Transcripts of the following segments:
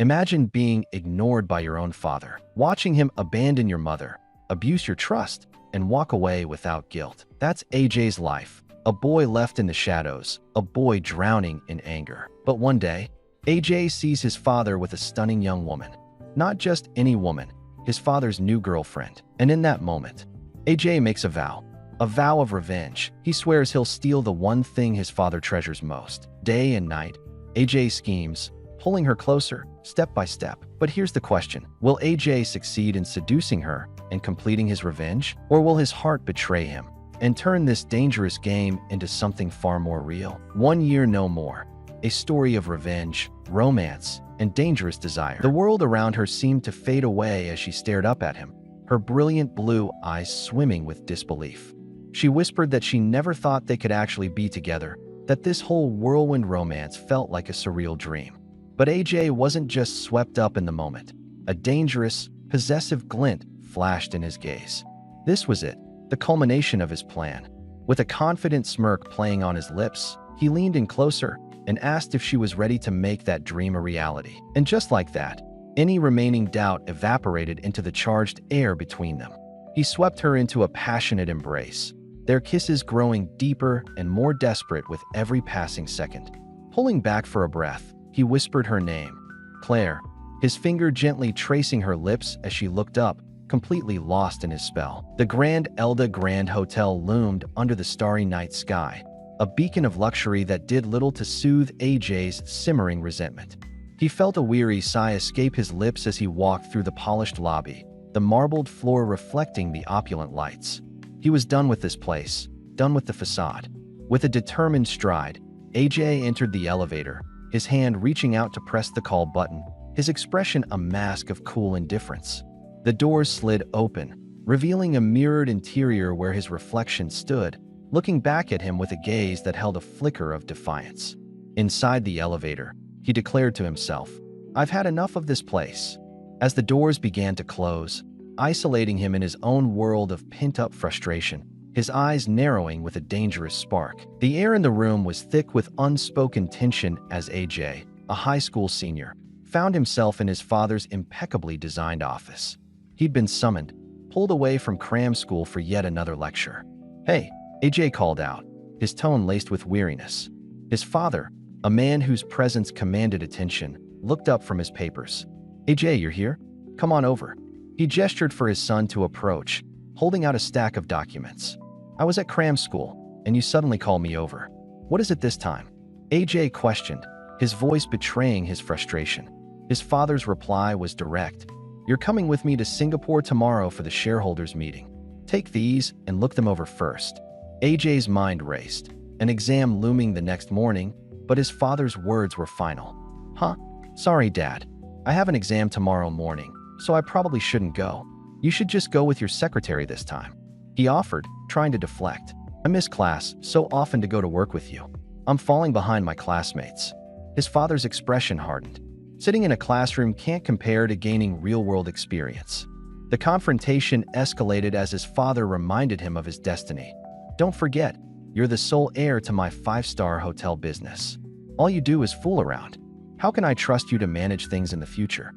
Imagine being ignored by your own father, watching him abandon your mother, abuse your trust, and walk away without guilt. That's AJ's life. A boy left in the shadows, a boy drowning in anger. But one day, AJ sees his father with a stunning young woman. Not just any woman, his father's new girlfriend. And in that moment, AJ makes a vow of revenge. He swears he'll steal the one thing his father treasures most. Day and night, AJ schemes, pulling her closer, step by step. But here's the question. Will AJ succeed in seducing her and completing his revenge? Or will his heart betray him and turn this dangerous game into something far more real? 1 Year No More. A story of revenge, romance, and dangerous desire. The world around her seemed to fade away as she stared up at him, her brilliant blue eyes swimming with disbelief. She whispered that she never thought they could actually be together, that this whole whirlwind romance felt like a surreal dream. But AJ wasn't just swept up in the moment. A dangerous, possessive glint flashed in his gaze. This was it, the culmination of his plan. With a confident smirk playing on his lips, he leaned in closer and asked if she was ready to make that dream a reality. And just like that, any remaining doubt evaporated into the charged air between them. He swept her into a passionate embrace, their kisses growing deeper and more desperate with every passing second. Pulling back for a breath, he whispered her name, Claire, his finger gently tracing her lips as she looked up, completely lost in his spell. The Grand Elda Grand Hotel loomed under the starry night sky, a beacon of luxury that did little to soothe AJ's simmering resentment. He felt a weary sigh escape his lips as he walked through the polished lobby, the marbled floor reflecting the opulent lights. He was done with this place, done with the facade. With a determined stride, AJ entered the elevator, his hand reaching out to press the call button, his expression a mask of cool indifference. The doors slid open, revealing a mirrored interior where his reflection stood, looking back at him with a gaze that held a flicker of defiance. Inside the elevator, he declared to himself, "I've had enough of this place." As the doors began to close, isolating him in his own world of pent-up frustration, his eyes narrowing with a dangerous spark. The air in the room was thick with unspoken tension as AJ, a high school senior, found himself in his father's impeccably designed office. He'd been summoned, pulled away from cram school for yet another lecture. "Hey," AJ called out, his tone laced with weariness. His father, a man whose presence commanded attention, looked up from his papers. "AJ, you're here? Come on over." He gestured for his son to approach, holding out a stack of documents. "I was at cram school, and you suddenly called me over. What is it this time?" AJ questioned, his voice betraying his frustration. His father's reply was direct. "You're coming with me to Singapore tomorrow for the shareholders meeting. Take these and look them over first." AJ's mind raced, an exam looming the next morning, but his father's words were final. "Huh? Sorry, Dad. I have an exam tomorrow morning, so I probably shouldn't go. You should just go with your secretary this time," he offered, trying to deflect. "I miss class so often to go to work with you. I'm falling behind my classmates." His father's expression hardened. Sitting in a classroom can't compare to gaining real-world experience. The confrontation escalated as his father reminded him of his destiny. "Don't forget, you're the sole heir to my 5-star hotel business. All you do is fool around. How can I trust you to manage things in the future?"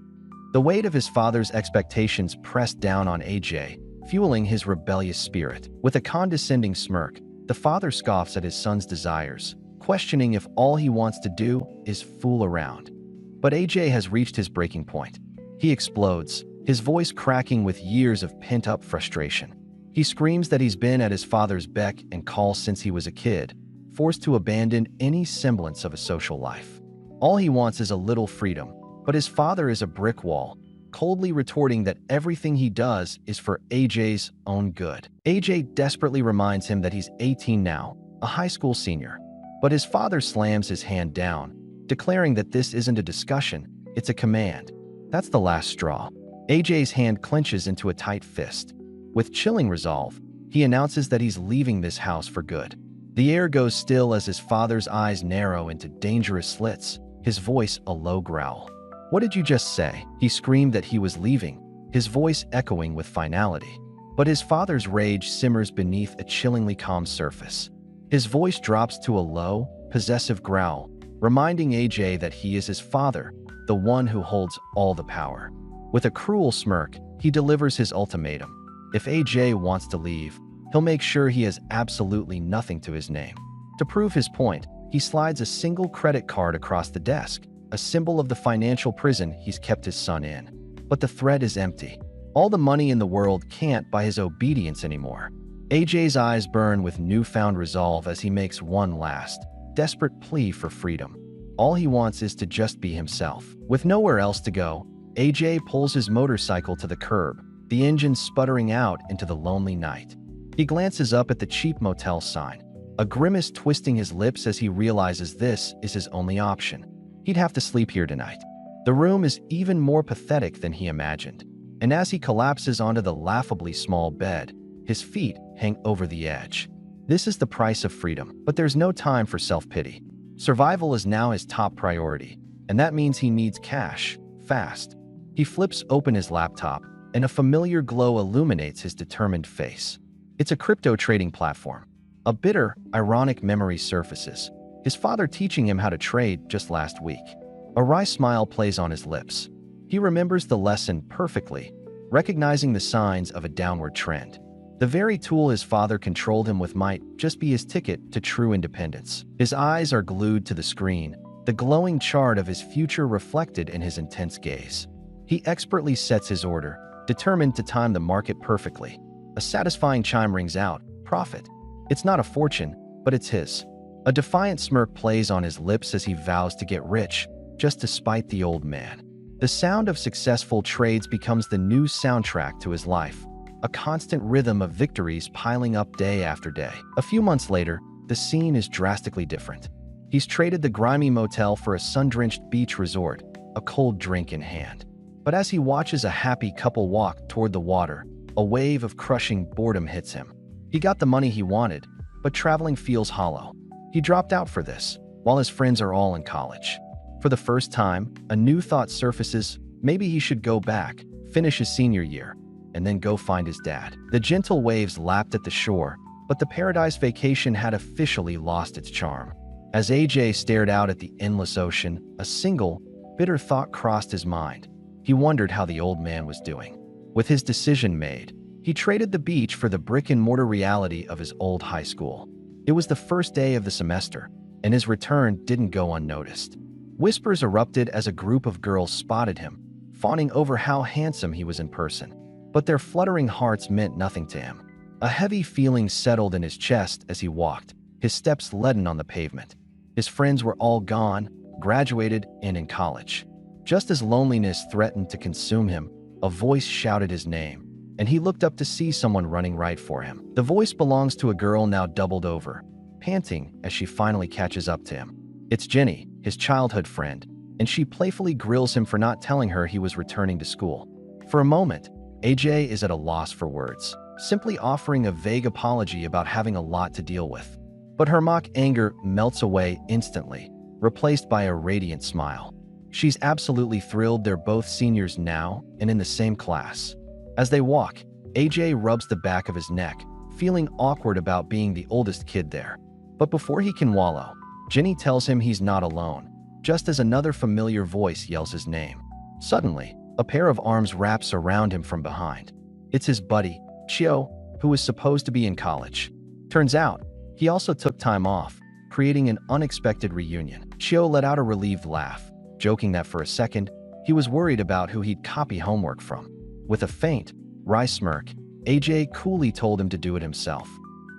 The weight of his father's expectations pressed down on AJ, fueling his rebellious spirit. With a condescending smirk, the father scoffs at his son's desires, questioning if all he wants to do is fool around. But AJ has reached his breaking point. He explodes, his voice cracking with years of pent-up frustration. He screams that he's been at his father's beck and call since he was a kid, forced to abandon any semblance of a social life. All he wants is a little freedom, but his father is a brick wall, coldly retorting that everything he does is for AJ's own good. AJ desperately reminds him that he's 18 now, a high school senior. But his father slams his hand down, declaring that this isn't a discussion, it's a command. That's the last straw. AJ's hand clenches into a tight fist. With chilling resolve, he announces that he's leaving this house for good. The air goes still as his father's eyes narrow into dangerous slits, his voice a low growl. "What did you just say?" He screamed that he was leaving, his voice echoing with finality. But his father's rage simmers beneath a chillingly calm surface. His voice drops to a low, possessive growl, reminding AJ that he is his father, the one who holds all the power. With a cruel smirk, he delivers his ultimatum. If AJ wants to leave, he'll make sure he has absolutely nothing to his name. To prove his point, he slides a single credit card across the desk, a symbol of the financial prison he's kept his son in. But the thread is empty. All the money in the world can't buy his obedience anymore. AJ's eyes burn with newfound resolve as he makes one last, desperate plea for freedom. All he wants is to just be himself. With nowhere else to go, AJ pulls his motorcycle to the curb, the engine sputtering out into the lonely night. He glances up at the cheap motel sign, a grimace twisting his lips as he realizes this is his only option. He'd have to sleep here tonight. The room is even more pathetic than he imagined, and as he collapses onto the laughably small bed, his feet hang over the edge. This is the price of freedom, but there's no time for self-pity. Survival is now his top priority, and that means he needs cash, fast. He flips open his laptop, and a familiar glow illuminates his determined face. It's a crypto trading platform. A bitter, ironic memory surfaces, his father teaching him how to trade just last week. A wry smile plays on his lips. He remembers the lesson perfectly, recognizing the signs of a downward trend. The very tool his father controlled him with might just be his ticket to true independence. His eyes are glued to the screen, the glowing chart of his future reflected in his intense gaze. He expertly sets his order, determined to time the market perfectly. A satisfying chime rings out, profit. It's not a fortune, but it's his. A defiant smirk plays on his lips as he vows to get rich, just to spite the old man. The sound of successful trades becomes the new soundtrack to his life, a constant rhythm of victories piling up day after day. A few months later, the scene is drastically different. He's traded the grimy motel for a sun-drenched beach resort, a cold drink in hand. But as he watches a happy couple walk toward the water, a wave of crushing boredom hits him. He got the money he wanted, but traveling feels hollow. He dropped out for this, while his friends are all in college. For the first time, a new thought surfaces: maybe he should go back, finish his senior year, and then go find his dad. The gentle waves lapped at the shore, but the paradise vacation had officially lost its charm. As AJ stared out at the endless ocean, a single, bitter thought crossed his mind. He wondered how the old man was doing. With his decision made, he traded the beach for the brick-and-mortar reality of his old high school. It was the first day of the semester, and his return didn't go unnoticed. Whispers erupted as a group of girls spotted him, fawning over how handsome he was in person. But their fluttering hearts meant nothing to him. A heavy feeling settled in his chest as he walked, his steps leaden on the pavement. His friends were all gone, graduated, and in college. Just as loneliness threatened to consume him, a voice shouted his name, and he looked up to see someone running right for him. The voice belongs to a girl now doubled over, panting as she finally catches up to him. It's Jenny, his childhood friend, and she playfully grills him for not telling her he was returning to school. For a moment, AJ is at a loss for words, simply offering a vague apology about having a lot to deal with. But her mock anger melts away instantly, replaced by a radiant smile. She's absolutely thrilled they're both seniors now and in the same class. As they walk, AJ rubs the back of his neck, feeling awkward about being the oldest kid there. But before he can wallow, Jenny tells him he's not alone, just as another familiar voice yells his name. Suddenly, a pair of arms wraps around him from behind. It's his buddy, Chio, who was supposed to be in college. Turns out, he also took time off, creating an unexpected reunion. Chio let out a relieved laugh, joking that for a second, he was worried about who he'd copy homework from. With a faint, wry smirk, AJ coolly told him to do it himself.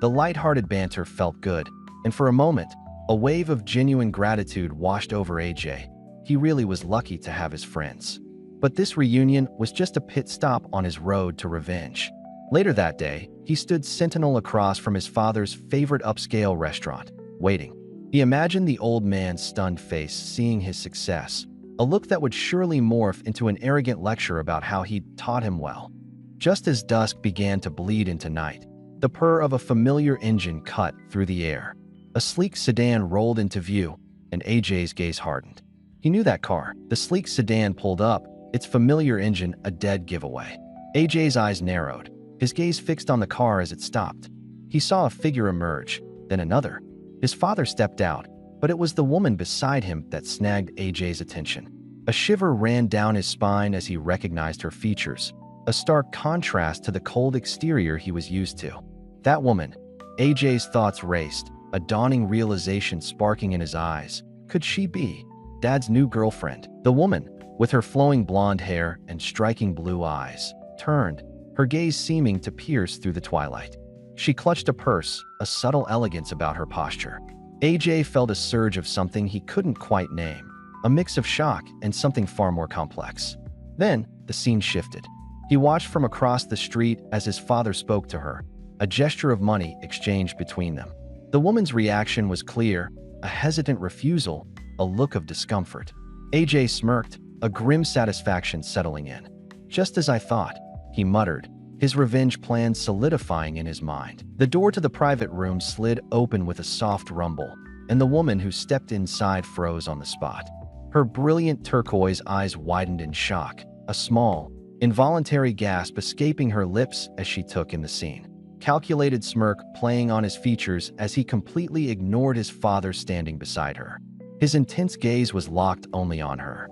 The lighthearted banter felt good, and for a moment, a wave of genuine gratitude washed over AJ. He really was lucky to have his friends. But this reunion was just a pit stop on his road to revenge. Later that day, he stood sentinel across from his father's favorite upscale restaurant, waiting. He imagined the old man's stunned face seeing his success, a look that would surely morph into an arrogant lecture about how he'd taught him well. Just as dusk began to bleed into night, the purr of a familiar engine cut through the air. A sleek sedan rolled into view, and AJ's gaze hardened. He knew that car. The sleek sedan pulled up, its familiar engine a dead giveaway. AJ's eyes narrowed, his gaze fixed on the car as it stopped. He saw a figure emerge, then another. His father stepped out, but it was the woman beside him that snagged AJ's attention. A shiver ran down his spine as he recognized her features, a stark contrast to the cold exterior he was used to. That woman. AJ's thoughts raced, a dawning realization sparking in his eyes. Could she be Dad's new girlfriend? The woman, with her flowing blonde hair and striking blue eyes, turned, her gaze seeming to pierce through the twilight. She clutched a purse, a subtle elegance about her posture. AJ felt a surge of something he couldn't quite name, a mix of shock and something far more complex. Then, the scene shifted. He watched from across the street as his father spoke to her, a gesture of money exchanged between them. The woman's reaction was clear, a hesitant refusal, a look of discomfort. AJ smirked, a grim satisfaction settling in. Just as I thought, he muttered, his revenge plans solidifying in his mind. The door to the private room slid open with a soft rumble, and the woman who stepped inside froze on the spot. Her brilliant turquoise eyes widened in shock, a small, involuntary gasp escaping her lips as she took in the scene. Calculated smirk playing on his features as he completely ignored his father standing beside her. His intense gaze was locked only on her.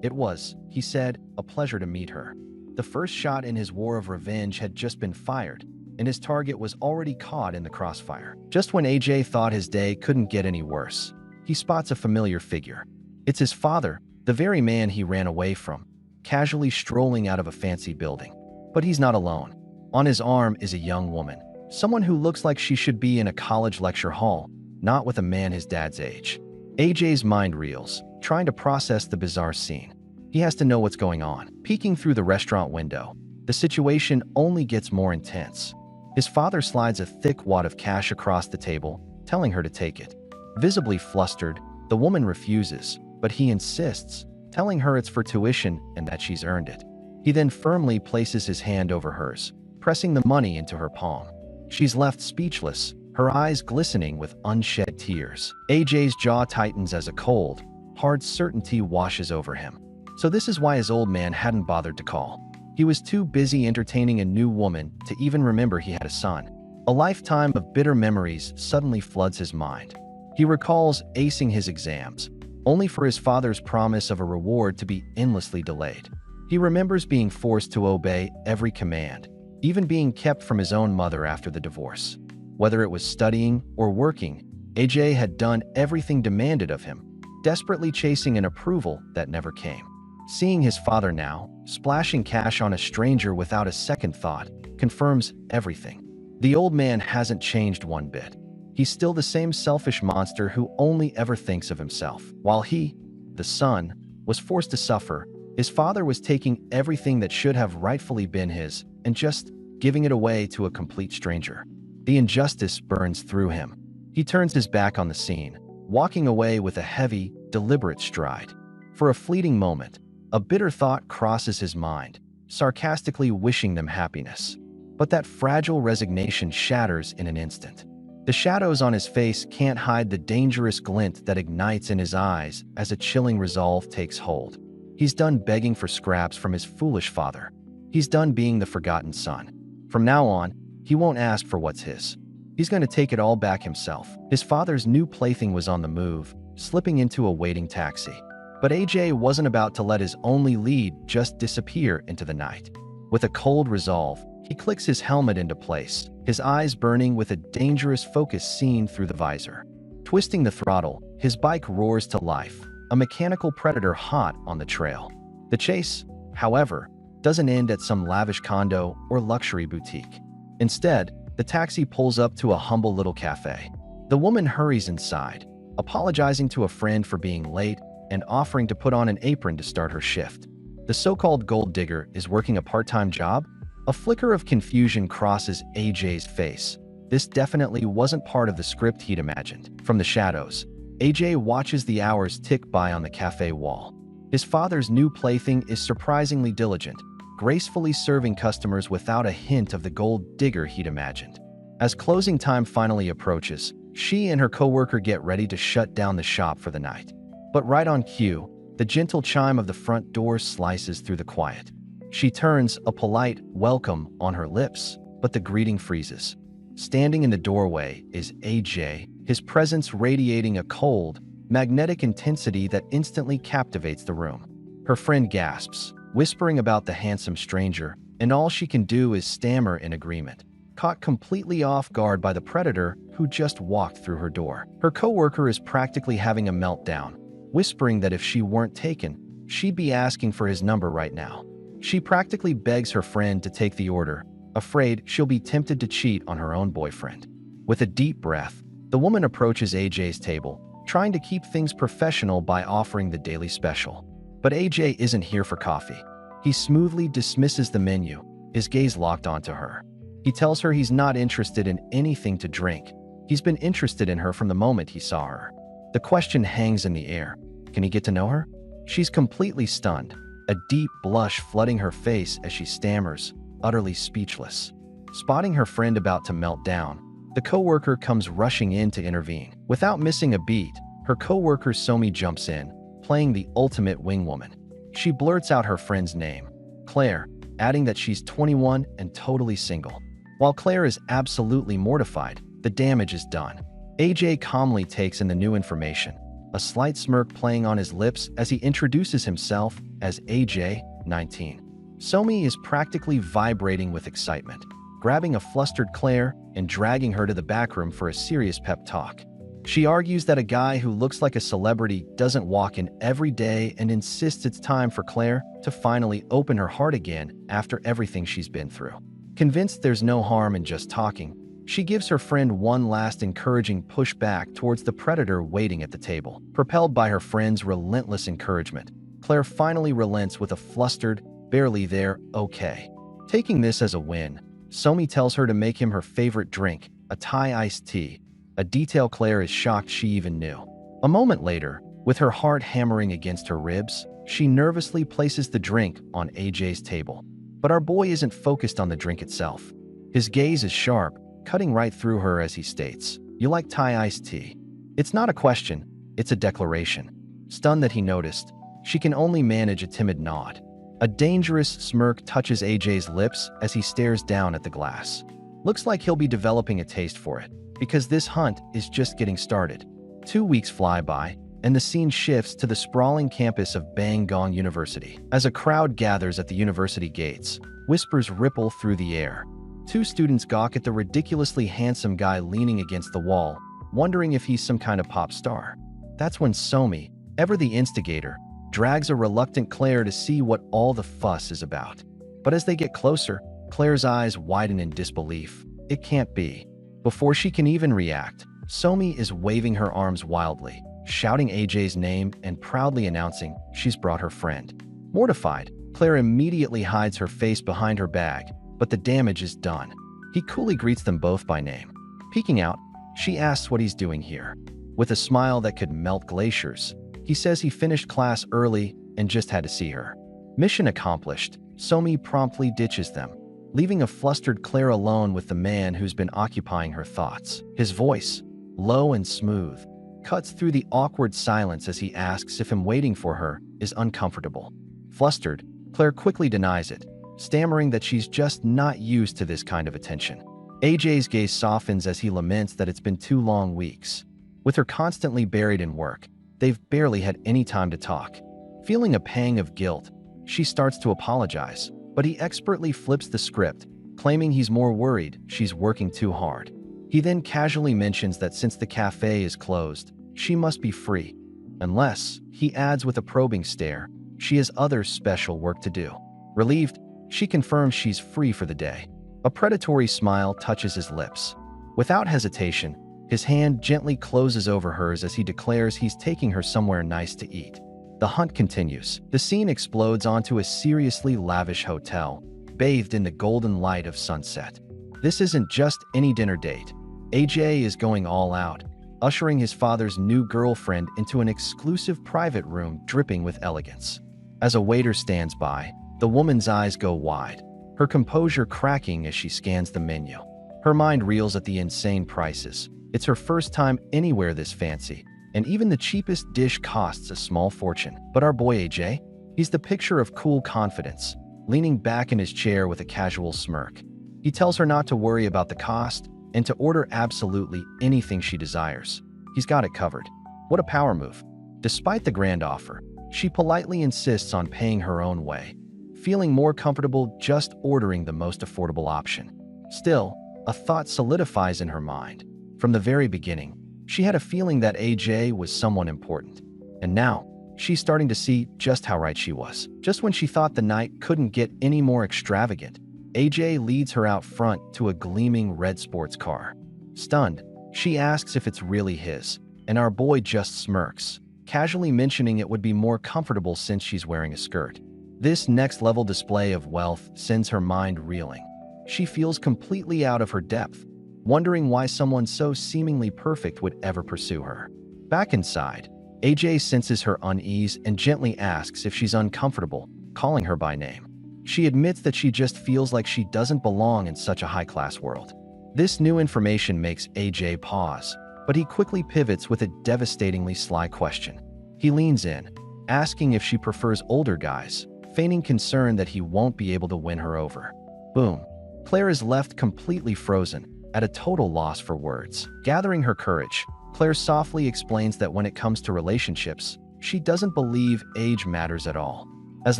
It was, he said, a pleasure to meet her. The first shot in his war of revenge had just been fired, and his target was already caught in the crossfire. Just when AJ thought his day couldn't get any worse, he spots a familiar figure. It's his father, the very man he ran away from, casually strolling out of a fancy building. But he's not alone. On his arm is a young woman, someone who looks like she should be in a college lecture hall, not with a man his dad's age. AJ's mind reels, trying to process the bizarre scene. He has to know what's going on. Peeking through the restaurant window, the situation only gets more intense. His father slides a thick wad of cash across the table, telling her to take it. Visibly flustered, the woman refuses, but he insists, telling her it's for tuition and that she's earned it. He then firmly places his hand over hers, pressing the money into her palm. She's left speechless, her eyes glistening with unshed tears. AJ's jaw tightens as a cold, hard certainty washes over him. So this is why his old man hadn't bothered to call. He was too busy entertaining a new woman to even remember he had a son. A lifetime of bitter memories suddenly floods his mind. He recalls acing his exams, only for his father's promise of a reward to be endlessly delayed. He remembers being forced to obey every command, even being kept from his own mother after the divorce. Whether it was studying or working, AJ had done everything demanded of him, desperately chasing an approval that never came. Seeing his father now, splashing cash on a stranger without a second thought, confirms everything. The old man hasn't changed one bit. He's still the same selfish monster who only ever thinks of himself. While he, the son, was forced to suffer, his father was taking everything that should have rightfully been his and just giving it away to a complete stranger. The injustice burns through him. He turns his back on the scene, walking away with a heavy, deliberate stride. For a fleeting moment, a bitter thought crosses his mind, sarcastically wishing them happiness. But that fragile resignation shatters in an instant. The shadows on his face can't hide the dangerous glint that ignites in his eyes as a chilling resolve takes hold. He's done begging for scraps from his foolish father. He's done being the forgotten son. From now on, he won't ask for what's his. He's going to take it all back himself. His father's new plaything was on the move, slipping into a waiting taxi. But AJ wasn't about to let his only lead just disappear into the night. With a cold resolve, he clicks his helmet into place, his eyes burning with a dangerous focus seen through the visor. Twisting the throttle, his bike roars to life, a mechanical predator hot on the trail. The chase, however, doesn't end at some lavish condo or luxury boutique. Instead, the taxi pulls up to a humble little cafe. The woman hurries inside, apologizing to a friend for being late and offering to put on an apron to start her shift. The so-called gold digger is working a part-time job? A flicker of confusion crosses AJ's face. This definitely wasn't part of the script he'd imagined. From the shadows, AJ watches the hours tick by on the cafe wall. His father's new plaything is surprisingly diligent, gracefully serving customers without a hint of the gold digger he'd imagined. As closing time finally approaches, she and her coworker get ready to shut down the shop for the night. But right on cue, the gentle chime of the front door slices through the quiet. She turns, a polite welcome on her lips, but the greeting freezes. Standing in the doorway is AJ, his presence radiating a cold, magnetic intensity that instantly captivates the room. Her friend gasps, whispering about the handsome stranger, and all she can do is stammer in agreement. Caught completely off guard by the predator who just walked through her door. Her coworker is practically having a meltdown, whispering that if she weren't taken, she'd be asking for his number right now. She practically begs her friend to take the order, afraid she'll be tempted to cheat on her own boyfriend. With a deep breath, the woman approaches AJ's table, trying to keep things professional by offering the daily special. But AJ isn't here for coffee. He smoothly dismisses the menu, his gaze locked onto her. He tells her he's not interested in anything to drink. He's been interested in her from the moment he saw her. The question hangs in the air. Can he get to know her? She's completely stunned, a deep blush flooding her face as she stammers, utterly speechless. Spotting her friend about to melt down, the coworker comes rushing in to intervene. Without missing a beat, her coworker Somi jumps in, playing the ultimate wingwoman. She blurts out her friend's name, Claire, adding that she's 21 and totally single. While Claire is absolutely mortified, the damage is done. AJ calmly takes in the new information, a slight smirk playing on his lips as he introduces himself as AJ, 19. Somi is practically vibrating with excitement, grabbing a flustered Claire and dragging her to the back room for a serious pep talk. She argues that a guy who looks like a celebrity doesn't walk in every day and insists it's time for Claire to finally open her heart again after everything she's been through. Convinced there's no harm in just talking, she gives her friend one last encouraging push back towards the predator waiting at the table. Propelled by her friend's relentless encouragement, Claire finally relents with a flustered, barely there, okay. Taking this as a win, Somi tells her to make him her favorite drink, a Thai iced tea, a detail Claire is shocked she even knew. A moment later, with her heart hammering against her ribs, she nervously places the drink on AJ's table. But our boy isn't focused on the drink itself. His gaze is sharp, cutting right through her as he states, "You like Thai iced tea?" It's not a question, it's a declaration. Stunned that he noticed, she can only manage a timid nod. A dangerous smirk touches AJ's lips as he stares down at the glass. Looks like he'll be developing a taste for it, because this hunt is just getting started. 2 weeks fly by, and the scene shifts to the sprawling campus of Bangkok University. As a crowd gathers at the university gates, whispers ripple through the air. 2 students gawk at the ridiculously handsome guy leaning against the wall, wondering if he's some kind of pop star. That's when Somi, ever the instigator, drags a reluctant Claire to see what all the fuss is about. But as they get closer, Claire's eyes widen in disbelief. It can't be. Before she can even react, Somi is waving her arms wildly, shouting AJ's name and proudly announcing she's brought her friend. Mortified, Claire immediately hides her face behind her bag, but the damage is done. He coolly greets them both by name. Peeking out, she asks what he's doing here. With a smile that could melt glaciers, he says he finished class early and just had to see her. Mission accomplished, Somi promptly ditches them, leaving a flustered Claire alone with the man who's been occupying her thoughts. His voice, low and smooth, cuts through the awkward silence as he asks if him waiting for her is uncomfortable. Flustered, Claire quickly denies it, stammering that she's just not used to this kind of attention. AJ's gaze softens as he laments that it's been 2 long weeks. With her constantly buried in work, they've barely had any time to talk. Feeling a pang of guilt, she starts to apologize, but he expertly flips the script, claiming he's more worried she's working too hard. He then casually mentions that since the cafe is closed, she must be free. Unless, he adds with a probing stare, she has other special work to do. Relieved, she confirms she's free for the day. A predatory smile touches his lips. Without hesitation, his hand gently closes over hers as he declares he's taking her somewhere nice to eat. The hunt continues. The scene explodes onto a seriously lavish hotel, bathed in the golden light of sunset. This isn't just any dinner date. AJ is going all out, ushering his father's new girlfriend into an exclusive private room dripping with elegance. As a waiter stands by, the woman's eyes go wide, her composure cracking as she scans the menu. Her mind reels at the insane prices. It's her first time anywhere this fancy, and even the cheapest dish costs a small fortune. But our boy AJ? He's the picture of cool confidence, leaning back in his chair with a casual smirk. He tells her not to worry about the cost and to order absolutely anything she desires. He's got it covered. What a power move. Despite the grand offer, She politely insists on paying her own way, feeling more comfortable just ordering the most affordable option. Still, a thought solidifies in her mind. From the very beginning, she had a feeling that AJ was someone important. And now, she's starting to see just how right she was. Just when she thought the night couldn't get any more extravagant, AJ leads her out front to a gleaming red sports car. Stunned, she asks if it's really his, and our boy just smirks, casually mentioning it would be more comfortable since she's wearing a skirt. This next-level display of wealth sends her mind reeling. She feels completely out of her depth, wondering why someone so seemingly perfect would ever pursue her. Back inside, AJ senses her unease and gently asks if she's uncomfortable, calling her by name. She admits that she just feels like she doesn't belong in such a high-class world. This new information makes AJ pause, but he quickly pivots with a devastatingly sly question. He leans in, asking if she prefers older guys, feigning concern that he won't be able to win her over. Boom. Claire is left completely frozen, at a total loss for words. Gathering her courage, Claire softly explains that when it comes to relationships, she doesn't believe age matters at all. As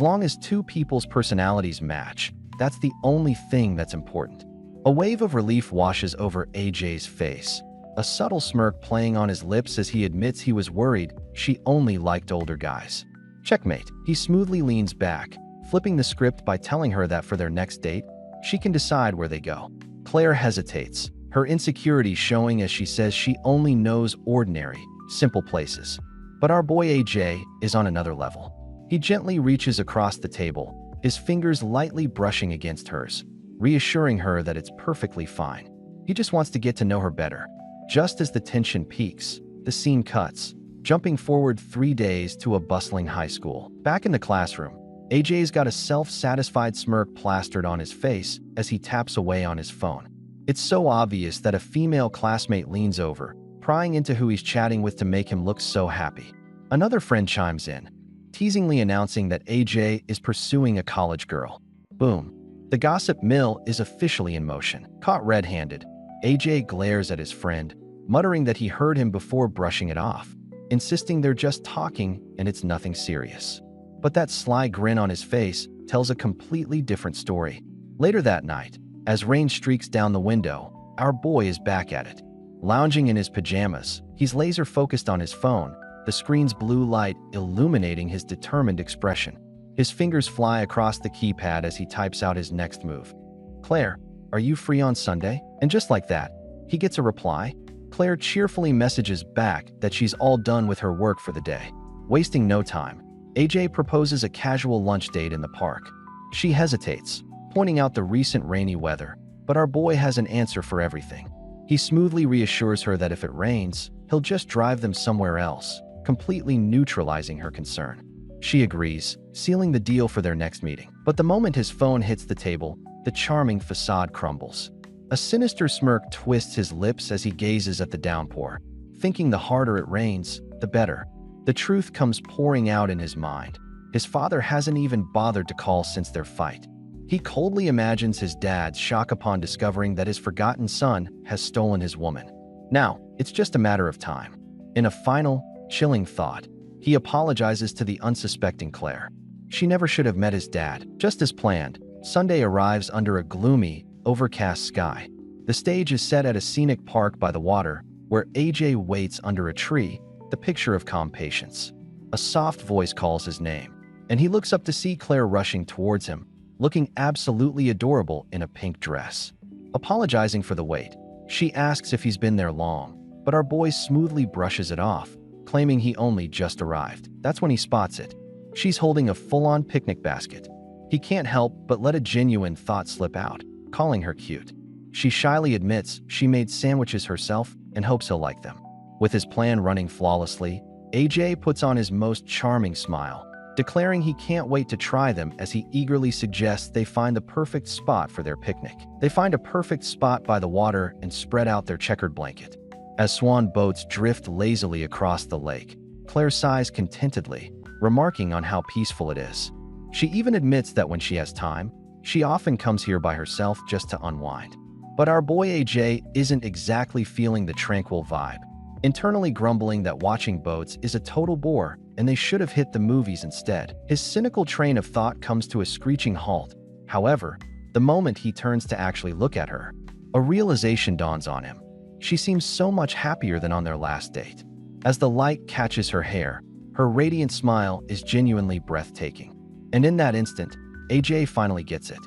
long as two people's personalities match, that's the only thing that's important. A wave of relief washes over AJ's face, a subtle smirk playing on his lips as he admits he was worried she only liked older guys. Checkmate. He smoothly leans back, flipping the script by telling her that for their next date, she can decide where they go. Claire hesitates, her insecurity showing as she says she only knows ordinary, simple places. But our boy AJ is on another level. He gently reaches across the table, his fingers lightly brushing against hers, reassuring her that it's perfectly fine. He just wants to get to know her better. Just as the tension peaks, the scene cuts, jumping forward 3 days to a bustling high school. Back in the classroom, AJ's got a self-satisfied smirk plastered on his face as he taps away on his phone. It's so obvious that a female classmate leans over, prying into who he's chatting with to make him look so happy. Another friend chimes in, teasingly announcing that AJ is pursuing a college girl. Boom. The gossip mill is officially in motion. Caught red-handed, AJ glares at his friend, muttering that he heard him before brushing it off, insisting they're just talking and it's nothing serious. But that sly grin on his face tells a completely different story. Later that night, as rain streaks down the window, our boy is back at it. Lounging in his pajamas, he's laser-focused on his phone, the screen's blue light illuminating his determined expression. His fingers fly across the keypad as he types out his next move. "Claire, are you free on Sunday?" And just like that, he gets a reply. Claire cheerfully messages back that she's all done with her work for the day. Wasting no time, AJ proposes a casual lunch date in the park. She hesitates, pointing out the recent rainy weather, but our boy has an answer for everything. He smoothly reassures her that if it rains, he'll just drive them somewhere else, completely neutralizing her concern. She agrees, sealing the deal for their next meeting. But the moment his phone hits the table, the charming facade crumbles. A sinister smirk twists his lips as he gazes at the downpour, thinking the harder it rains, the better. The truth comes pouring out in his mind. His father hasn't even bothered to call since their fight. He coldly imagines his dad's shock upon discovering that his forgotten son has stolen his woman. Now, it's just a matter of time. In a final, chilling thought, he apologizes to the unsuspecting Claire. She never should have met his dad. Just as planned, Sunday arrives under a gloomy, overcast sky. The stage is set at a scenic park by the water, where AJ waits under a tree, the picture of calm patience. A soft voice calls his name, and he looks up to see Claire rushing towards him, looking absolutely adorable in a pink dress. Apologizing for the wait, she asks if he's been there long, but our boy smoothly brushes it off, claiming he only just arrived. That's when he spots it. She's holding a full-on picnic basket. He can't help but let a genuine thought slip out, calling her cute. She shyly admits she made sandwiches herself and hopes he'll like them. With his plan running flawlessly, AJ puts on his most charming smile, declaring he can't wait to try them as he eagerly suggests they find the perfect spot for their picnic. They find a perfect spot by the water and spread out their checkered blanket. As swan boats drift lazily across the lake, Claire sighs contentedly, remarking on how peaceful it is. She even admits that when she has time, she often comes here by herself just to unwind. But our boy AJ isn't exactly feeling the tranquil vibe. internally grumbling that watching boats is a total bore and they should have hit the movies instead. His cynical train of thought comes to a screeching halt. However, the moment he turns to actually look at her, a realization dawns on him. She seems so much happier than on their last date. As the light catches her hair, her radiant smile is genuinely breathtaking. And in that instant, AJ finally gets it.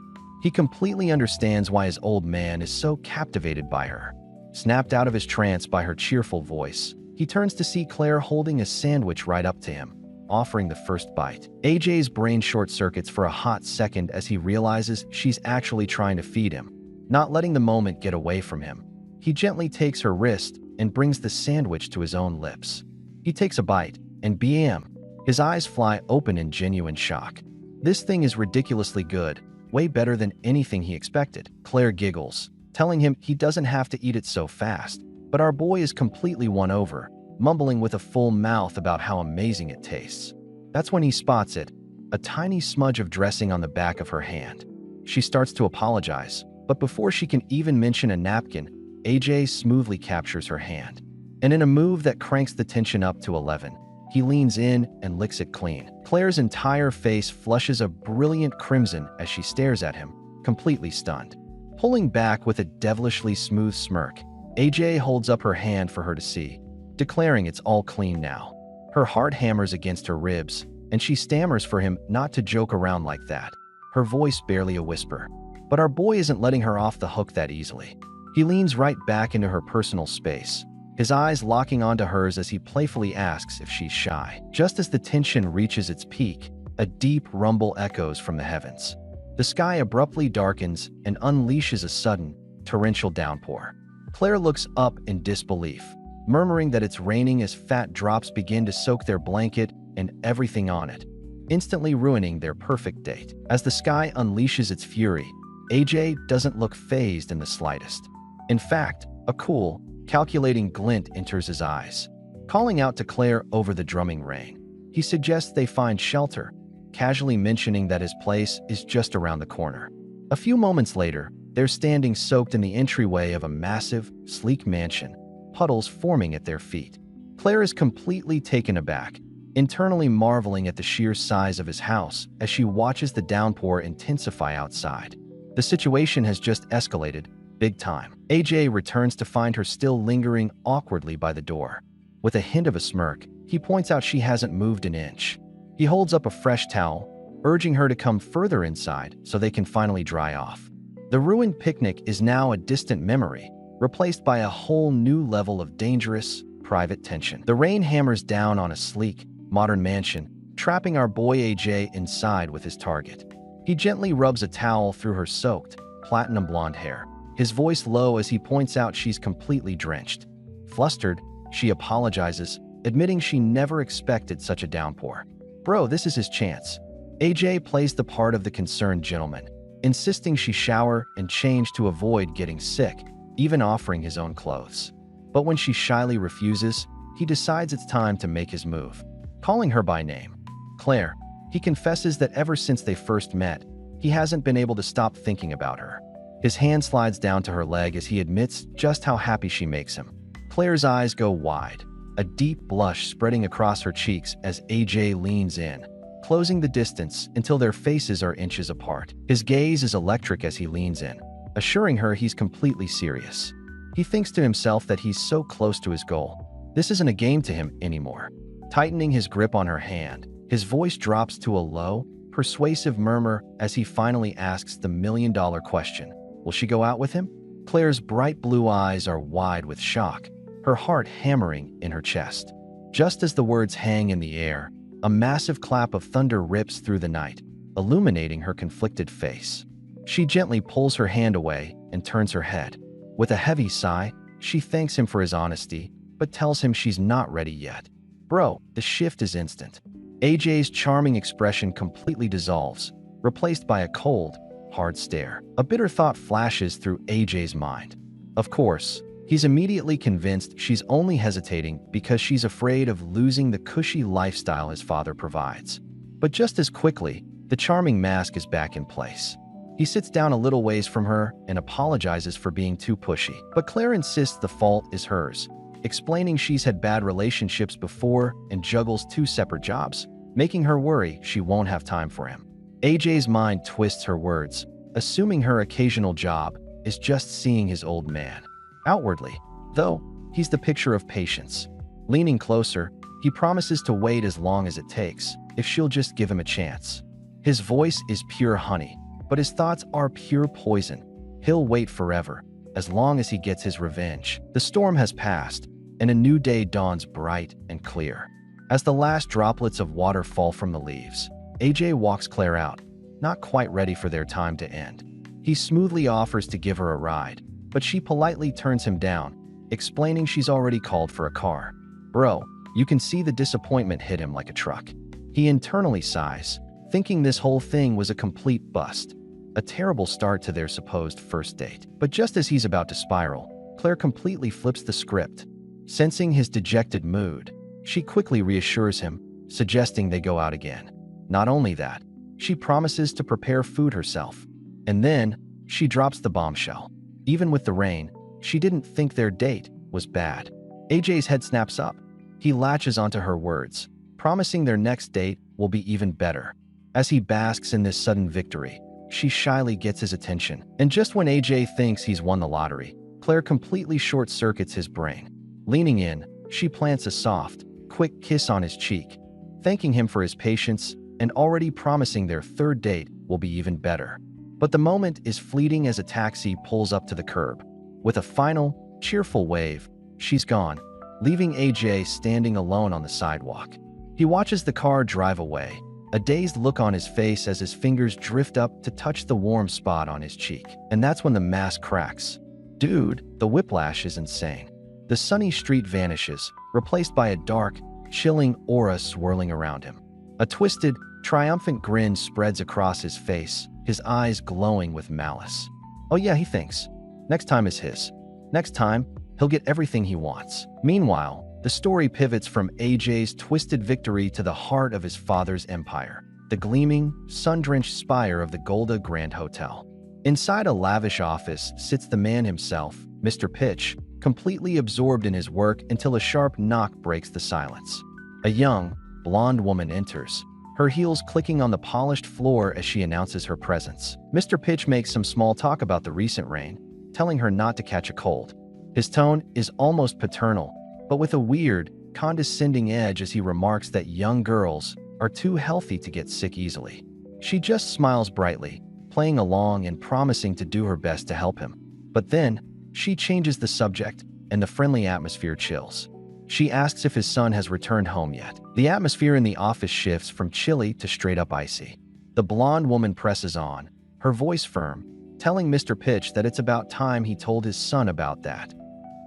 He completely understands why his old man is so captivated by her. Snapped out of his trance by her cheerful voice, he turns to see Claire holding a sandwich right up to him, offering the first bite. AJ's brain short-circuits for a hot second as he realizes she's actually trying to feed him, not letting the moment get away from him. He gently takes her wrist and brings the sandwich to his own lips. He takes a bite, and bam! His eyes fly open in genuine shock. This thing is ridiculously good, way better than anything he expected. Claire giggles, telling him he doesn't have to eat it so fast, but our boy is completely won over, mumbling with a full mouth about how amazing it tastes. That's when he spots it, a tiny smudge of dressing on the back of her hand. She starts to apologize, but before she can even mention a napkin, AJ smoothly captures her hand. And in a move that cranks the tension up to 11, he leans in and licks it clean. Claire's entire face flushes a brilliant crimson as she stares at him, completely stunned. Pulling back with a devilishly smooth smirk, AJ holds up her hand for her to see, declaring it's all clean now. Her heart hammers against her ribs, and she stammers for him not to joke around like that, her voice barely a whisper. But our boy isn't letting her off the hook that easily. He leans right back into her personal space, his eyes locking onto hers as he playfully asks if she's shy. Just as the tension reaches its peak, a deep rumble echoes from the heavens. The sky abruptly darkens and unleashes a sudden, torrential downpour. Claire looks up in disbelief, murmuring that it's raining as fat drops begin to soak their blanket and everything on it, instantly ruining their perfect date. As the sky unleashes its fury, AJ doesn't look fazed in the slightest. In fact, a cool, calculating glint enters his eyes. Calling out to Claire over the drumming rain, he suggests they find shelter, casually mentioning that his place is just around the corner. A few moments later, they're standing soaked in the entryway of a massive, sleek mansion, puddles forming at their feet. Claire is completely taken aback, internally marveling at the sheer size of his house as she watches the downpour intensify outside. The situation has just escalated, big time. AJ returns to find her still lingering awkwardly by the door. With a hint of a smirk, he points out she hasn't moved an inch. He holds up a fresh towel, urging her to come further inside so they can finally dry off. The ruined picnic is now a distant memory, replaced by a whole new level of dangerous, private tension. The rain hammers down on a sleek, modern mansion, trapping our boy AJ inside with his target. He gently rubs a towel through her soaked, platinum blonde hair, his voice low as he points out she's completely drenched. Flustered, she apologizes, admitting she never expected such a downpour. Bro, this is his chance. AJ plays the part of the concerned gentleman, insisting she shower and change to avoid getting sick, even offering his own clothes. But when she shyly refuses, he decides it's time to make his move. Calling her by name, Claire, he confesses that ever since they first met, he hasn't been able to stop thinking about her. His hand slides down to her leg as he admits just how happy she makes him. Claire's eyes go wide, a deep blush spreading across her cheeks as AJ leans in, closing the distance until their faces are inches apart. His gaze is electric as he leans in, assuring her he's completely serious. He thinks to himself that he's so close to his goal. This isn't a game to him anymore. Tightening his grip on her hand, his voice drops to a low, persuasive murmur as he finally asks the million-dollar question. Will she go out with him? Claire's bright blue eyes are wide with shock, her heart hammering in her chest. Just as the words hang in the air, a massive clap of thunder rips through the night, illuminating her conflicted face. She gently pulls her hand away and turns her head. With a heavy sigh, she thanks him for his honesty, but tells him she's not ready yet. Bro, the shift is instant. AJ's charming expression completely dissolves, replaced by a cold, hard stare. A bitter thought flashes through AJ's mind. Of course, he's immediately convinced she's only hesitating because she's afraid of losing the cushy lifestyle his father provides. But just as quickly, the charming mask is back in place. He sits down a little ways from her and apologizes for being too pushy. But Claire insists the fault is hers, explaining she's had bad relationships before and juggles 2 separate jobs, making her worry she won't have time for him. AJ's mind twists her words, assuming her occasional job is just seeing his old man. Outwardly, though, he's the picture of patience. Leaning closer, he promises to wait as long as it takes, if she'll just give him a chance. His voice is pure honey, but his thoughts are pure poison. He'll wait forever, as long as he gets his revenge. The storm has passed, and a new day dawns bright and clear. As the last droplets of water fall from the leaves, AJ walks Claire out, not quite ready for their time to end. He smoothly offers to give her a ride, but she politely turns him down, explaining she's already called for a car. Bro, you can see the disappointment hit him like a truck. He internally sighs, thinking this whole thing was a complete bust. A terrible start to their supposed first date. But just as he's about to spiral, Claire completely flips the script. Sensing his dejected mood, she quickly reassures him, suggesting they go out again. Not only that, she promises to prepare food herself. And then, she drops the bombshell. Even with the rain, she didn't think their date was bad. AJ's head snaps up. He latches onto her words, promising their next date will be even better. As he basks in this sudden victory, she shyly gets his attention. And just when AJ thinks he's won the lottery, Claire completely short-circuits his brain. Leaning in, she plants a soft, quick kiss on his cheek, thanking him for his patience and already promising their third date will be even better. But the moment is fleeting as a taxi pulls up to the curb. With a final, cheerful wave, she's gone, leaving AJ standing alone on the sidewalk. He watches the car drive away, a dazed look on his face as his fingers drift up to touch the warm spot on his cheek. And that's when the mask cracks. Dude, the whiplash is insane. The sunny street vanishes, replaced by a dark, chilling aura swirling around him. A twisted, triumphant grin spreads across his face, his eyes glowing with malice. Oh yeah, he thinks. Next time is his. Next time, he'll get everything he wants. Meanwhile, the story pivots from AJ's twisted victory to the heart of his father's empire, the gleaming, sun-drenched spire of the Golda Grand Hotel. Inside a lavish office sits the man himself, Mr. Pitch, completely absorbed in his work until a sharp knock breaks the silence. A young, blonde woman enters, her heels clicking on the polished floor as she announces her presence. Mr. Pitch makes some small talk about the recent rain, telling her not to catch a cold. His tone is almost paternal, but with a weird, condescending edge as he remarks that young girls are too healthy to get sick easily. She just smiles brightly, playing along and promising to do her best to help him. But then, she changes the subject, and the friendly atmosphere chills. She asks if his son has returned home yet. The atmosphere in the office shifts from chilly to straight-up icy. The blonde woman presses on, her voice firm, telling Mr. Pitch that it's about time he told his son about that.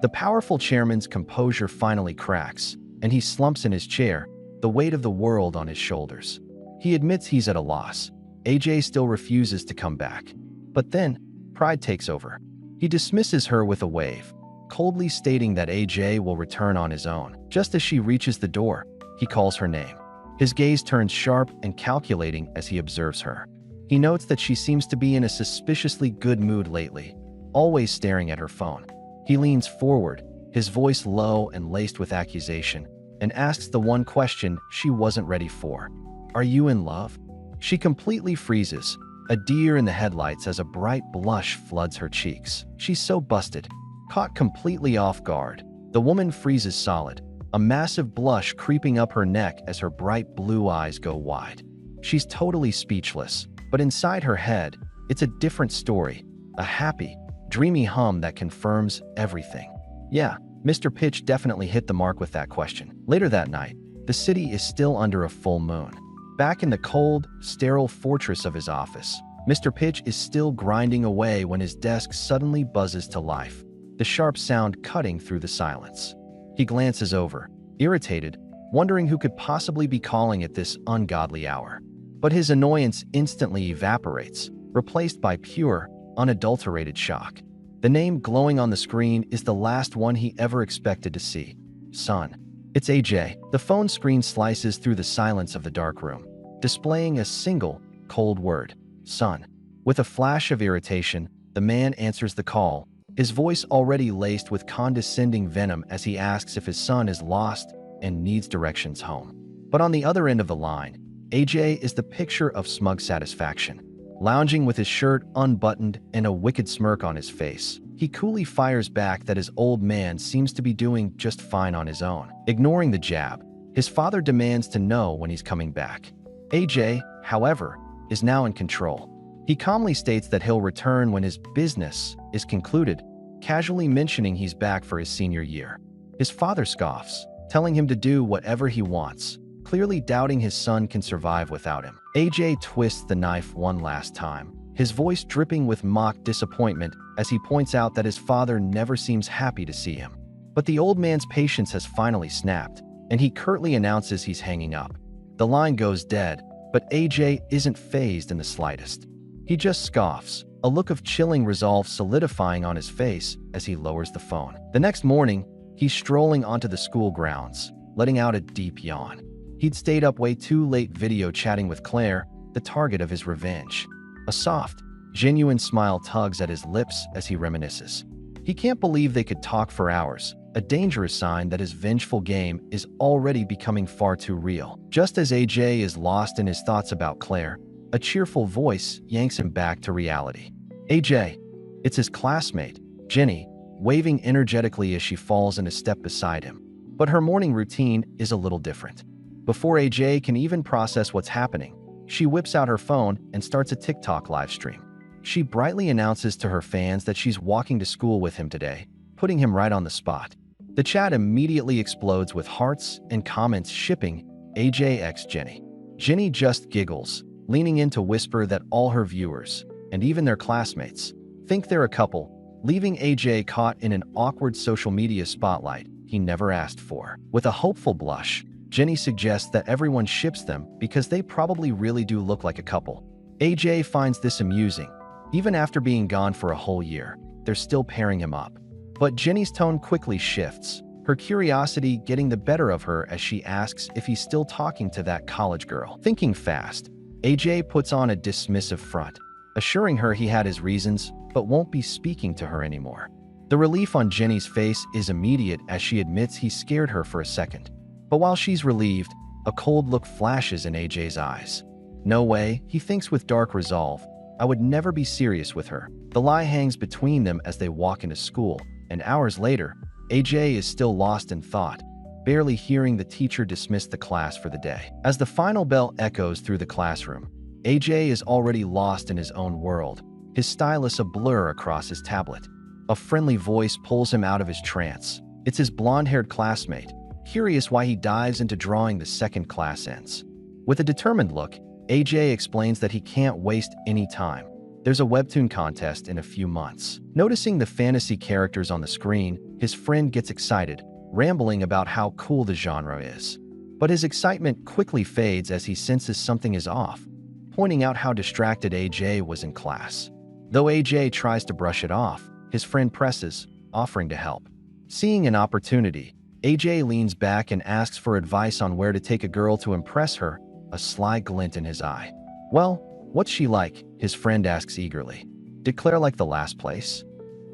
The powerful chairman's composure finally cracks, and he slumps in his chair, the weight of the world on his shoulders. He admits he's at a loss. AJ still refuses to come back. But then, pride takes over. He dismisses her with a wave, coldly stating that AJ will return on his own. Just as she reaches the door, he calls her name. His gaze turns sharp and calculating as he observes her. He notes that she seems to be in a suspiciously good mood lately, always staring at her phone. He leans forward, his voice low and laced with accusation, and asks the one question she wasn't ready for. Are you in love? She completely freezes, a deer in the headlights as a bright blush floods her cheeks. She's so busted, caught completely off guard. The woman freezes solid, a massive blush creeping up her neck as her bright blue eyes go wide. She's totally speechless, but inside her head, it's a different story, a happy, dreamy hum that confirms everything. Yeah, Mr. Pitch definitely hit the mark with that question. Later that night, the city is still under a full moon. Back in the cold, sterile fortress of his office, Mr. Pitch is still grinding away when his desk suddenly buzzes to life, the sharp sound cutting through the silence. He glances over, irritated, wondering who could possibly be calling at this ungodly hour. But his annoyance instantly evaporates, replaced by pure, unadulterated shock. The name glowing on the screen is the last one he ever expected to see. Son. It's AJ. The phone screen slices through the silence of the dark room, displaying a single, cold word. Son. With a flash of irritation, the man answers the call, his voice already laced with condescending venom as he asks if his son is lost and needs directions home. But on the other end of the line, AJ is the picture of smug satisfaction. Lounging with his shirt unbuttoned and a wicked smirk on his face, he coolly fires back that his old man seems to be doing just fine on his own. Ignoring the jab, his father demands to know when he's coming back. AJ, however, is now in control. He calmly states that he'll return when his business is concluded, casually mentioning he's back for his senior year. His father scoffs, telling him to do whatever he wants, clearly doubting his son can survive without him. AJ twists the knife one last time, his voice dripping with mock disappointment as he points out that his father never seems happy to see him. But the old man's patience has finally snapped, and he curtly announces he's hanging up. The line goes dead, but AJ isn't fazed in the slightest. He just scoffs, a look of chilling resolve solidifying on his face as he lowers the phone. The next morning, he's strolling onto the school grounds, letting out a deep yawn. He'd stayed up way too late video chatting with Claire, the target of his revenge. A soft, genuine smile tugs at his lips as he reminisces. He can't believe they could talk for hours, a dangerous sign that his vengeful game is already becoming far too real. Just as AJ is lost in his thoughts about Claire, a cheerful voice yanks him back to reality. AJ, it's his classmate, Jenny, waving energetically as she falls in a step beside him. But her morning routine is a little different. Before AJ can even process what's happening, she whips out her phone and starts a TikTok live stream. She brightly announces to her fans that she's walking to school with him today, putting him right on the spot. The chat immediately explodes with hearts and comments shipping AJ x Jenny. Jenny just giggles, leaning in to whisper that all her viewers, and even their classmates, think they're a couple, leaving AJ caught in an awkward social media spotlight he never asked for. With a hopeful blush, Jenny suggests that everyone ships them because they probably really do look like a couple. AJ finds this amusing. Even after being gone for a whole year, they're still pairing him up. But Jenny's tone quickly shifts, her curiosity getting the better of her as she asks if he's still talking to that college girl. Thinking fast, AJ puts on a dismissive front, assuring her he had his reasons but won't be speaking to her anymore. The relief on Jenny's face is immediate as she admits he scared her for a second. But while she's relieved, a cold look flashes in AJ's eyes. No way, he thinks with dark resolve, I would never be serious with her. The lie hangs between them as they walk into school, and hours later, AJ is still lost in thought, barely hearing the teacher dismiss the class for the day. As the final bell echoes through the classroom, AJ is already lost in his own world, his stylus a blur across his tablet. A friendly voice pulls him out of his trance. It's his blonde-haired classmate, curious why he dives into drawing the second class ends. With a determined look, AJ explains that he can't waste any time. There's a Webtoon contest in a few months. Noticing the fantasy characters on the screen, his friend gets excited, rambling about how cool the genre is. But his excitement quickly fades as he senses something is off, pointing out how distracted AJ was in class. Though AJ tries to brush it off, his friend presses, offering to help. Seeing an opportunity, AJ leans back and asks for advice on where to take a girl to impress her, a sly glint in his eye. Well, what's she like? His friend asks eagerly. Declare like the last place?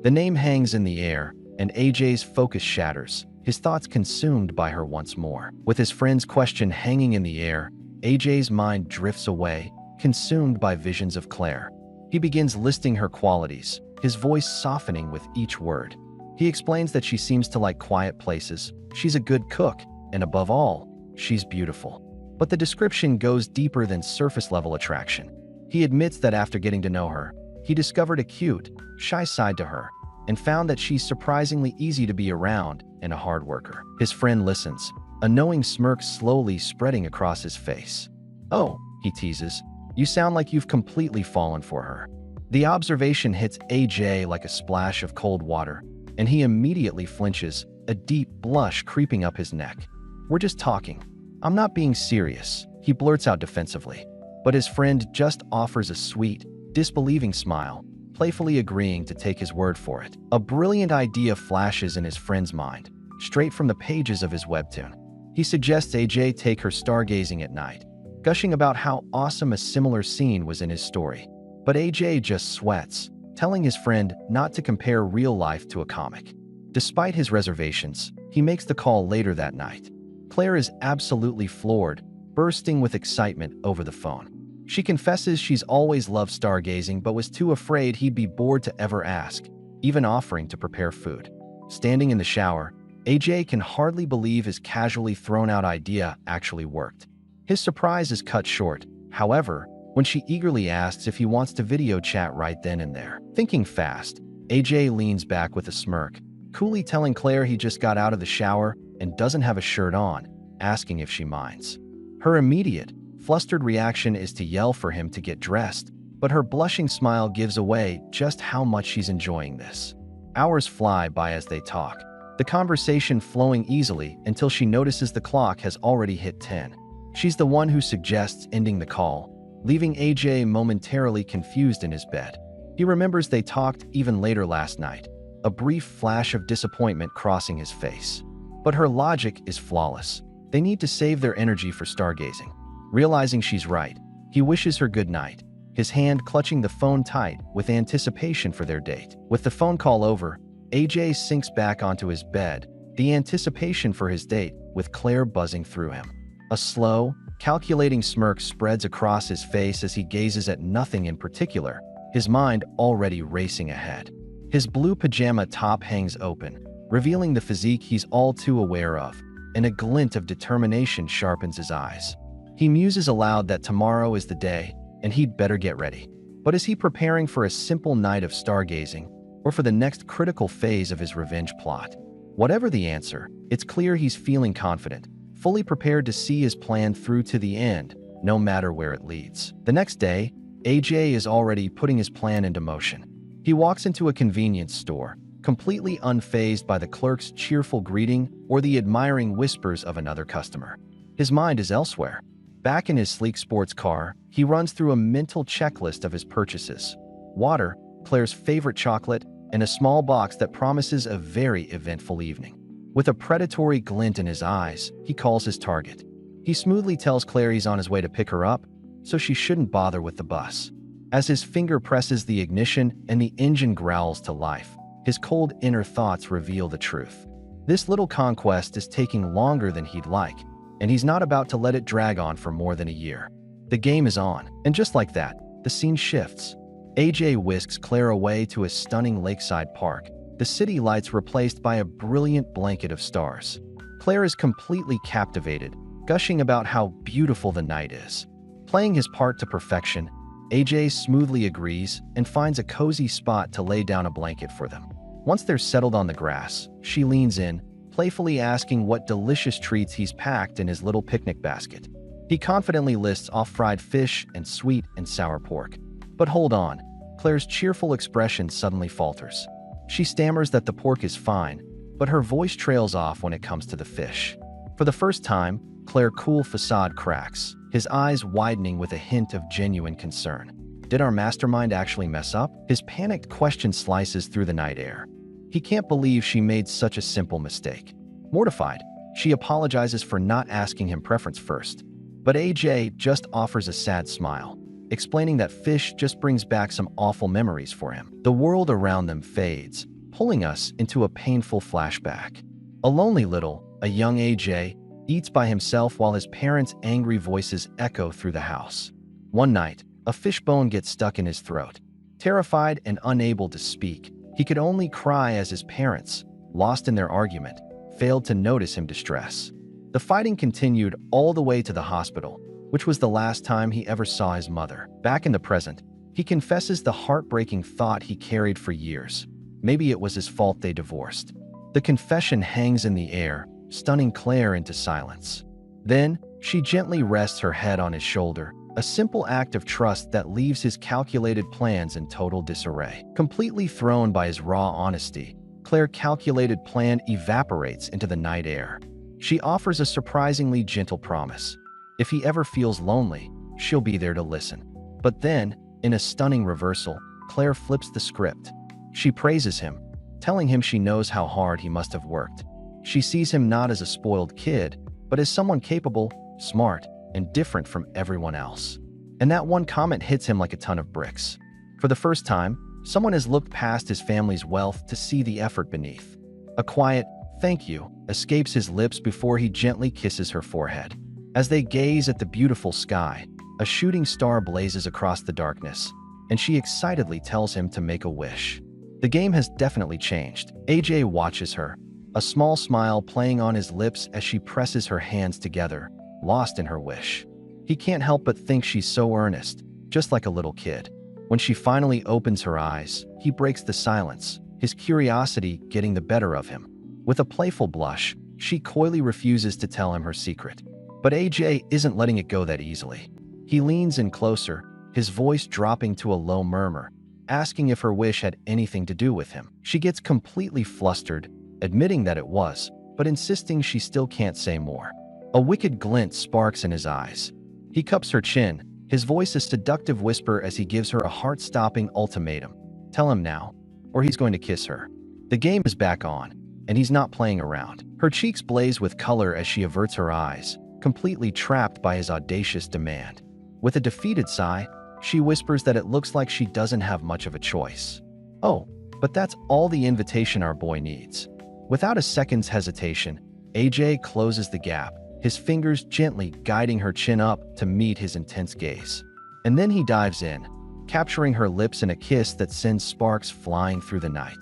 The name hangs in the air, and AJ's focus shatters, his thoughts consumed by her once more. With his friend's question hanging in the air, AJ's mind drifts away, consumed by visions of Claire. He begins listing her qualities, his voice softening with each word. He explains that she seems to like quiet places, she's a good cook, and above all, she's beautiful. But the description goes deeper than surface-level attraction. He admits that after getting to know her, he discovered a cute, shy side to her, and found that she's surprisingly easy to be around and a hard worker. His friend listens, a knowing smirk slowly spreading across his face. Oh, he teases, you sound like you've completely fallen for her. The observation hits AJ like a splash of cold water, and he immediately flinches, a deep blush creeping up his neck. We're just talking. I'm not being serious, he blurts out defensively. But his friend just offers a sweet, disbelieving smile, playfully agreeing to take his word for it. A brilliant idea flashes in his friend's mind, straight from the pages of his webtoon. He suggests AJ take her stargazing at night, gushing about how awesome a similar scene was in his story. But AJ just sweats, telling his friend not to compare real life to a comic. Despite his reservations, he makes the call later that night. Claire is absolutely floored, bursting with excitement over the phone. She confesses she's always loved stargazing but was too afraid he'd be bored to ever ask, even offering to prepare food. Standing in the shower, AJ can hardly believe his casually thrown-out idea actually worked. His surprise is cut short, however, when she eagerly asks if he wants to video chat right then and there. Thinking fast, AJ leans back with a smirk, coolly telling Claire he just got out of the shower and doesn't have a shirt on, asking if she minds. Her immediate, flustered reaction is to yell for him to get dressed, but her blushing smile gives away just how much she's enjoying this. Hours fly by as they talk, the conversation flowing easily until she notices the clock has already hit 10. She's the one who suggests ending the call, leaving AJ momentarily confused in his bed. He remembers they talked even later last night, a brief flash of disappointment crossing his face. But her logic is flawless. They need to save their energy for stargazing. Realizing she's right, he wishes her good night, his hand clutching the phone tight with anticipation for their date. With the phone call over, AJ sinks back onto his bed, the anticipation for his date with Claire buzzing through him. A slow, calculating smirk spreads across his face as he gazes at nothing in particular, his mind already racing ahead. His blue pajama top hangs open, revealing the physique he's all too aware of, and a glint of determination sharpens his eyes. He muses aloud that tomorrow is the day, and he'd better get ready. But is he preparing for a simple night of stargazing, or for the next critical phase of his revenge plot? Whatever the answer, it's clear he's feeling confident, fully prepared to see his plan through to the end, no matter where it leads. The next day, AJ is already putting his plan into motion. He walks into a convenience store, completely unfazed by the clerk's cheerful greeting or the admiring whispers of another customer. His mind is elsewhere. Back in his sleek sports car, he runs through a mental checklist of his purchases: water, Claire's favorite chocolate, and a small box that promises a very eventful evening. With a predatory glint in his eyes, he calls his target. He smoothly tells Claire he's on his way to pick her up, so she shouldn't bother with the bus. As his finger presses the ignition and the engine growls to life, his cold inner thoughts reveal the truth. This little conquest is taking longer than he'd like, and he's not about to let it drag on for more than a year. The game is on, and just like that, the scene shifts. AJ whisks Claire away to a stunning lakeside park, the city lights replaced by a brilliant blanket of stars. Claire is completely captivated, gushing about how beautiful the night is. Playing his part to perfection, AJ smoothly agrees and finds a cozy spot to lay down a blanket for them. Once they're settled on the grass, she leans in, playfully asking what delicious treats he's packed in his little picnic basket. He confidently lists off fried fish and sweet and sour pork. But hold on, Claire's cheerful expression suddenly falters. She stammers that the pork is fine, but her voice trails off when it comes to the fish. For the first time, Claire's cool facade cracks, his eyes widening with a hint of genuine concern. Did our mastermind actually mess up? His panicked question slices through the night air. He can't believe she made such a simple mistake. Mortified, she apologizes for not asking him preference first. But AJ just offers a sad smile, explaining that fish just brings back some awful memories for him. The world around them fades, pulling us into a painful flashback. A lonely a young AJ, eats by himself while his parents' angry voices echo through the house. One night, a fishbone gets stuck in his throat. Terrified and unable to speak, he could only cry as his parents, lost in their argument, failed to notice him distress. The fighting continued all the way to the hospital, which was the last time he ever saw his mother. Back in the present, he confesses the heartbreaking thought he carried for years. Maybe it was his fault they divorced. The confession hangs in the air, stunning Claire into silence. Then, she gently rests her head on his shoulder, a simple act of trust that leaves his calculated plans in total disarray. Completely thrown by his raw honesty, Claire's calculated plan evaporates into the night air. She offers a surprisingly gentle promise. If he ever feels lonely, she'll be there to listen. But then, in a stunning reversal, Claire flips the script. She praises him, telling him she knows how hard he must have worked. She sees him not as a spoiled kid, but as someone capable, smart, and different from everyone else. And that one comment hits him like a ton of bricks. For the first time, Someone has looked past his family's wealth to see the effort beneath. A quiet, "thank you," escapes his lips before he gently kisses her forehead. As they gaze at the beautiful sky, a shooting star blazes across the darkness, and she excitedly tells him to make a wish. The game has definitely changed. AJ watches her, a small smile playing on his lips as she presses her hands together, lost in her wish. He can't help but think she's so earnest, just like a little kid. When she finally opens her eyes, he breaks the silence, his curiosity getting the better of him. With a playful blush, she coyly refuses to tell him her secret. But AJ isn't letting it go that easily. He leans in closer, his voice dropping to a low murmur, asking if her wish had anything to do with him. She gets completely flustered, admitting that it was, but insisting she still can't say more. A wicked glint sparks in his eyes. He cups her chin, his voice a seductive whisper as he gives her a heart-stopping ultimatum. Tell him now, or he's going to kiss her. The game is back on, and he's not playing around. Her cheeks blaze with color as she averts her eyes, completely trapped by his audacious demand. With a defeated sigh, she whispers that it looks like she doesn't have much of a choice. Oh, but that's all the invitation our boy needs. Without a second's hesitation, AJ closes the gap, his fingers gently guiding her chin up to meet his intense gaze. And then he dives in, capturing her lips in a kiss that sends sparks flying through the night.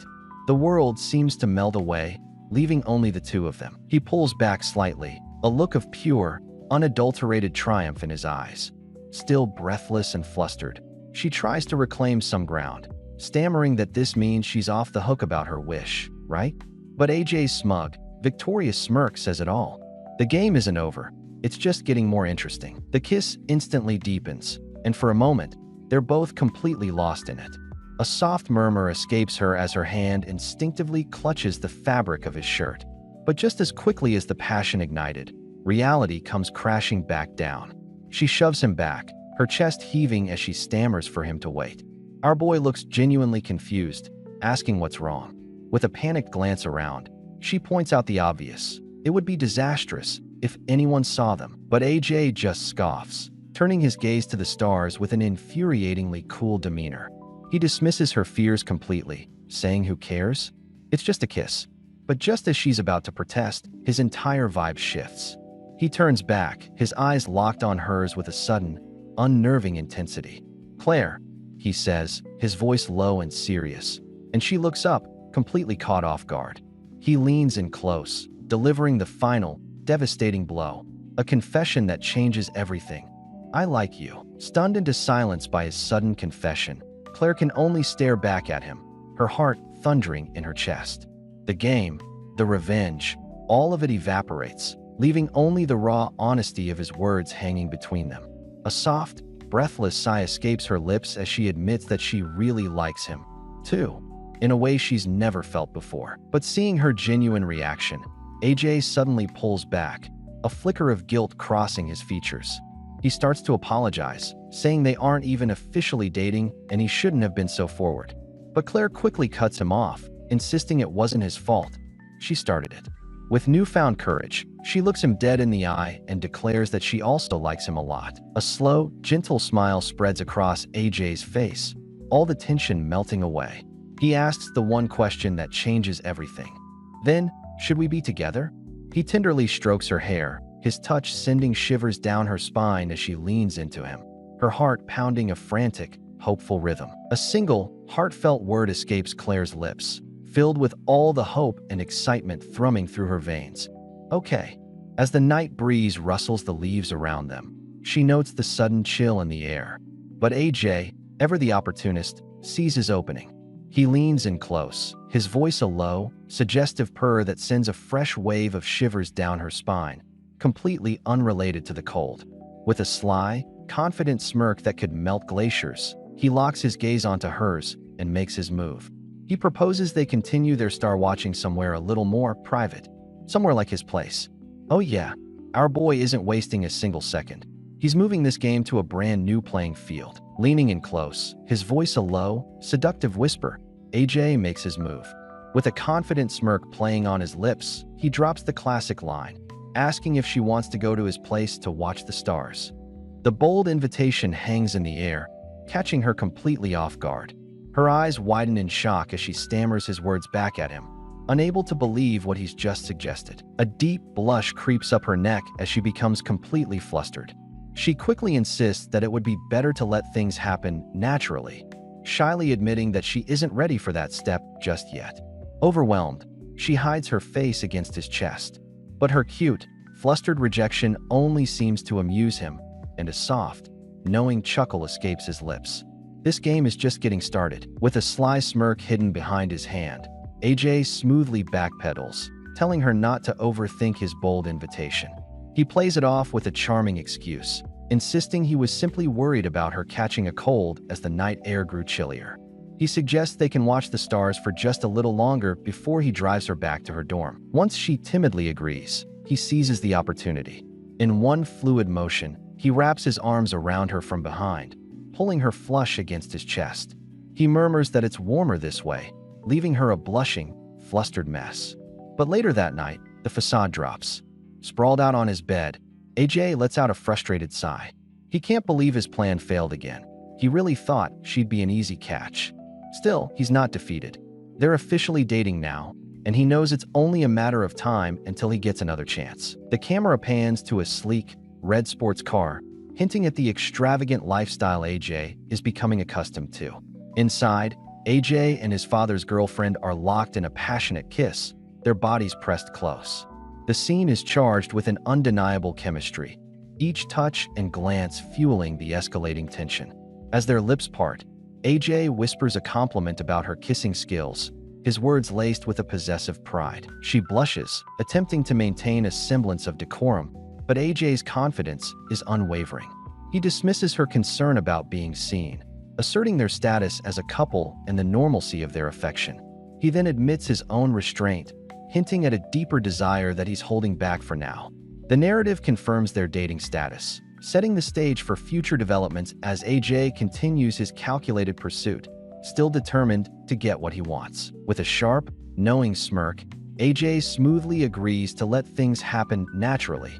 The world seems to melt away, leaving only the two of them. He pulls back slightly, a look of pure, unadulterated triumph in his eyes. Still breathless and flustered, she tries to reclaim some ground, stammering that this means she's off the hook about her wish, right? But AJ's smug, victorious smirk says it all. The game isn't over, it's just getting more interesting. The kiss instantly deepens, and for a moment, they're both completely lost in it. A soft murmur escapes her as her hand instinctively clutches the fabric of his shirt. But just as quickly as the passion ignited, reality comes crashing back down. She shoves him back, her chest heaving as she stammers for him to wait. Our boy looks genuinely confused, asking what's wrong. With a panicked glance around, she points out the obvious. It would be disastrous if anyone saw them, but AJ just scoffs, turning his gaze to the stars with an infuriatingly cool demeanor. He dismisses her fears completely, saying who cares? It's just a kiss. But just as she's about to protest, his entire vibe shifts. He turns back, his eyes locked on hers with a sudden, unnerving intensity. "Claire," he says, his voice low and serious, and she looks up, completely caught off guard. He leans in close, delivering the final, devastating blow, a confession that changes everything. "I like you." Stunned into silence by his sudden confession, Claire can only stare back at him, her heart thundering in her chest. The game, the revenge, all of it evaporates, leaving only the raw honesty of his words hanging between them. A soft, breathless sigh escapes her lips as she admits that she really likes him, too, in a way she's never felt before. But seeing her genuine reaction, AJ suddenly pulls back, a flicker of guilt crossing his features. He starts to apologize, saying they aren't even officially dating and he shouldn't have been so forward. But Claire quickly cuts him off, insisting it wasn't his fault. She started it. With newfound courage, she looks him dead in the eye and declares that she also likes him a lot. A slow, gentle smile spreads across AJ's face, all the tension melting away. He asks the one question that changes everything. "Then, should we be together?" He tenderly strokes her hair, his touch sending shivers down her spine as she leans into him, her heart pounding a frantic, hopeful rhythm. A single, heartfelt word escapes Claire's lips, filled with all the hope and excitement thrumming through her veins. "Okay." As the night breeze rustles the leaves around them, she notes the sudden chill in the air. But AJ, ever the opportunist, sees his opening. He leans in close, his voice a low, suggestive purr that sends a fresh wave of shivers down her spine, completely unrelated to the cold. With a sly, confident smirk that could melt glaciers, he locks his gaze onto hers and makes his move. He proposes they continue their star watching somewhere a little more private, somewhere like his place. Oh yeah, our boy isn't wasting a single second. He's moving this game to a brand new playing field. Leaning in close, his voice a low, seductive whisper, AJ makes his move. With a confident smirk playing on his lips, he drops the classic line, asking if she wants to go to his place to watch the stars. The bold invitation hangs in the air, catching her completely off guard. Her eyes widen in shock as she stammers his words back at him, unable to believe what he's just suggested. A deep blush creeps up her neck as she becomes completely flustered. She quickly insists that it would be better to let things happen naturally, shyly admitting that she isn't ready for that step just yet. Overwhelmed, she hides her face against his chest, but her cute, flustered rejection only seems to amuse him, and a soft, knowing chuckle escapes his lips. This game is just getting started. With a sly smirk hidden behind his hand, AJ smoothly backpedals, telling her not to overthink his bold invitation. He plays it off with a charming excuse, insisting he was simply worried about her catching a cold as the night air grew chillier. He suggests they can watch the stars for just a little longer before he drives her back to her dorm. Once she timidly agrees, he seizes the opportunity. In one fluid motion, he wraps his arms around her from behind, pulling her flush against his chest. He murmurs that it's warmer this way, leaving her a blushing, flustered mess. But later that night, the facade drops. Sprawled out on his bed, AJ lets out a frustrated sigh. He can't believe his plan failed again. He really thought she'd be an easy catch. Still, he's not defeated. They're officially dating now, and he knows it's only a matter of time until he gets another chance. The camera pans to a sleek, red sports car, hinting at the extravagant lifestyle AJ is becoming accustomed to. Inside, AJ and his father's girlfriend are locked in a passionate kiss, their bodies pressed close. The scene is charged with an undeniable chemistry, each touch and glance fueling the escalating tension. As their lips part, AJ whispers a compliment about her kissing skills, his words laced with a possessive pride. She blushes, attempting to maintain a semblance of decorum, but AJ's confidence is unwavering. He dismisses her concern about being seen, asserting their status as a couple and the normalcy of their affection. He then admits his own restraint, hinting at a deeper desire that he's holding back for now. The narrative confirms their dating status, setting the stage for future developments as AJ continues his calculated pursuit, still determined to get what he wants. With a sharp, knowing smirk, AJ smoothly agrees to let things happen naturally,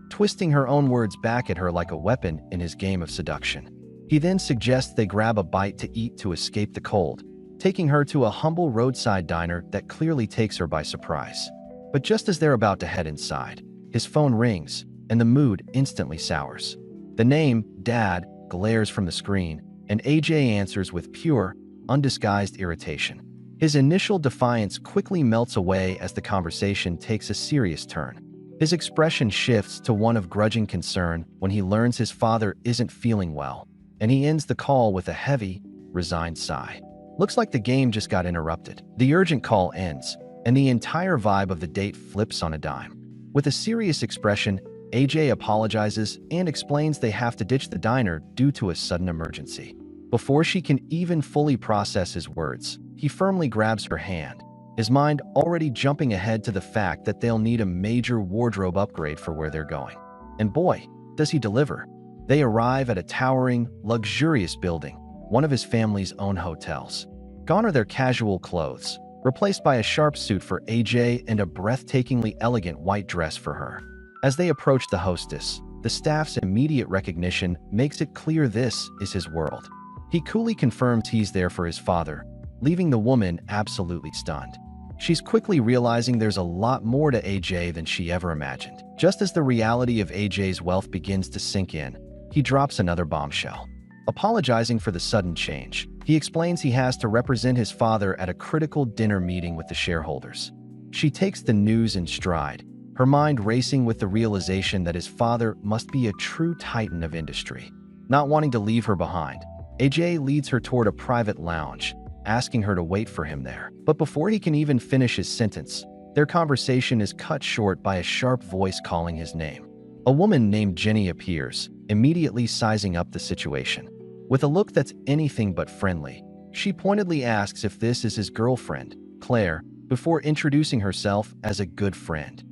twisting her own words back at her like a weapon in his game of seduction. He then suggests they grab a bite to eat to escape the cold, taking her to a humble roadside diner that clearly takes her by surprise. But just as they're about to head inside, his phone rings, and the mood instantly sours. The name, Dad, glares from the screen, and AJ answers with pure, undisguised irritation. His initial defiance quickly melts away as the conversation takes a serious turn. His expression shifts to one of grudging concern when he learns his father isn't feeling well, and he ends the call with a heavy, resigned sigh. Looks like the game just got interrupted. The urgent call ends, and the entire vibe of the date flips on a dime. With a serious expression, AJ apologizes and explains they have to ditch the diner due to a sudden emergency. Before she can even fully process his words, he firmly grabs her hand, his mind already jumping ahead to the fact that they'll need a major wardrobe upgrade for where they're going. And boy, does he deliver. They arrive at a towering, luxurious building, one of his family's own hotels. Gone are their casual clothes, replaced by a sharp suit for AJ and a breathtakingly elegant white dress for her. As they approach the hostess, the staff's immediate recognition makes it clear this is his world. He coolly confirms he's there for his father, leaving the woman absolutely stunned. She's quickly realizing there's a lot more to AJ than she ever imagined. Just as the reality of AJ's wealth begins to sink in, he drops another bombshell. Apologizing for the sudden change, he explains he has to represent his father at a critical dinner meeting with the shareholders. She takes the news in stride, her mind racing with the realization that his father must be a true titan of industry. Not wanting to leave her behind, AJ leads her toward a private lounge, asking her to wait for him there. But before he can even finish his sentence, their conversation is cut short by a sharp voice calling his name. A woman named Jenny appears, immediately sizing up the situation. With a look that's anything but friendly, she pointedly asks if this is his girlfriend, Claire, before introducing herself as a good friend.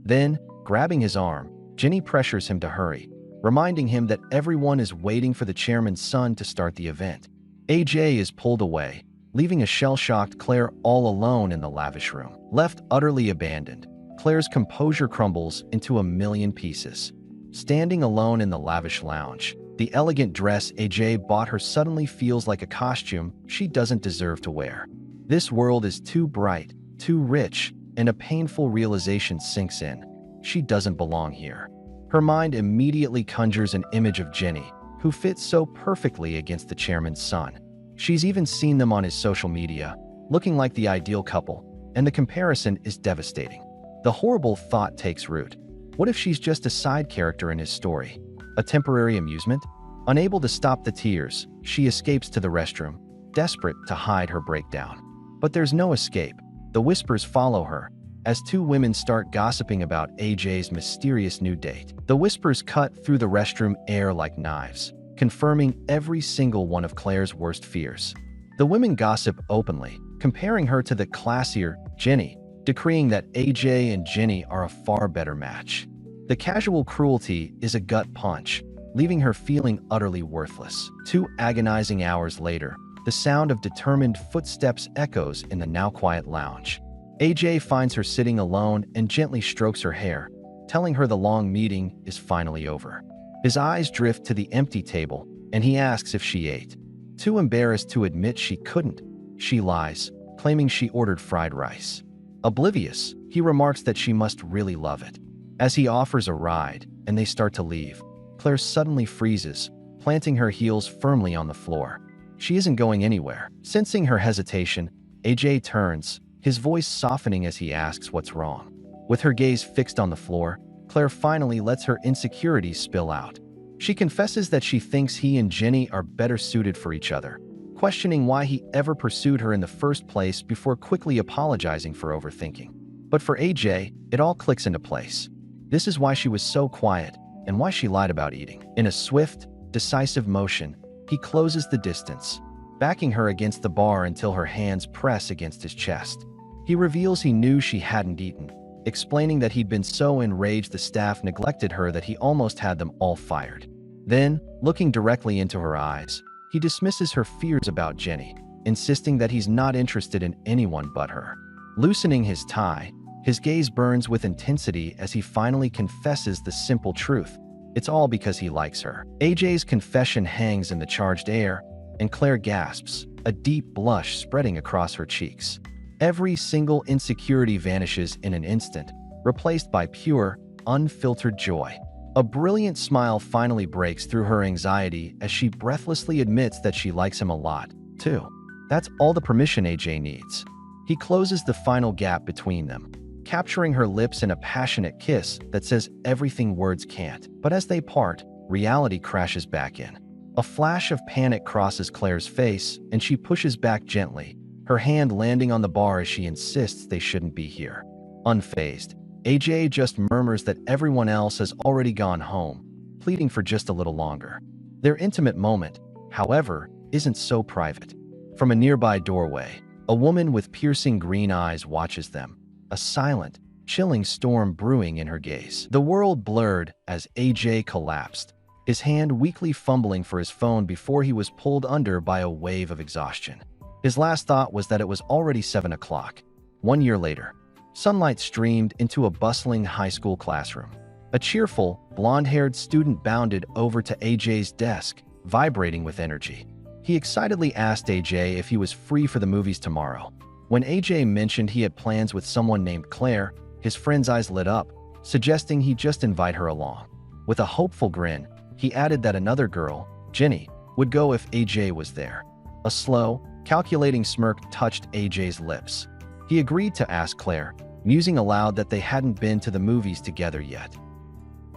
Then, grabbing his arm, Jenny pressures him to hurry, reminding him that everyone is waiting for the chairman's son to start the event. AJ is pulled away, leaving a shell-shocked Claire all alone in the lavish room. Left utterly abandoned, Claire's composure crumbles into a million pieces. Standing alone in the lavish lounge, The elegant dress AJ bought her suddenly feels like a costume she doesn't deserve to wear. This world is too bright, too rich, and a painful realization sinks in. She doesn't belong here. Her mind immediately conjures an image of Jenny, who fits so perfectly against the chairman's son. She's even seen them on his social media, looking like the ideal couple, and the comparison is devastating. The horrible thought takes root. What if she's just a side character in his story? A temporary amusement? Unable to stop the tears, she escapes to the restroom, desperate to hide her breakdown. But there's no escape. The whispers follow her, as two women start gossiping about AJ's mysterious new date. The whispers cut through the restroom air like knives, confirming every single one of Claire's worst fears. The women gossip openly, comparing her to the classier Jenny, decreeing that AJ and Jenny are a far better match. The casual cruelty is a gut punch, leaving her feeling utterly worthless. 2 agonizing hours later, the sound of determined footsteps echoes in the now quiet lounge. AJ finds her sitting alone and gently strokes her hair, telling her the long meeting is finally over. His eyes drift to the empty table, and he asks if she ate. Too embarrassed to admit she couldn't, she lies, claiming she ordered fried rice. Oblivious, he remarks that she must really love it. As he offers a ride, and they start to leave, Claire suddenly freezes, planting her heels firmly on the floor. She isn't going anywhere. Sensing her hesitation, AJ turns, his voice softening as he asks what's wrong. With her gaze fixed on the floor, Claire finally lets her insecurities spill out. She confesses that she thinks he and Jenny are better suited for each other, questioning why he ever pursued her in the first place before quickly apologizing for overthinking. But for AJ, it all clicks into place. This is why she was so quiet, and why she lied about eating. In a swift, decisive motion, he closes the distance, backing her against the bar until her hands press against his chest. He reveals he knew she hadn't eaten, explaining that he'd been so enraged the staff neglected her that he almost had them all fired. Then, looking directly into her eyes, he dismisses her fears about Jenny, insisting that he's not interested in anyone but her. Loosening his tie, his gaze burns with intensity as he finally confesses the simple truth. It's all because he likes her. AJ's confession hangs in the charged air, and Claire gasps, a deep blush spreading across her cheeks. Every single insecurity vanishes in an instant, replaced by pure, unfiltered joy. A brilliant smile finally breaks through her anxiety as she breathlessly admits that she likes him a lot, too. That's all the permission AJ needs. He closes the final gap between them, capturing her lips in a passionate kiss that says everything words can't. But as they part, reality crashes back in. A flash of panic crosses Claire's face, and she pushes back gently, her hand landing on the bar as she insists they shouldn't be here. Unfazed, AJ just murmurs that everyone else has already gone home, pleading for just a little longer. Their intimate moment, however, isn't so private. From a nearby doorway, a woman with piercing green eyes watches them, a silent, chilling storm brewing in her gaze. The world blurred as AJ collapsed, his hand weakly fumbling for his phone before he was pulled under by a wave of exhaustion. His last thought was that it was already 7 o'clock. 1 year later, sunlight streamed into a bustling high school classroom. A cheerful, blonde-haired student bounded over to AJ's desk, vibrating with energy. He excitedly asked AJ if he was free for the movies tomorrow. When AJ mentioned he had plans with someone named Claire, his friend's eyes lit up, suggesting he just invite her along. With a hopeful grin, he added that another girl, Jenny, would go if AJ was there. A slow, calculating smirk touched AJ's lips. He agreed to ask Claire, musing aloud that they hadn't been to the movies together yet.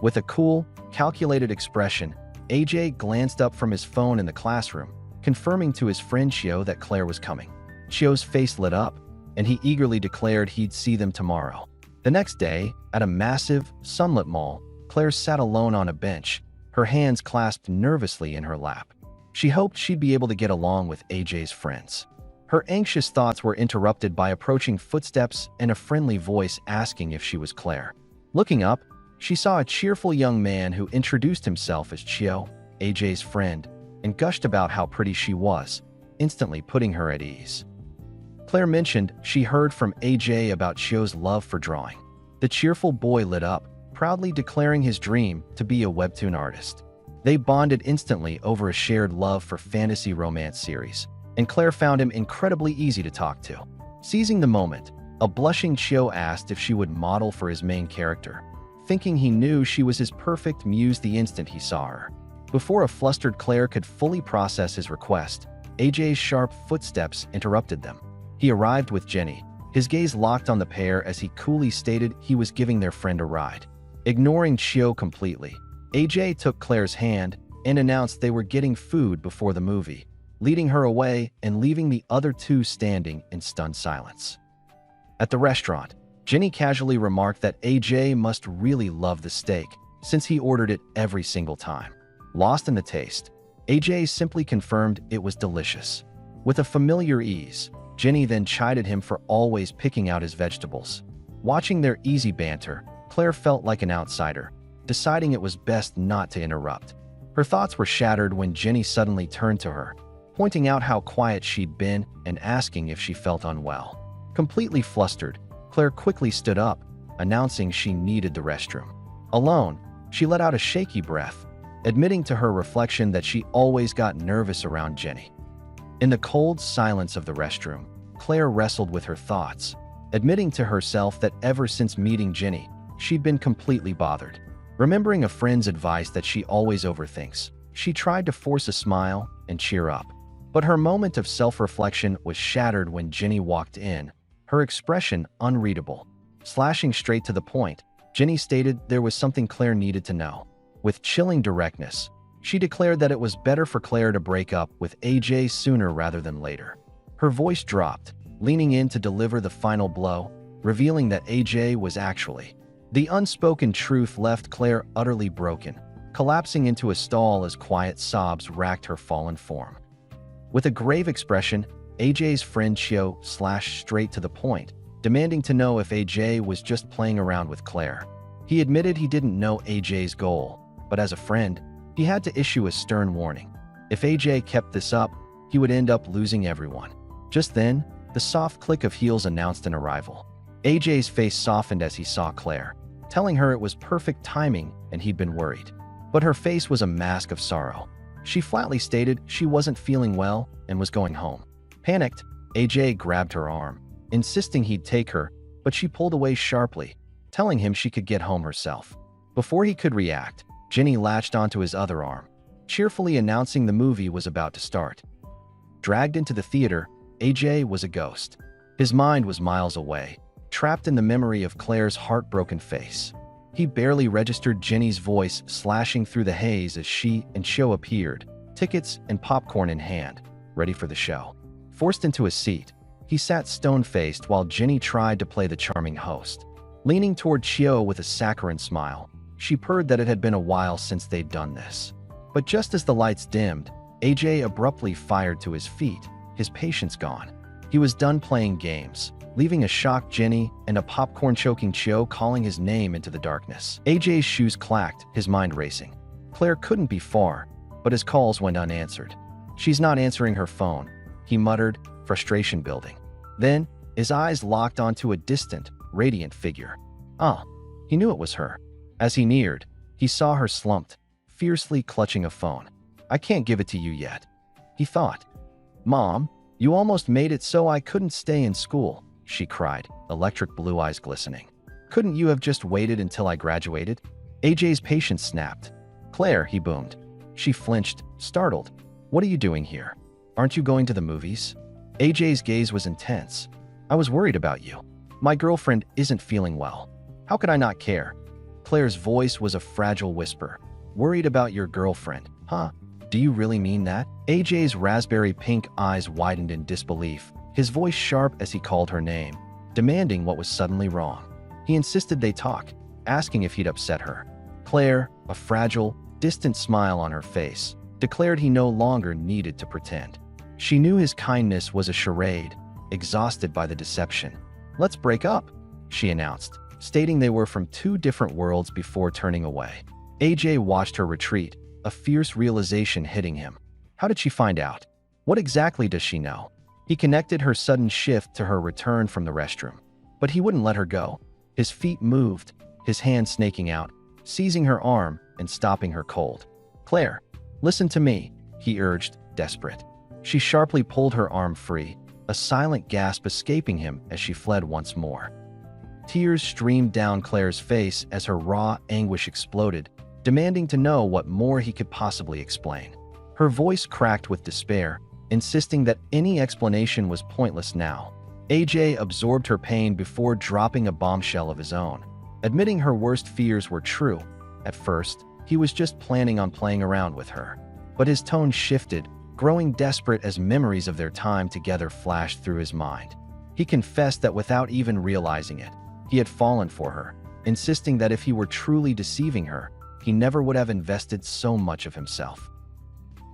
With a cool, calculated expression, AJ glanced up from his phone in the classroom, confirming to his friend Chio that Claire was coming. Chio's face lit up, and he eagerly declared he'd see them tomorrow. The next day, at a massive, sunlit mall, Claire sat alone on a bench, her hands clasped nervously in her lap. She hoped she'd be able to get along with AJ's friends. Her anxious thoughts were interrupted by approaching footsteps and a friendly voice asking if she was Claire. Looking up, she saw a cheerful young man who introduced himself as Chio, AJ's friend, and gushed about how pretty she was, instantly putting her at ease. Claire mentioned she heard from AJ about Chio's love for drawing. The cheerful boy lit up, proudly declaring his dream to be a Webtoon artist. They bonded instantly over a shared love for fantasy romance series, and Claire found him incredibly easy to talk to. Seizing the moment, a blushing Chio asked if she would model for his main character, thinking he knew she was his perfect muse the instant he saw her. Before a flustered Claire could fully process his request, AJ's sharp footsteps interrupted them. He arrived with Jenny, his gaze locked on the pair as he coolly stated he was giving their friend a ride. Ignoring Chio completely, AJ took Claire's hand and announced they were getting food before the movie, leading her away and leaving the other two standing in stunned silence. At the restaurant, Jenny casually remarked that AJ must really love the steak since he ordered it every single time. Lost in the taste, AJ simply confirmed it was delicious. With a familiar ease, Jenny then chided him for always picking out his vegetables. Watching their easy banter, Claire felt like an outsider, deciding it was best not to interrupt. Her thoughts were shattered when Jenny suddenly turned to her, pointing out how quiet she'd been and asking if she felt unwell. Completely flustered, Claire quickly stood up, announcing she needed the restroom. Alone, she let out a shaky breath, admitting to her reflection that she always got nervous around Jenny. In the cold silence of the restroom, Claire wrestled with her thoughts, admitting to herself that ever since meeting Jenny, she'd been completely bothered. Remembering a friend's advice that she always overthinks, she tried to force a smile and cheer up. But her moment of self-reflection was shattered when Jenny walked in, her expression unreadable. Slashing straight to the point, Jenny stated there was something Claire needed to know. With chilling directness, she declared that it was better for Claire to break up with AJ sooner rather than later. Her voice dropped, leaning in to deliver the final blow, revealing that AJ was actually. The unspoken truth left Claire utterly broken, collapsing into a stall as quiet sobs racked her fallen form. With a grave expression, AJ's friend Chio slashed straight to the point, demanding to know if AJ was just playing around with Claire. He admitted he didn't know AJ's goal, but as a friend, he had to issue a stern warning. If AJ kept this up, he would end up losing everyone. Just then, the soft click of heels announced an arrival. AJ's face softened as he saw Claire, telling her it was perfect timing and he'd been worried. But her face was a mask of sorrow. She flatly stated she wasn't feeling well and was going home. Panicked, AJ grabbed her arm, insisting he'd take her, but she pulled away sharply, telling him she could get home herself. Before he could react, Jenny latched onto his other arm, cheerfully announcing the movie was about to start. Dragged into the theater, AJ was a ghost. His mind was miles away, trapped in the memory of Claire's heartbroken face. He barely registered Jenny's voice slashing through the haze as she and Chio appeared, tickets and popcorn in hand, ready for the show. Forced into a seat, he sat stone-faced while Jenny tried to play the charming host. Leaning toward Chio with a saccharine smile, she purred that it had been a while since they'd done this. But just as the lights dimmed, AJ abruptly fired to his feet, his patience gone. He was done playing games, leaving a shocked Jenny and a popcorn-choking Chio calling his name into the darkness. AJ's shoes clacked, his mind racing. Claire couldn't be far, but his calls went unanswered. "She's not answering her phone," he muttered, frustration building. Then, his eyes locked onto a distant, radiant figure. He knew it was her. As he neared, he saw her slumped, fiercely clutching a phone. "I can't give it to you yet," he thought. "Mom, you almost made it so I couldn't stay in school," she cried, electric blue eyes glistening. "Couldn't you have just waited until I graduated?" AJ's patience snapped. "Claire," he boomed. She flinched, startled. "What are you doing here? Aren't you going to the movies?" AJ's gaze was intense. "I was worried about you. My girlfriend isn't feeling well. How could I not care?" Claire's voice was a fragile whisper. "Worried about your girlfriend, huh? Do you really mean that?" AJ's raspberry pink eyes widened in disbelief, his voice sharp as he called her name, demanding what was suddenly wrong. He insisted they talk, asking if he'd upset her. Claire, a fragile, distant smile on her face, declared he no longer needed to pretend. She knew his kindness was a charade, exhausted by the deception. "Let's break up," she announced, stating they were from two different worlds before turning away. AJ watched her retreat, a fierce realization hitting him. How did she find out? What exactly does she know? He connected her sudden shift to her return from the restroom. But he wouldn't let her go. His feet moved, his hand snaking out, seizing her arm and stopping her cold. "Claire, listen to me," he urged, desperate. She sharply pulled her arm free, a silent gasp escaping him as she fled once more. Tears streamed down Claire's face as her raw anguish exploded, demanding to know what more he could possibly explain. Her voice cracked with despair, insisting that any explanation was pointless now. AJ absorbed her pain before dropping a bombshell of his own, admitting her worst fears were true. At first, he was just planning on playing around with her. But his tone shifted, growing desperate as memories of their time together flashed through his mind. He confessed that without even realizing it, he had fallen for her, insisting that if he were truly deceiving her, he never would have invested so much of himself.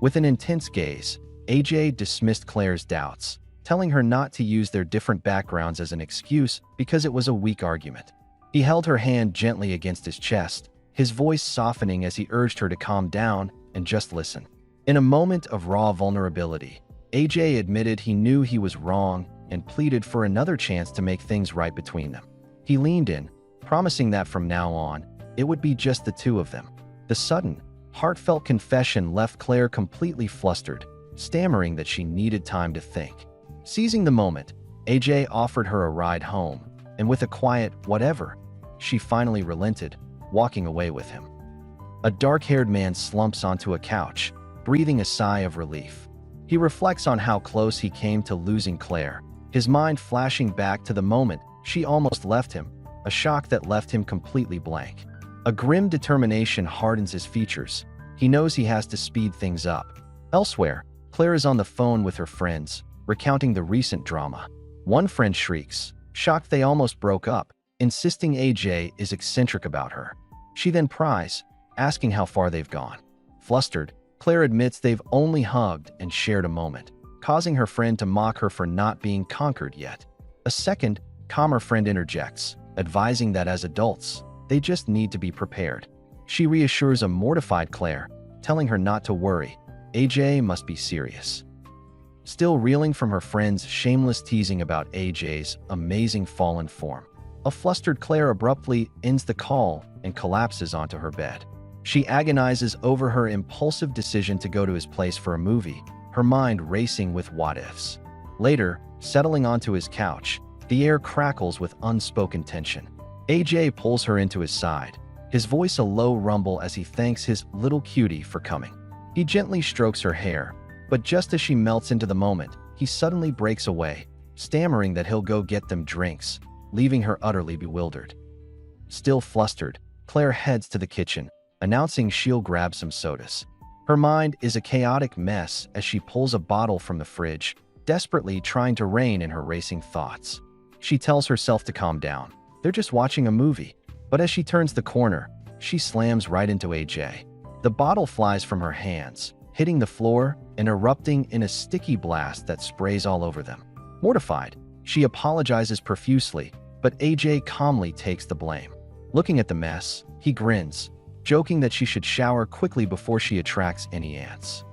With an intense gaze, AJ dismissed Claire's doubts, telling her not to use their different backgrounds as an excuse because it was a weak argument. He held her hand gently against his chest, his voice softening as he urged her to calm down and just listen. In a moment of raw vulnerability, AJ admitted he knew he was wrong and pleaded for another chance to make things right between them. He leaned in, promising that from now on, it would be just the two of them. The sudden, heartfelt confession left Claire completely flustered, stammering that she needed time to think. Seizing the moment, AJ offered her a ride home, and with a quiet whatever, she finally relented, walking away with him. A dark-haired man slumps onto a couch, breathing a sigh of relief. He reflects on how close he came to losing Claire, his mind flashing back to the moment she almost left him, a shock that left him completely blank. A grim determination hardens his features. He knows he has to speed things up. Elsewhere, Claire is on the phone with her friends, recounting the recent drama. One friend shrieks, shocked they almost broke up, insisting AJ is eccentric about her. She then pries, asking how far they've gone. Flustered, Claire admits they've only hugged and shared a moment, causing her friend to mock her for not being conquered yet. A second, calmer friend interjects, advising that as adults, they just need to be prepared. She reassures a mortified Claire, telling her not to worry. AJ must be serious. Still reeling from her friend's shameless teasing about AJ's amazing fallen form, a flustered Claire abruptly ends the call and collapses onto her bed. She agonizes over her impulsive decision to go to his place for a movie, her mind racing with what-ifs. Later, settling onto his couch, the air crackles with unspoken tension. AJ pulls her into his side, his voice a low rumble as he thanks his little cutie for coming. He gently strokes her hair, but just as she melts into the moment, he suddenly breaks away, stammering that he'll go get them drinks, leaving her utterly bewildered. Still flustered, Claire heads to the kitchen, announcing she'll grab some sodas. Her mind is a chaotic mess as she pulls a bottle from the fridge, desperately trying to rein in her racing thoughts. She tells herself to calm down. They're just watching a movie. But as she turns the corner, she slams right into AJ. The bottle flies from her hands, hitting the floor and erupting in a sticky blast that sprays all over them. Mortified, she apologizes profusely, but AJ calmly takes the blame. Looking at the mess, he grins, joking that she should shower quickly before she attracts any ants.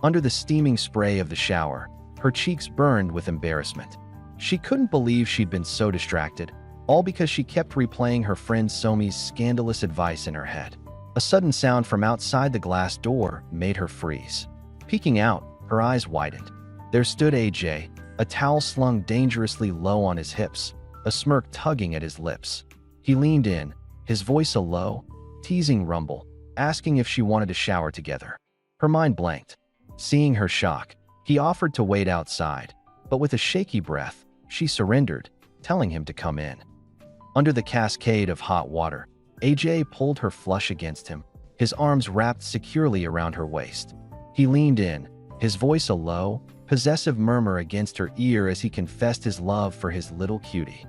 Under the steaming spray of the shower, her cheeks burned with embarrassment. She couldn't believe she'd been so distracted, all because she kept replaying her friend Somi's scandalous advice in her head. A sudden sound from outside the glass door made her freeze. Peeking out, her eyes widened. There stood AJ, a towel slung dangerously low on his hips, a smirk tugging at his lips. He leaned in, his voice a low, teasing rumble, asking if she wanted to shower together. Her mind blanked. Seeing her shock, he offered to wait outside, but with a shaky breath, she surrendered, telling him to come in. Under the cascade of hot water, AJ pulled her flush against him, his arms wrapped securely around her waist. He leaned in, his voice a low, possessive murmur against her ear as he confessed his love for his little cutie.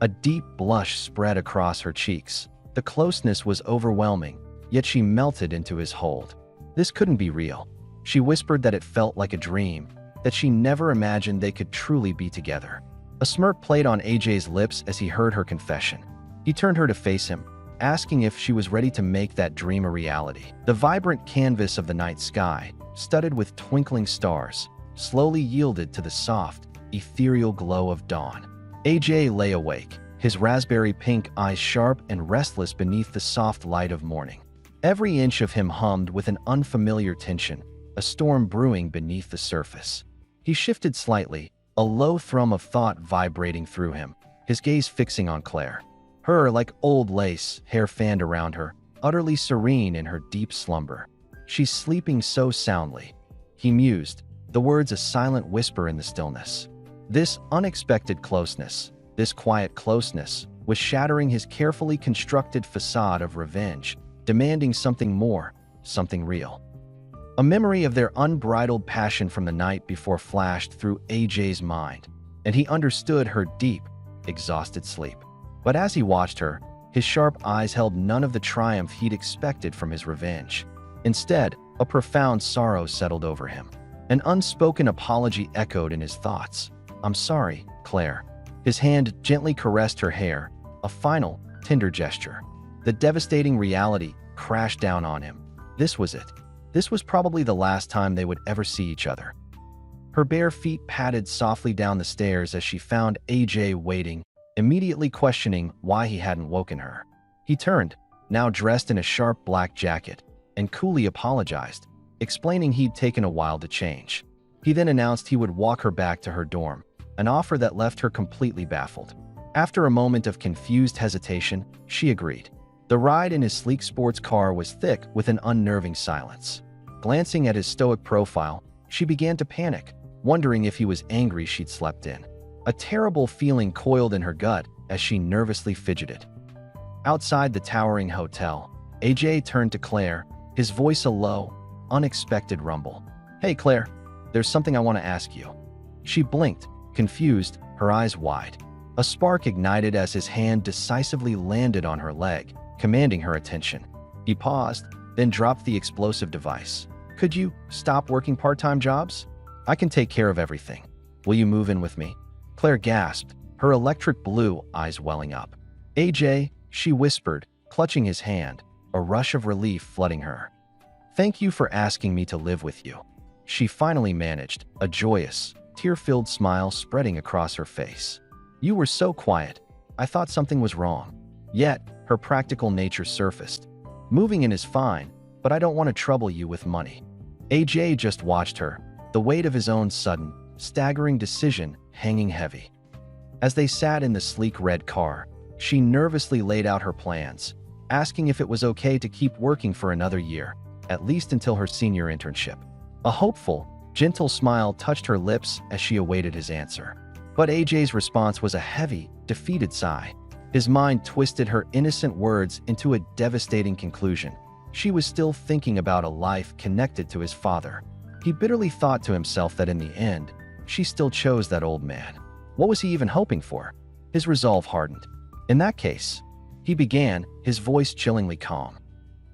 A deep blush spread across her cheeks. The closeness was overwhelming, yet she melted into his hold. This couldn't be real. She whispered that it felt like a dream, that she never imagined they could truly be together. A smirk played on AJ's lips as he heard her confession. He turned her to face him, asking if she was ready to make that dream a reality. The vibrant canvas of the night sky, studded with twinkling stars, slowly yielded to the soft, ethereal glow of dawn. AJ lay awake, his raspberry pink eyes sharp and restless beneath the soft light of morning. Every inch of him hummed with an unfamiliar tension, a storm brewing beneath the surface. He shifted slightly, a low thrum of thought vibrating through him, his gaze fixing on Claire. Her, like old lace, hair fanned around her, utterly serene in her deep slumber. She's sleeping so soundly. He mused, the words a silent whisper in the stillness. This unexpected closeness, this quiet closeness, was shattering his carefully constructed facade of revenge, demanding something more, something real. A memory of their unbridled passion from the night before flashed through AJ's mind, and he understood her deep, exhausted sleep. But as he watched her, his sharp eyes held none of the triumph he'd expected from his revenge. Instead, a profound sorrow settled over him. An unspoken apology echoed in his thoughts. "I'm sorry, Claire." His hand gently caressed her hair, a final, tender gesture. The devastating reality crashed down on him. This was it. This was probably the last time they would ever see each other. Her bare feet padded softly down the stairs as she found AJ waiting, immediately questioning why he hadn't woken her. He turned, now dressed in a sharp black jacket, and coolly apologized, explaining he'd taken a while to change. He then announced he would walk her back to her dorm, an offer that left her completely baffled. After a moment of confused hesitation, she agreed. The ride in his sleek sports car was thick with an unnerving silence. Glancing at his stoic profile, she began to panic, wondering if he was angry she'd slept in. A terrible feeling coiled in her gut as she nervously fidgeted. Outside the towering hotel, AJ turned to Claire, his voice a low, unexpected rumble. "Hey Claire, there's something I want to ask you." She blinked, confused, her eyes wide. A spark ignited as his hand decisively landed on her leg, commanding her attention. He paused, then dropped the explosive device. "Could you stop working part-time jobs? I can take care of everything. Will you move in with me?" Claire gasped, her electric blue eyes welling up. "AJ," she whispered, clutching his hand, a rush of relief flooding her. "Thank you for asking me to live with you." She finally managed, a joyous, tear-filled smile spreading across her face. "You were so quiet. I thought something was wrong." Yet, her practical nature surfaced. "Moving in is fine, but I don't want to trouble you with money." AJ just watched her, the weight of his own sudden, staggering decision hanging heavy. As they sat in the sleek red car, she nervously laid out her plans, asking if it was okay to keep working for another year, at least until her senior internship. A hopeful, gentle smile touched her lips as she awaited his answer. But AJ's response was a heavy, defeated sigh. His mind twisted her innocent words into a devastating conclusion. She was still thinking about a life connected to his father. He bitterly thought to himself that in the end, she still chose that old man. What was he even hoping for? His resolve hardened. "In that case," he began, his voice chillingly calm.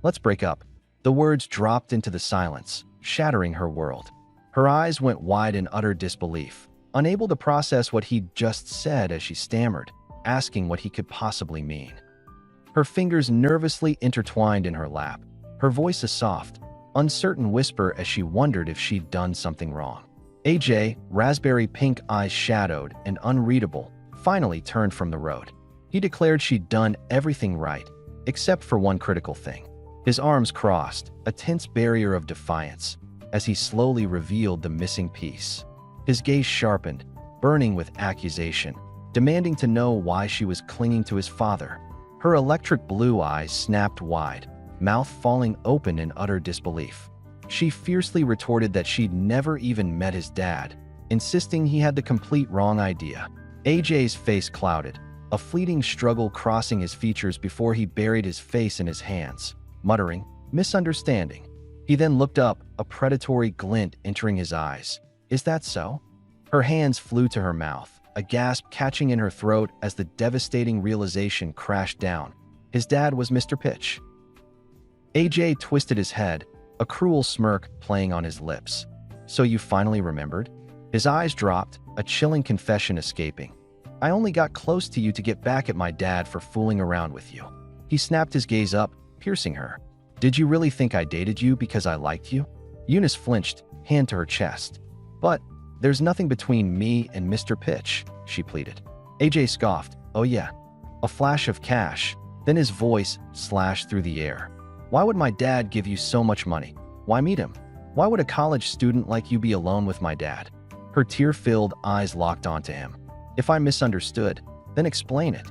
"Let's break up." The words dropped into the silence, shattering her world. Her eyes went wide in utter disbelief, unable to process what he'd just said as she stammered, asking what he could possibly mean. Her fingers nervously intertwined in her lap, her voice a soft, uncertain whisper as she wondered if she'd done something wrong. AJ, raspberry pink eyes shadowed and unreadable, finally turned from the road. He declared she'd done everything right, except for one critical thing. His arms crossed, a tense barrier of defiance, as he slowly revealed the missing piece. His gaze sharpened, burning with accusation, demanding to know why she was clinging to his father. Her electric blue eyes snapped wide, mouth falling open in utter disbelief. She fiercely retorted that she'd never even met his dad, insisting he had the complete wrong idea. AJ's face clouded, a fleeting struggle crossing his features before he buried his face in his hands, muttering, "Misunderstanding." He then looked up, a predatory glint entering his eyes. "Is that so?" Her hands flew to her mouth, a gasp catching in her throat as the devastating realization crashed down. His dad was Mr. Pitch. AJ twisted his head, a cruel smirk playing on his lips. "So you finally remembered?" His eyes dropped, a chilling confession escaping. "I only got close to you to get back at my dad for fooling around with you." He snapped his gaze up, piercing her. "Did you really think I dated you because I liked you?" Eunice flinched, hand to her chest. "But there's nothing between me and Mr. Pitch," she pleaded. AJ scoffed. "Oh yeah." A flash of cash, then his voice slashed through the air. Why would my dad give you so much money? Why meet him? Why would a college student like you be alone with my dad? Her tear-filled eyes locked onto him. If I misunderstood, then explain it.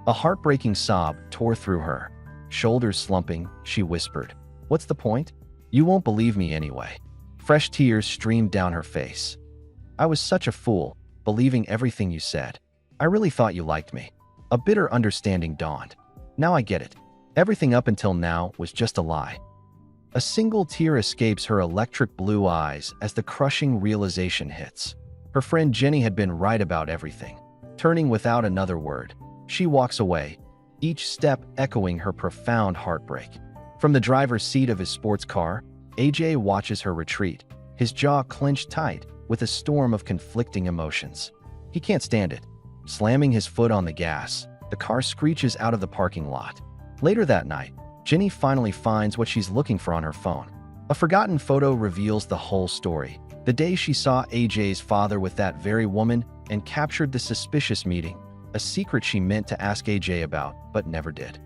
A heartbreaking sob tore through her. Shoulders slumping, she whispered, "What's the point? You won't believe me anyway." Fresh tears streamed down her face. "I was such a fool, believing everything you said. I really thought you liked me." A bitter understanding dawned. "Now I get it. Everything up until now was just a lie." A single tear escapes her electric blue eyes as the crushing realization hits. Her friend Jenny had been right about everything. Turning without another word, she walks away, each step echoing her profound heartbreak. From the driver's seat of his sports car, AJ watches her retreat, his jaw clenched tight with a storm of conflicting emotions. He can't stand it. Slamming his foot on the gas, the car screeches out of the parking lot. Later that night, Jenny finally finds what she's looking for on her phone. A forgotten photo reveals the whole story. The day she saw AJ's father with that very woman and captured the suspicious meeting, a secret she meant to ask AJ about, but never did.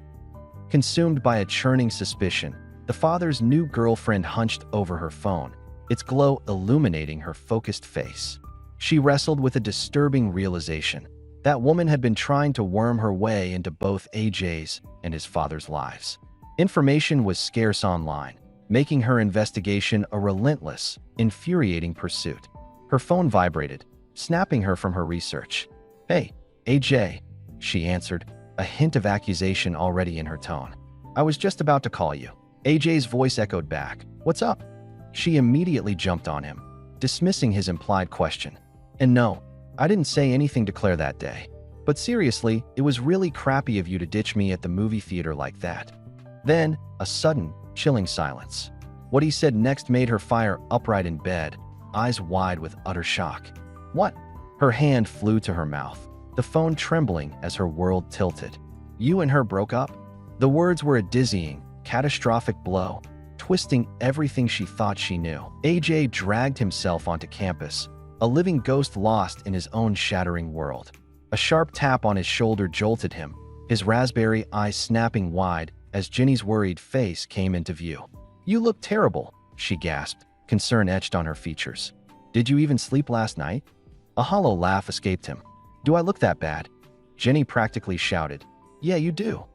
Consumed by a churning suspicion, the father's new girlfriend hunched over her phone, its glow illuminating her focused face. She wrestled with a disturbing realization. That woman had been trying to worm her way into both AJ's and his father's lives. Information was scarce online, making her investigation a relentless, infuriating pursuit. Her phone vibrated, snapping her from her research. "Hey, AJ," she answered, a hint of accusation already in her tone. "I was just about to call you." AJ's voice echoed back. "What's up?" She immediately jumped on him, dismissing his implied question. "And no, I didn't say anything to Claire that day. But seriously, it was really crappy of you to ditch me at the movie theater like that." Then, a sudden, chilling silence. What he said next made her fire upright in bed, eyes wide with utter shock. "What?" Her hand flew to her mouth, the phone trembling as her world tilted. "You and her broke up?" The words were a dizzying, catastrophic blow, twisting everything she thought she knew. AJ dragged himself onto campus, a living ghost lost in his own shattering world. A sharp tap on his shoulder jolted him, his raspberry eyes snapping wide as Jenny's worried face came into view. "You look terrible," she gasped, concern etched on her features. "Did you even sleep last night?" A hollow laugh escaped him. "Do I look that bad?" Jenny practically shouted. "Yeah, you do."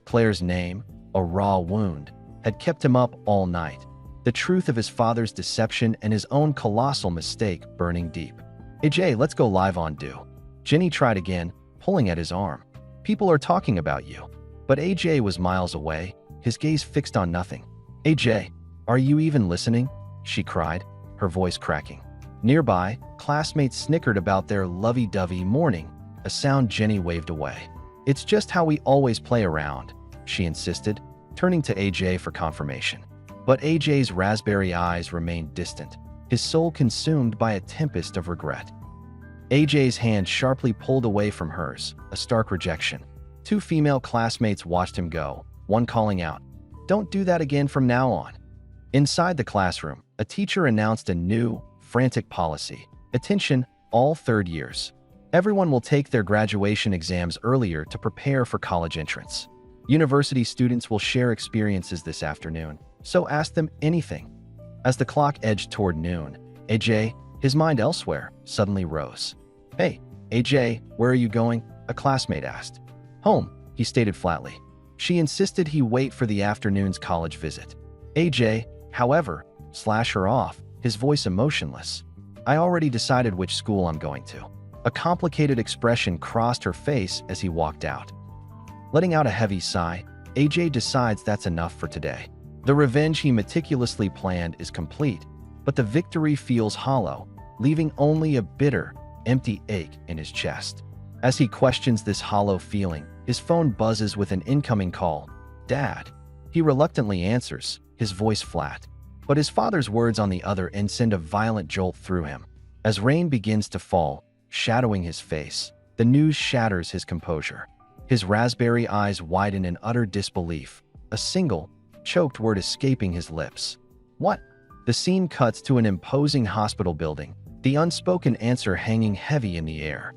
Claire's name, a raw wound, had kept him up all night. The truth of his father's deception and his own colossal mistake burning deep. "AJ, let's go live on Do." Jenny tried again, pulling at his arm. "People are talking about you." But AJ was miles away, his gaze fixed on nothing. "AJ, are you even listening?" she cried, her voice cracking. Nearby, classmates snickered about their lovey-dovey morning, a sound Jenny waved away. "It's just how we always play around," she insisted, turning to AJ for confirmation. But AJ's raspberry eyes remained distant, his soul consumed by a tempest of regret. AJ's hand sharply pulled away from hers, a stark rejection. Two female classmates watched him go, one calling out, "Don't do that again from now on." Inside the classroom, a teacher announced a new, frantic policy. "Attention, all third years. Everyone will take their graduation exams earlier to prepare for college entrance. University students will share experiences this afternoon, so ask them anything." As the clock edged toward noon, AJ, his mind elsewhere, suddenly rose. "Hey, AJ, where are you going?" a classmate asked. "Home," he stated flatly. She insisted he wait for the afternoon's college visit. AJ, however, slashed her off, his voice emotionless. "I already decided which school I'm going to." A complicated expression crossed her face as he walked out. Letting out a heavy sigh, AJ decides that's enough for today. The revenge he meticulously planned is complete, but the victory feels hollow, leaving only a bitter, empty ache in his chest. As he questions this hollow feeling, his phone buzzes with an incoming call. "Dad." He reluctantly answers, his voice flat. But his father's words on the other end send a violent jolt through him. As rain begins to fall, shadowing his face, the news shatters his composure. His raspberry eyes widen in utter disbelief, a single, choked word escaping his lips. "What?" The scene cuts to an imposing hospital building, the unspoken answer hanging heavy in the air.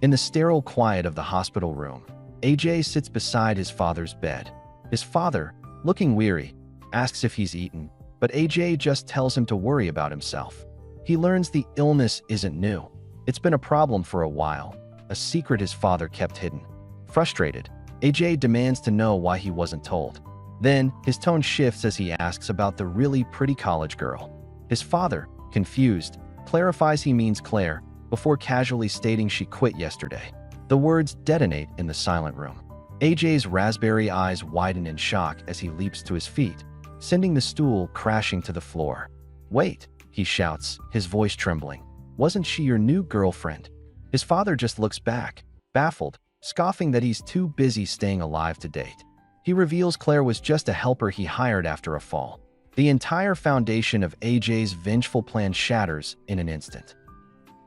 In the sterile quiet of the hospital room, AJ sits beside his father's bed. His father, looking weary, asks if he's eaten, but AJ just tells him to worry about himself. He learns the illness isn't new. It's been a problem for a while, a secret his father kept hidden. Frustrated, AJ demands to know why he wasn't told. Then, his tone shifts as he asks about the really pretty college girl. His father, confused, clarifies he means Claire, before casually stating she quit yesterday. The words detonate in the silent room. AJ's raspberry eyes widen in shock as he leaps to his feet, sending the stool crashing to the floor. "Wait," he shouts, his voice trembling. "Wasn't she your new girlfriend?" His father just looks back, baffled, scoffing that he's too busy staying alive to date. He reveals Claire was just a helper he hired after a fall. The entire foundation of AJ's vengeful plan shatters in an instant.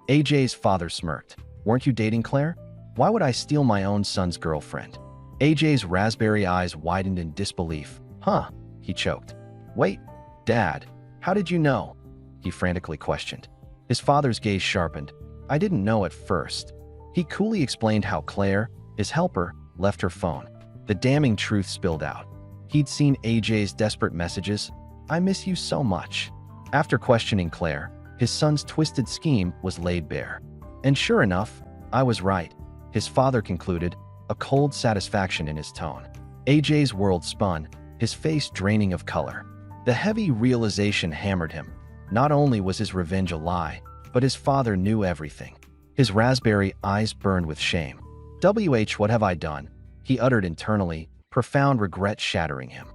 AJ's father smirked. "Weren't you dating Claire? Why would I steal my own son's girlfriend?" AJ's raspberry eyes widened in disbelief. "Huh?" he choked. "Wait, Dad, how did you know?" he frantically questioned. His father's gaze sharpened. "I didn't know at first." He coolly explained how Claire, his helper, left her phone. The damning truth spilled out. He'd seen AJ's desperate messages. "I miss you so much." After questioning Claire, his son's twisted scheme was laid bare. "And sure enough, I was right," his father concluded, a cold satisfaction in his tone. AJ's world spun, his face draining of color. The heavy realization hammered him. Not only was his revenge a lie, but his father knew everything. His raspberry eyes burned with shame. What have I done?" he uttered internally, profound regret shattering him.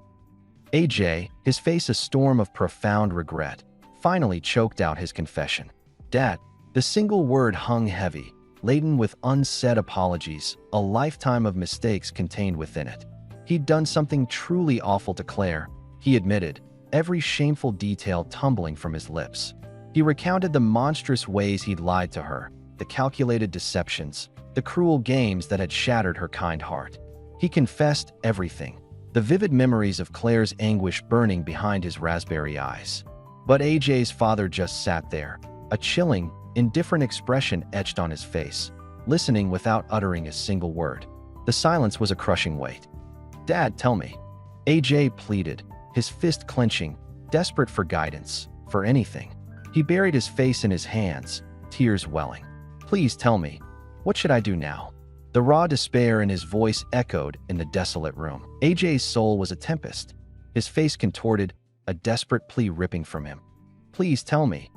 AJ, his face a storm of profound regret, finally choked out his confession. "Dad," the single word hung heavy, laden with unsaid apologies, a lifetime of mistakes contained within it. He'd done something truly awful to Claire, he admitted, every shameful detail tumbling from his lips. He recounted the monstrous ways he'd lied to her, the calculated deceptions, the cruel games that had shattered her kind heart. He confessed everything, the vivid memories of Claire's anguish burning behind his raspberry eyes. But AJ's father just sat there, a chilling, indifferent expression etched on his face, listening without uttering a single word. The silence was a crushing weight. "Dad, tell me," AJ pleaded, his fist clenching, desperate for guidance, for anything. He buried his face in his hands, tears welling. "Please tell me, what should I do now?" The raw despair in his voice echoed in the desolate room. AJ's soul was a tempest, his face contorted, a desperate plea ripping from him. "Please tell me,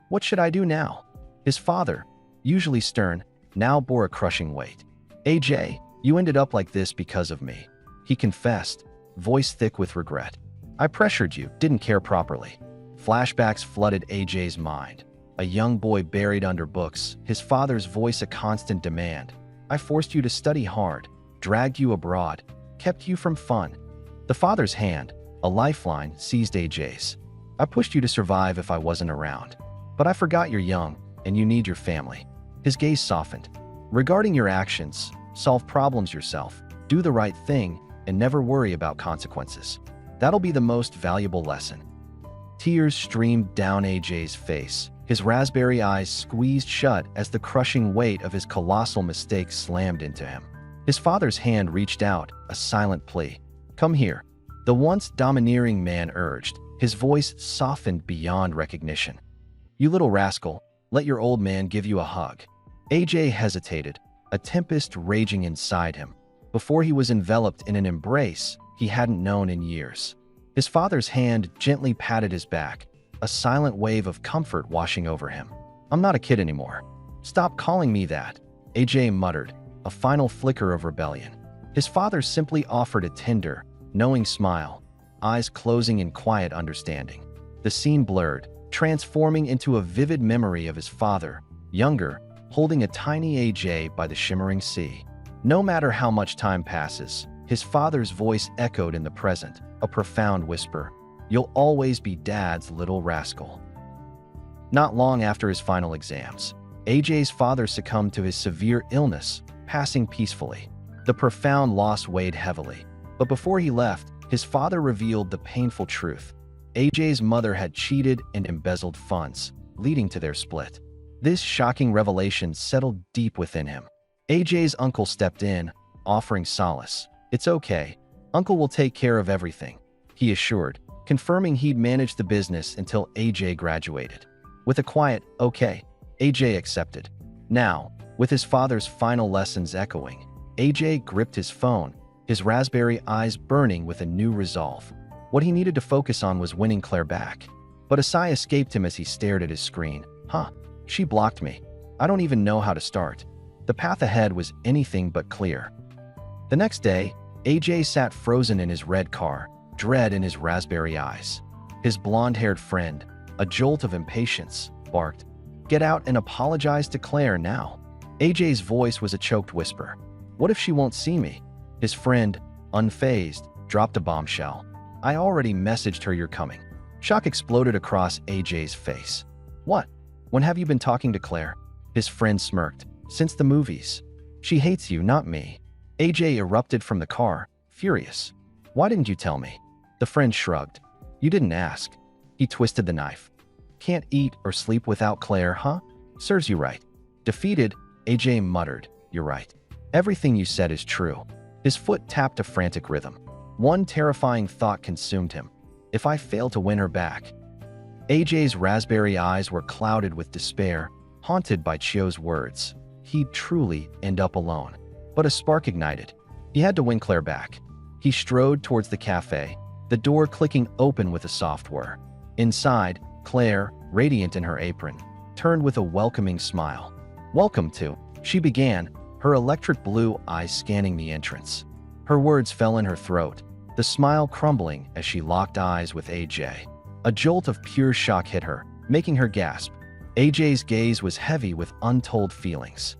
what should I do now?" His father, usually stern, now bore a crushing weight. "AJ, you ended up like this because of me," he confessed, voice thick with regret. "I pressured you, didn't care properly." Flashbacks flooded AJ's mind. A young boy buried under books, his father's voice a constant demand. "I forced you to study hard, dragged you abroad, kept you from fun." The father's hand, a lifeline, seized AJ's. "I pushed you to survive if I wasn't around. But I forgot you're young, and you need your family." His gaze softened. "Regarding your actions, solve problems yourself, do the right thing, and never worry about consequences. That'll be the most valuable lesson." Tears streamed down AJ's face, his raspberry eyes squeezed shut as the crushing weight of his colossal mistake slammed into him. His father's hand reached out, a silent plea. "Come here," the once domineering man urged, his voice softened beyond recognition. "You little rascal, let your old man give you a hug." AJ hesitated, a tempest raging inside him, before he was enveloped in an embrace he hadn't known in years. His father's hand gently patted his back, a silent wave of comfort washing over him. "I'm not a kid anymore. Stop calling me that," AJ muttered, a final flicker of rebellion. His father simply offered a tender, knowing smile, eyes closing in quiet understanding. The scene blurred, transforming into a vivid memory of his father, younger, holding a tiny AJ by the shimmering sea. No matter how much time passes, his father's voice echoed in the present, a profound whisper. "You'll always be Dad's little rascal." Not long after his final exams, AJ's father succumbed to his severe illness, passing peacefully. The profound loss weighed heavily, but before he left, his father revealed the painful truth. AJ's mother had cheated and embezzled funds, leading to their split. This shocking revelation settled deep within him. AJ's uncle stepped in, offering solace. "It's okay. Uncle will take care of everything," he assured, confirming he'd manage the business until AJ graduated. With a quiet, okay, AJ accepted. Now, with his father's final lessons echoing, AJ gripped his phone, his raspberry eyes burning with a new resolve. What he needed to focus on was winning Claire back. But a sigh escaped him as he stared at his screen. She blocked me. I don't even know how to start. The path ahead was anything but clear. The next day, AJ sat frozen in his red car, dread in his raspberry eyes. His blonde-haired friend, a jolt of impatience, barked, "Get out and apologize to Claire now." AJ's voice was a choked whisper. "What if she won't see me?" His friend, unfazed, dropped a bombshell. "I already messaged her you're coming." Shock exploded across AJ's face. "What? When have you been talking to Claire?" His friend smirked. "Since the movies. She hates you, not me." AJ erupted from the car, furious. "Why didn't you tell me?" The friend shrugged. "You didn't ask." He twisted the knife. "Can't eat or sleep without Claire, huh? Serves you right." Defeated, AJ muttered, "You're right. Everything you said is true." His foot tapped a frantic rhythm. One terrifying thought consumed him. If I fail to win her back. AJ's raspberry eyes were clouded with despair, haunted by Chio's words. He'd truly end up alone. But a spark ignited. He had to win Claire back. He strode towards the cafe, the door clicking open with a soft whir. Inside, Claire, radiant in her apron, turned with a welcoming smile. "Welcome to," she began, her electric blue eyes scanning the entrance. Her words fell in her throat, the smile crumbling as she locked eyes with AJ. A jolt of pure shock hit her, making her gasp. AJ's gaze was heavy with untold feelings.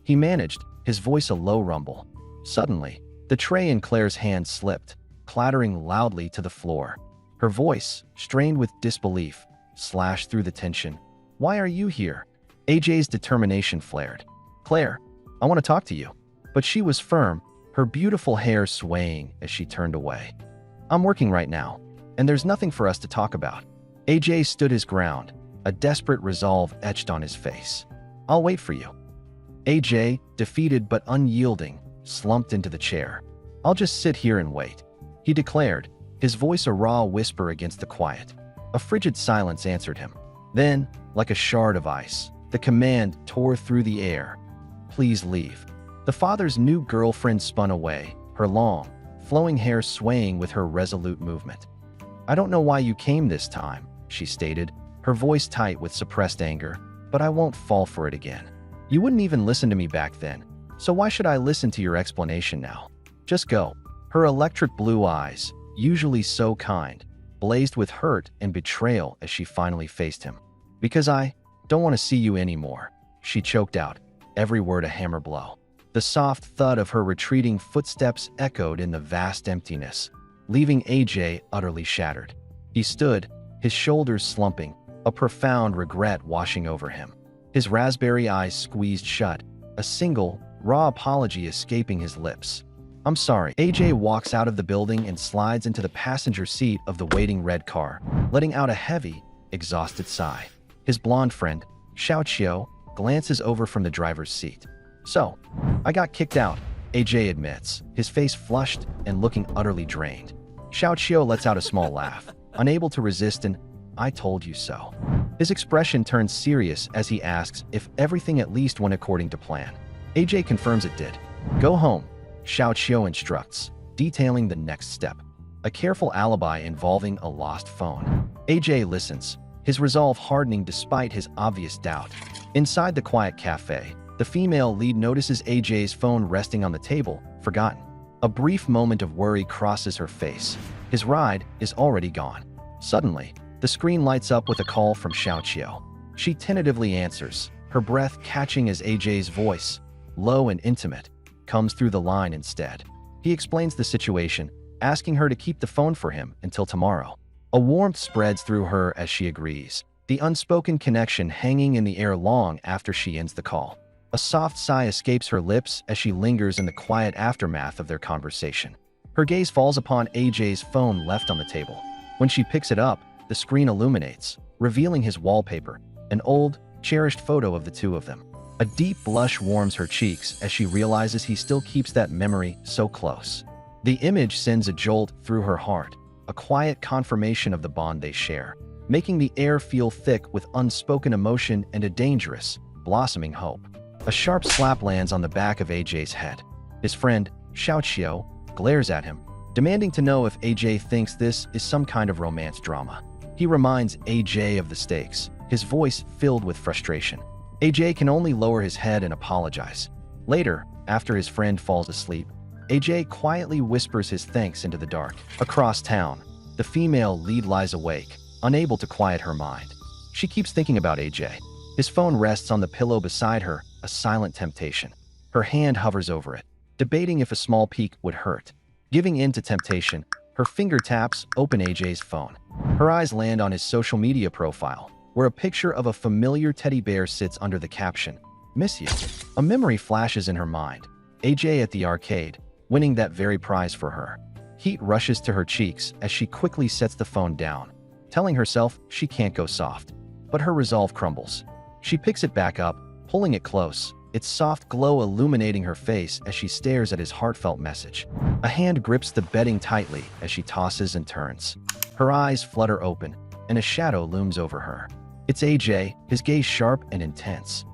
He managed, his voice a low rumble. Suddenly, the tray in Claire's hand slipped, clattering loudly to the floor. Her voice, strained with disbelief, slashed through the tension. "Why are you here?" AJ's determination flared. "Claire, I want to talk to you." But she was firm, her beautiful hair swaying as she turned away. "I'm working right now, and there's nothing for us to talk about." AJ stood his ground, a desperate resolve etched on his face. "I'll wait for you." AJ, defeated but unyielding, slumped into the chair. "I'll just sit here and wait," he declared, his voice a raw whisper against the quiet. A frigid silence answered him. Then, like a shard of ice, the command tore through the air. "Please leave." The father's new girlfriend spun away, her long, flowing hair swaying with her resolute movement. "I don't know why you came this time," she stated, her voice tight with suppressed anger, "but I won't fall for it again. You wouldn't even listen to me back then, so why should I listen to your explanation now? Just go." Her electric blue eyes, usually so kind, blazed with hurt and betrayal as she finally faced him. "Because I don't want to see you anymore," she choked out, every word a hammer blow. The soft thud of her retreating footsteps echoed in the vast emptiness, leaving AJ utterly shattered. He stood, his shoulders slumping, a profound regret washing over him. His raspberry eyes squeezed shut, a single, raw apology escaping his lips. "I'm sorry." AJ walks out of the building and slides into the passenger seat of the waiting red car, letting out a heavy, exhausted sigh. His blonde friend, Xiao, glances over from the driver's seat. "So, I got kicked out," AJ admits, his face flushed and looking utterly drained. Xiao lets out a small laugh, unable to resist an "I told you so." His expression turns serious as he asks if everything at least went according to plan. AJ confirms it did. "Go home," Xiao instructs, detailing the next step. A careful alibi involving a lost phone. AJ listens, his resolve hardening despite his obvious doubt. Inside the quiet cafe, the female lead notices AJ's phone resting on the table, forgotten. A brief moment of worry crosses her face. His ride is already gone. Suddenly, the screen lights up with a call from Xiao. She tentatively answers, her breath catching as AJ's voice, low and intimate, comes through the line instead. He explains the situation, asking her to keep the phone for him until tomorrow. A warmth spreads through her as she agrees, the unspoken connection hanging in the air long after she ends the call. A soft sigh escapes her lips as she lingers in the quiet aftermath of their conversation. Her gaze falls upon AJ's phone left on the table. When she picks it up, the screen illuminates, revealing his wallpaper, an old, cherished photo of the two of them. A deep blush warms her cheeks as she realizes he still keeps that memory so close. The image sends a jolt through her heart, a quiet confirmation of the bond they share, making the air feel thick with unspoken emotion and a dangerous, blossoming hope. A sharp slap lands on the back of AJ's head. His friend, Xiao, glares at him, demanding to know if AJ thinks this is some kind of romance drama. He reminds AJ of the stakes, his voice filled with frustration. AJ can only lower his head and apologize. Later, after his friend falls asleep, AJ quietly whispers his thanks into the dark. Across town, the female lead lies awake, unable to quiet her mind. She keeps thinking about AJ. His phone rests on the pillow beside her, a silent temptation. Her hand hovers over it, debating if a small peek would hurt. Giving in to temptation, her finger taps open AJ's phone. Her eyes land on his social media profile, where a picture of a familiar teddy bear sits under the caption, "Miss you." A memory flashes in her mind. AJ at the arcade, winning that very prize for her. Heat rushes to her cheeks as she quickly sets the phone down, telling herself she can't go soft. But her resolve crumbles. She picks it back up, pulling it close, its soft glow illuminating her face as she stares at his heartfelt message. A hand grips the bedding tightly as she tosses and turns. Her eyes flutter open, and a shadow looms over her. It's AJ, his gaze sharp and intense.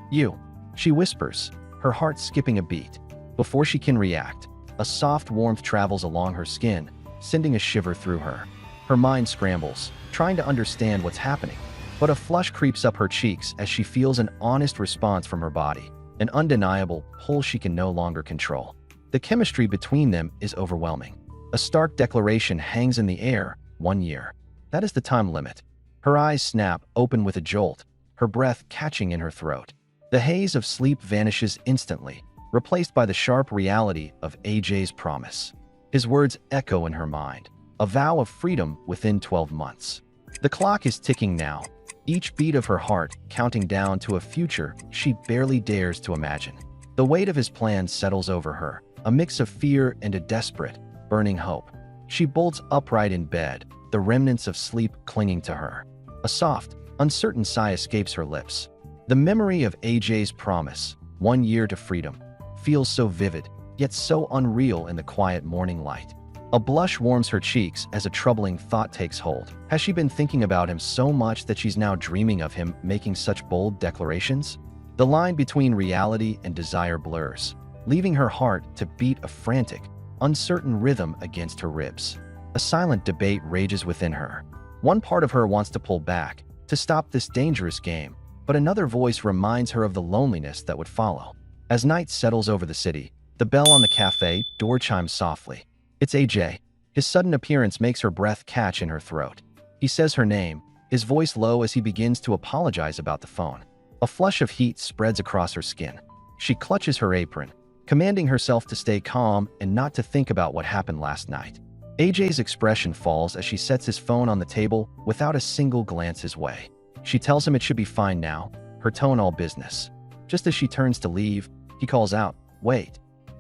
"You," she whispers, her heart skipping a beat. Before she can react, a soft warmth travels along her skin, sending a shiver through her. Her mind scrambles, trying to understand what's happening. But a flush creeps up her cheeks as she feels an honest response from her body, an undeniable pull she can no longer control. The chemistry between them is overwhelming. A stark declaration hangs in the air: 1 year. That is the time limit. Her eyes snap open with a jolt, her breath catching in her throat. The haze of sleep vanishes instantly, replaced by the sharp reality of AJ's promise. His words echo in her mind, a vow of freedom within 12 months. The clock is ticking now, each beat of her heart counting down to a future she barely dares to imagine. The weight of his plan settles over her, a mix of fear and a desperate, burning hope. She bolts upright in bed, the remnants of sleep clinging to her. A soft, uncertain sigh escapes her lips. The memory of AJ's promise, 1 year to freedom, feels so vivid, yet so unreal in the quiet morning light. A blush warms her cheeks as a troubling thought takes hold. Has she been thinking about him so much that she's now dreaming of him making such bold declarations? The line between reality and desire blurs, leaving her heart to beat a frantic, uncertain rhythm against her ribs. A silent debate rages within her. One part of her wants to pull back, to stop this dangerous game, but another voice reminds her of the loneliness that would follow. As night settles over the city, the bell on the cafe door chimes softly. It's AJ. His sudden appearance makes her breath catch in her throat. He says her name, his voice low as he begins to apologize about the phone. A flush of heat spreads across her skin. She clutches her apron, commanding herself to stay calm and not to think about what happened last night. AJ's expression falls as she sets his phone on the table without a single glance his way. She tells him it should be fine now, her tone all business. Just as she turns to leave, he calls out, "Wait,"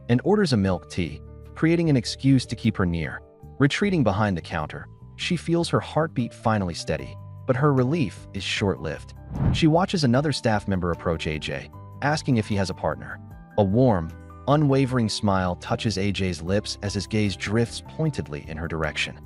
and orders a milk tea, creating an excuse to keep her near. Retreating behind the counter, she feels her heartbeat finally steady, but her relief is short-lived. She watches another staff member approach AJ, asking if he has a partner. A warm, unwavering smile touches AJ's lips as his gaze drifts pointedly in her direction.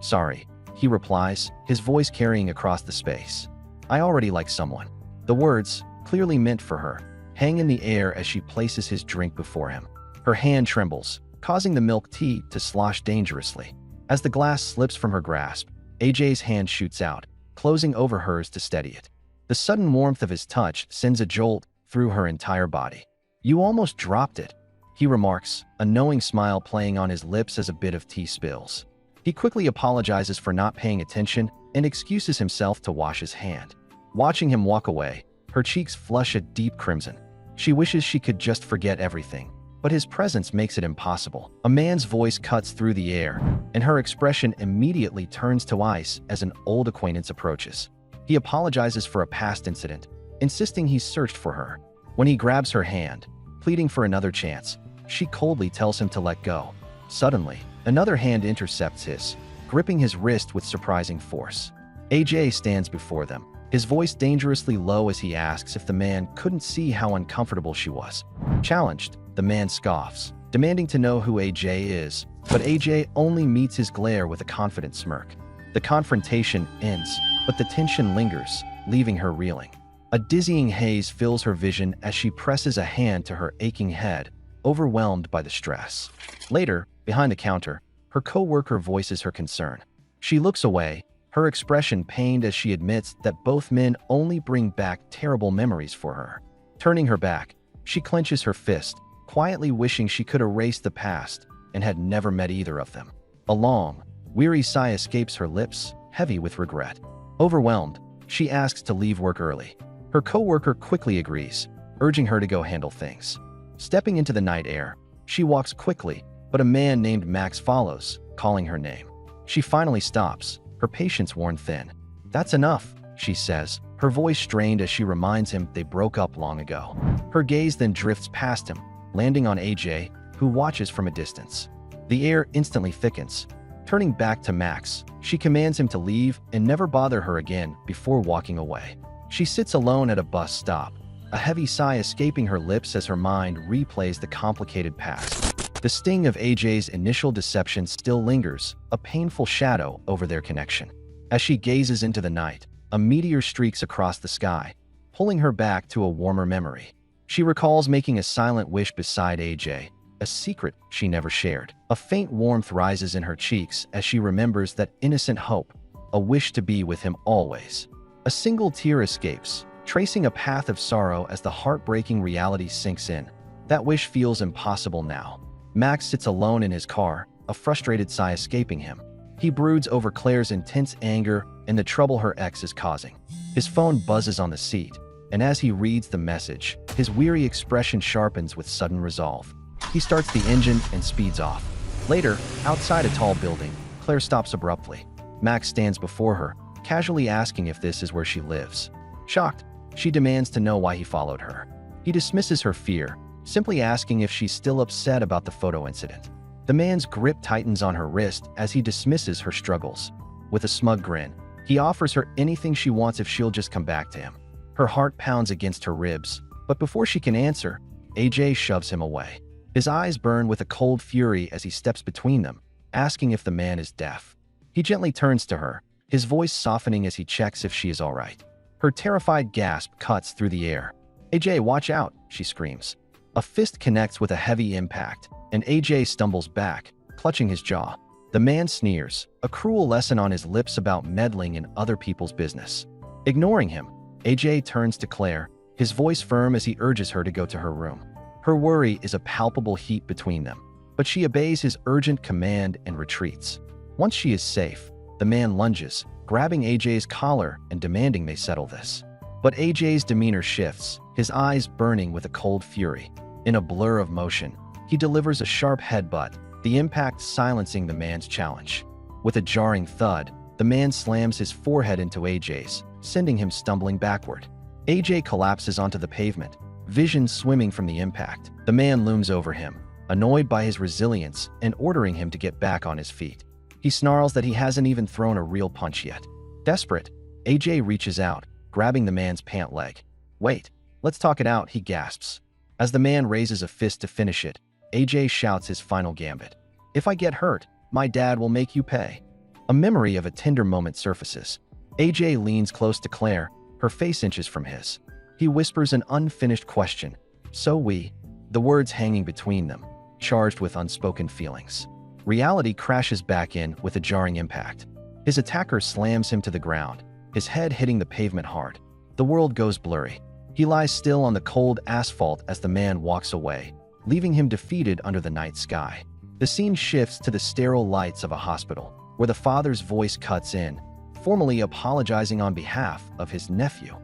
"Sorry," he replies, his voice carrying across the space. "I already like someone." The words, clearly meant for her, hang in the air as she places his drink before him. Her hand trembles, causing the milk tea to slosh dangerously. As the glass slips from her grasp, AJ's hand shoots out, closing over hers to steady it. The sudden warmth of his touch sends a jolt through her entire body. "You almost dropped it," he remarks, a knowing smile playing on his lips as a bit of tea spills. He quickly apologizes for not paying attention and excuses himself to wash his hand. Watching him walk away, her cheeks flush a deep crimson. She wishes she could just forget everything, but his presence makes it impossible. A man's voice cuts through the air, and her expression immediately turns to ice as an old acquaintance approaches. He apologizes for a past incident, insisting he's searched for her. When he grabs her hand, pleading for another chance, she coldly tells him to let go. Suddenly, another hand intercepts his, gripping his wrist with surprising force. AJ stands before them, his voice dangerously low as he asks if the man couldn't see how uncomfortable she was. Challenged, the man scoffs, demanding to know who AJ is, but AJ only meets his glare with a confident smirk. The confrontation ends, but the tension lingers, leaving her reeling. A dizzying haze fills her vision as she presses a hand to her aching head, overwhelmed by the stress. Later, behind the counter, her co-worker voices her concern. She looks away, her expression pained as she admits that both men only bring back terrible memories for her. Turning her back, she clenches her fist, quietly wishing she could erase the past and had never met either of them. A long, weary sigh escapes her lips, heavy with regret. Overwhelmed, she asks to leave work early. Her co-worker quickly agrees, urging her to go handle things. Stepping into the night air, she walks quickly, but a man named Max follows, calling her name. She finally stops, her patience worn thin. "That's enough," she says, her voice strained as she reminds him they broke up long ago. Her gaze then drifts past him, landing on AJ, who watches from a distance. The air instantly thickens. Turning back to Max, she commands him to leave and never bother her again before walking away. She sits alone at a bus stop, a heavy sigh escaping her lips as her mind replays the complicated past. The sting of AJ's initial deception still lingers, a painful shadow over their connection. As she gazes into the night, a meteor streaks across the sky, pulling her back to a warmer memory. She recalls making a silent wish beside AJ, a secret she never shared. A faint warmth rises in her cheeks as she remembers that innocent hope, a wish to be with him always. A single tear escapes, tracing a path of sorrow as the heartbreaking reality sinks in. That wish feels impossible now. Max sits alone in his car, a frustrated sigh escaping him. He broods over Claire's intense anger and the trouble her ex is causing. His phone buzzes on the seat, and as he reads the message, his weary expression sharpens with sudden resolve. He starts the engine and speeds off. Later, outside a tall building, Claire stops abruptly. Max stands before her, casually asking if this is where she lives. Shocked, she demands to know why he followed her. He dismisses her fear, simply asking if she's still upset about the photo incident. The man's grip tightens on her wrist as he dismisses her struggles. With a smug grin, he offers her anything she wants if she'll just come back to him. Her heart pounds against her ribs, but before she can answer, AJ shoves him away. His eyes burn with a cold fury as he steps between them, asking if the man is deaf. He gently turns to her, his voice softening as he checks if she is all right. Her terrified gasp cuts through the air. "AJ, watch out," she screams. A fist connects with a heavy impact, and AJ stumbles back, clutching his jaw. The man sneers, a cruel lesson on his lips about meddling in other people's business. Ignoring him, AJ turns to Claire, his voice firm as he urges her to go to her room. Her worry is a palpable heat between them, but she obeys his urgent command and retreats. Once she is safe, the man lunges, grabbing AJ's collar and demanding they settle this. But AJ's demeanor shifts, his eyes burning with a cold fury. In a blur of motion, he delivers a sharp headbutt, the impact silencing the man's challenge. With a jarring thud, the man slams his forehead into AJ's, sending him stumbling backward. AJ collapses onto the pavement, vision swimming from the impact. The man looms over him, annoyed by his resilience and ordering him to get back on his feet. He snarls that he hasn't even thrown a real punch yet. Desperate, AJ reaches out, grabbing the man's pant leg. "Wait, let's talk it out," he gasps. As the man raises a fist to finish it, AJ shouts his final gambit. "If I get hurt, my dad will make you pay." A memory of a tender moment surfaces. AJ leans close to Claire, her face inches from his. He whispers an unfinished question. "So we?" The words hanging between them, charged with unspoken feelings. Reality crashes back in with a jarring impact. His attacker slams him to the ground, his head hitting the pavement hard. The world goes blurry. He lies still on the cold asphalt as the man walks away, leaving him defeated under the night sky. The scene shifts to the sterile lights of a hospital, where the father's voice cuts in, formally apologizing on behalf of his nephew.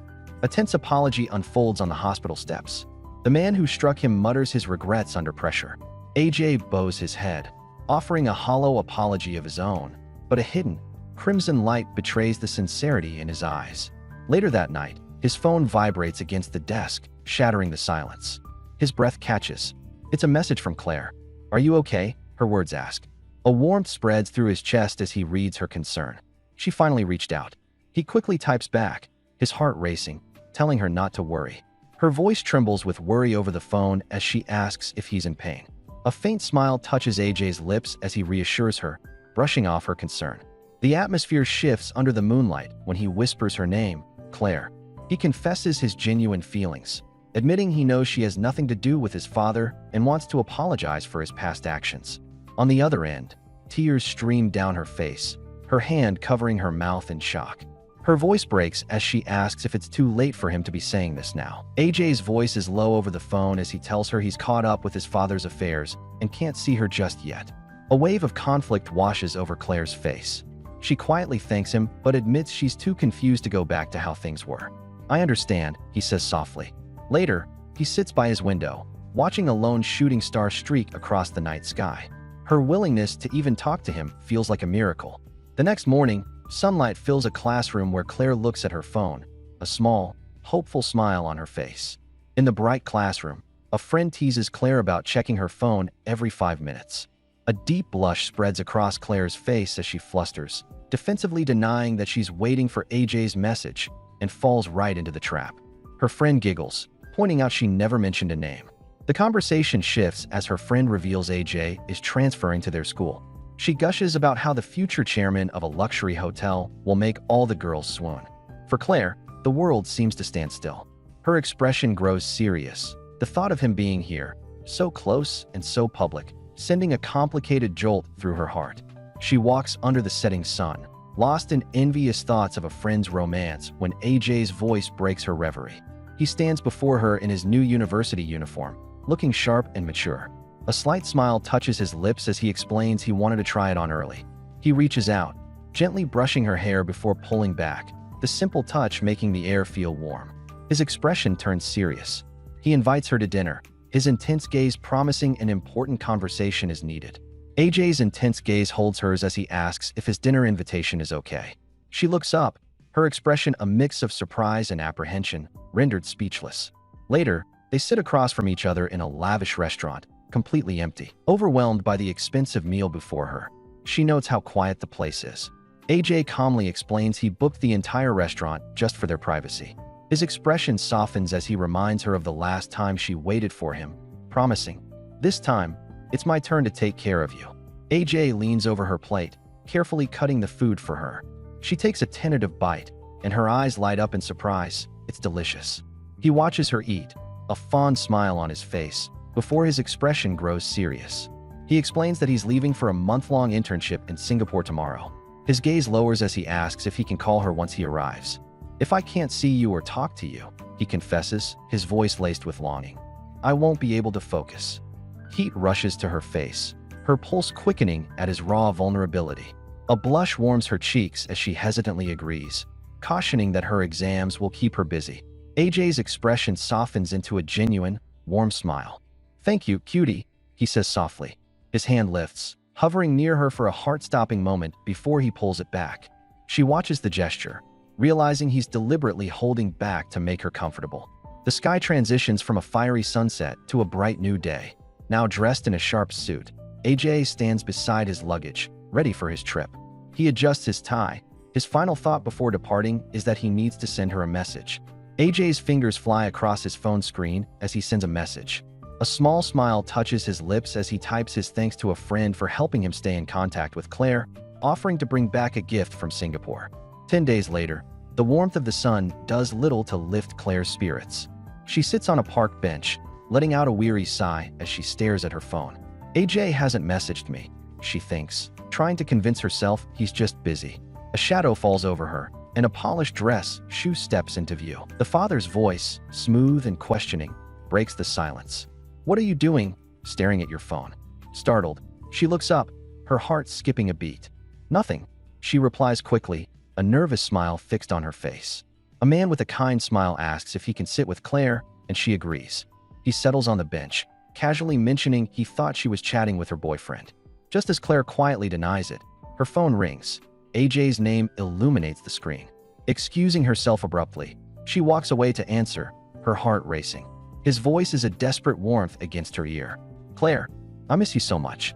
A tense apology unfolds on the hospital steps. The man who struck him mutters his regrets under pressure. AJ bows his head, offering a hollow apology of his own, but a hidden, crimson light betrays the sincerity in his eyes. Later that night, his phone vibrates against the desk, shattering the silence. His breath catches. It's a message from Claire. "Are you okay?" her words ask. A warmth spreads through his chest as he reads her concern. She finally reached out. He quickly types back, his heart racing, telling her not to worry. Her voice trembles with worry over the phone as she asks if he's in pain. A faint smile touches AJ's lips as he reassures her, brushing off her concern. The atmosphere shifts under the moonlight when he whispers her name, Claire. He confesses his genuine feelings, admitting he knows she has nothing to do with his father and wants to apologize for his past actions. On the other end, tears stream down her face, her hand covering her mouth in shock. Her voice breaks as she asks if it's too late for him to be saying this now. AJ's voice is low over the phone as he tells her he's caught up with his father's affairs and can't see her just yet. A wave of conflict washes over Claire's face. She quietly thanks him but admits she's too confused to go back to how things were. I understand, he says softly. Later, he sits by his window, watching a lone shooting star streak across the night sky. Her willingness to even talk to him feels like a miracle. The next morning, sunlight fills a classroom where Claire looks at her phone, a small, hopeful smile on her face. In the bright classroom, a friend teases Claire about checking her phone every 5 minutes. A deep blush spreads across Claire's face as she flusters, defensively denying that she's waiting for AJ's message, and falls right into the trap. Her friend giggles, pointing out she never mentioned a name. The conversation shifts as her friend reveals AJ is transferring to their school. She gushes about how the future chairman of a luxury hotel will make all the girls swoon. For Claire, the world seems to stand still. Her expression grows serious, the thought of him being here, so close and so public, sending a complicated jolt through her heart. She walks under the setting sun, lost in envious thoughts of a friend's romance when AJ's voice breaks her reverie. He stands before her in his new university uniform, looking sharp and mature. A slight smile touches his lips as he explains he wanted to try it on early. He reaches out, gently brushing her hair before pulling back, the simple touch making the air feel warm. His expression turns serious. He invites her to dinner, his intense gaze promising an important conversation is needed. AJ's intense gaze holds hers as he asks if his dinner invitation is okay. She looks up, her expression a mix of surprise and apprehension, rendered speechless. Later, they sit across from each other in a lavish restaurant, completely empty. Overwhelmed by the expensive meal before her, she notes how quiet the place is. AJ calmly explains he booked the entire restaurant just for their privacy. His expression softens as he reminds her of the last time she waited for him, promising, "This time, it's my turn to take care of you." AJ leans over her plate, carefully cutting the food for her. She takes a tentative bite, and her eyes light up in surprise. It's delicious. He watches her eat, a fond smile on his face, before his expression grows serious. He explains that he's leaving for a month-long internship in Singapore tomorrow. His gaze lowers as he asks if he can call her once he arrives. "If I can't see you or talk to you," he confesses, his voice laced with longing, "I won't be able to focus." Heat rushes to her face, her pulse quickening at his raw vulnerability. A blush warms her cheeks as she hesitantly agrees, cautioning that her exams will keep her busy. AJ's expression softens into a genuine, warm smile. "Thank you, cutie," he says softly. His hand lifts, hovering near her for a heart-stopping moment before he pulls it back. She watches the gesture, realizing he's deliberately holding back to make her comfortable. The sky transitions from a fiery sunset to a bright new day. Now dressed in a sharp suit, AJ stands beside his luggage, ready for his trip. He adjusts his tie. His final thought before departing is that he needs to send her a message. AJ's fingers fly across his phone screen as he sends a message. A small smile touches his lips as he types his thanks to a friend for helping him stay in contact with Claire, offering to bring back a gift from Singapore. 10 days later, the warmth of the sun does little to lift Claire's spirits. She sits on a park bench, letting out a weary sigh as she stares at her phone. AJ hasn't messaged me, she thinks, trying to convince herself he's just busy. A shadow falls over her, and a polished dress shoe steps into view. The father's voice, smooth and questioning, breaks the silence. "What are you doing?" staring at your phone. Startled, she looks up, her heart skipping a beat. "Nothing," she replies quickly, a nervous smile fixed on her face. A man with a kind smile asks if he can sit with Claire, and she agrees. He settles on the bench, casually mentioning he thought she was chatting with her boyfriend. Just as Claire quietly denies it, her phone rings. AJ's name illuminates the screen. Excusing herself abruptly, she walks away to answer, her heart racing. His voice is a desperate warmth against her ear. "Claire, I miss you so much."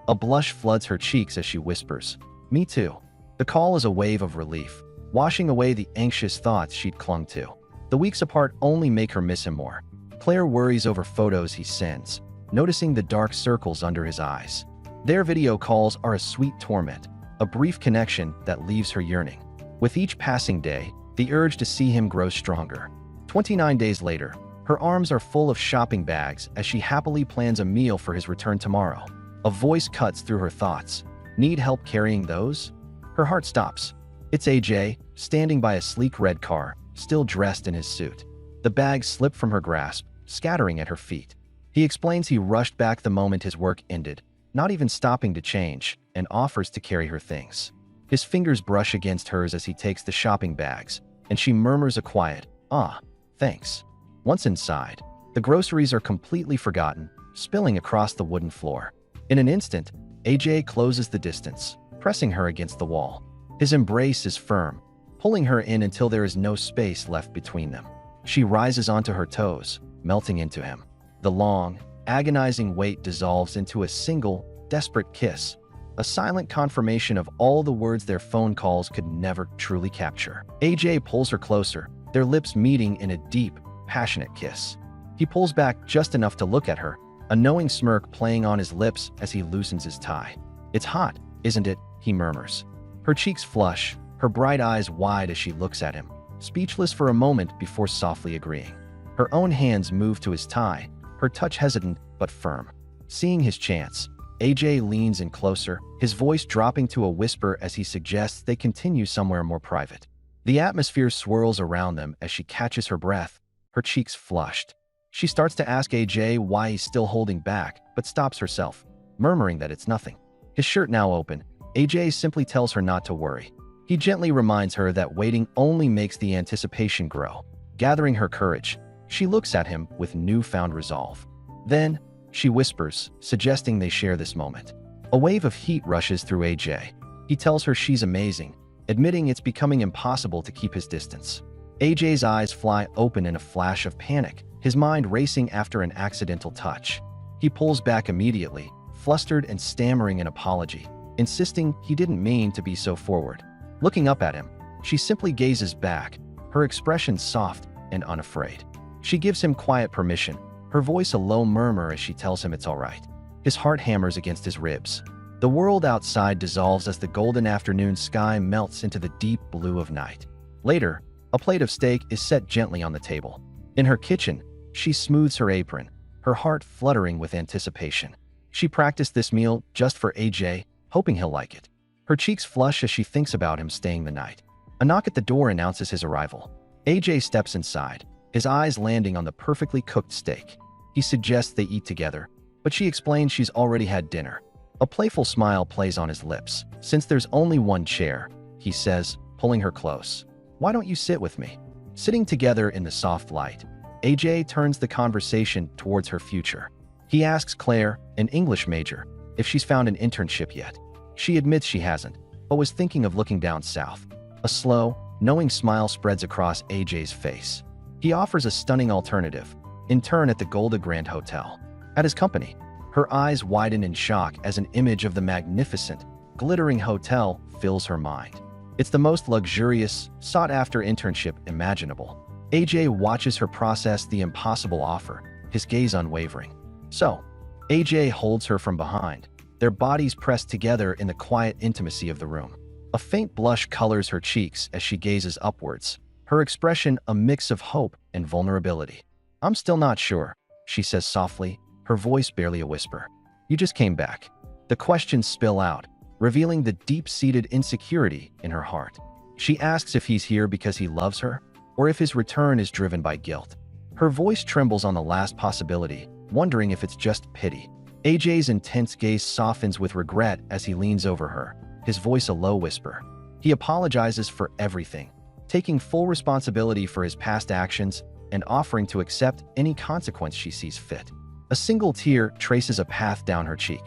A blush floods her cheeks as she whispers, "Me too." The call is a wave of relief, washing away the anxious thoughts she'd clung to. The weeks apart only make her miss him more. Claire worries over photos he sends, noticing the dark circles under his eyes. Their video calls are a sweet torment, a brief connection that leaves her yearning. With each passing day, the urge to see him grows stronger. 29 days later, her arms are full of shopping bags as she happily plans a meal for his return tomorrow. A voice cuts through her thoughts. Need help carrying those? Her heart stops. It's AJ, standing by a sleek red car, still dressed in his suit. The bags slip from her grasp, scattering at her feet. He explains he rushed back the moment his work ended, not even stopping to change, and offers to carry her things. His fingers brush against hers as he takes the shopping bags, and she murmurs a quiet, "Ah, thanks." Once inside, the groceries are completely forgotten, spilling across the wooden floor. In an instant, AJ closes the distance, pressing her against the wall. His embrace is firm, pulling her in until there is no space left between them. She rises onto her toes, melting into him. The long, agonizing wait dissolves into a single, desperate kiss, a silent confirmation of all the words their phone calls could never truly capture. AJ pulls her closer, their lips meeting in a deep, passionate kiss. He pulls back just enough to look at her, a knowing smirk playing on his lips as he loosens his tie. "It's hot, isn't it?" he murmurs. Her cheeks flush, her bright eyes wide as she looks at him, speechless for a moment before softly agreeing. Her own hands move to his tie, her touch hesitant but firm. Seeing his chance, AJ leans in closer, his voice dropping to a whisper as he suggests they continue somewhere more private. The atmosphere swirls around them as she catches her breath, her cheeks flushed. She starts to ask AJ why he's still holding back, but stops herself, murmuring that it's nothing. His shirt now open, AJ simply tells her not to worry. He gently reminds her that waiting only makes the anticipation grow. Gathering her courage, she looks at him with newfound resolve. Then, she whispers, suggesting they share this moment. A wave of heat rushes through AJ. He tells her she's amazing, admitting it's becoming impossible to keep his distance. AJ's eyes fly open in a flash of panic, his mind racing after an accidental touch. He pulls back immediately, flustered and stammering an apology, insisting he didn't mean to be so forward. Looking up at him, she simply gazes back, her expression soft and unafraid. She gives him quiet permission, her voice a low murmur as she tells him it's all right. His heart hammers against his ribs. The world outside dissolves as the golden afternoon sky melts into the deep blue of night. Later, a plate of steak is set gently on the table. In her kitchen, she smooths her apron, her heart fluttering with anticipation. She practiced this meal just for AJ, hoping he'll like it. Her cheeks flush as she thinks about him staying the night. A knock at the door announces his arrival. AJ steps inside, his eyes landing on the perfectly cooked steak. He suggests they eat together, but she explains she's already had dinner. A playful smile plays on his lips. "Since there's only one chair," he says, pulling her close. "Why don't you sit with me?" Sitting together in the soft light, AJ turns the conversation towards her future. He asks Claire, an English major, if she's found an internship yet. She admits she hasn't, but was thinking of looking down south. A slow, knowing smile spreads across AJ's face. He offers a stunning alternative, intern at the Golda Grand Hotel. At his company, her eyes widen in shock as an image of the magnificent, glittering hotel fills her mind. It's the most luxurious, sought-after internship imaginable. AJ watches her process the impossible offer, his gaze unwavering. So, AJ holds her from behind, their bodies pressed together in the quiet intimacy of the room. A faint blush colors her cheeks as she gazes upwards, her expression a mix of hope and vulnerability. "I'm still not sure," she says softly, her voice barely a whisper. "You just came back." The questions spill out, revealing the deep-seated insecurity in her heart. She asks if he's here because he loves her, or if his return is driven by guilt. Her voice trembles on the last possibility, wondering if it's just pity. AJ's intense gaze softens with regret as he leans over her, his voice a low whisper. He apologizes for everything, taking full responsibility for his past actions and offering to accept any consequence she sees fit. A single tear traces a path down her cheek.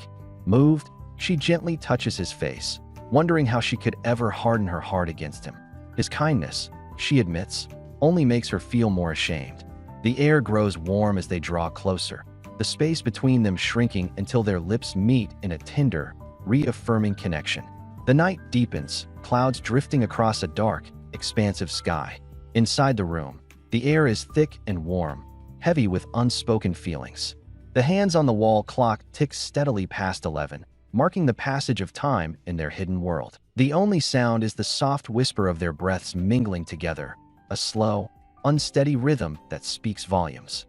Moved, she gently touches his face, wondering how she could ever harden her heart against him. His kindness, she admits, only makes her feel more ashamed. The air grows warm as they draw closer, the space between them shrinking until their lips meet in a tender, reaffirming connection. The night deepens, clouds drifting across a dark, expansive sky. Inside the room, the air is thick and warm, heavy with unspoken feelings. The hands on the wall clock ticks steadily past 11, marking the passage of time in their hidden world. The only sound is the soft whisper of their breaths mingling together, a slow, unsteady rhythm that speaks volumes.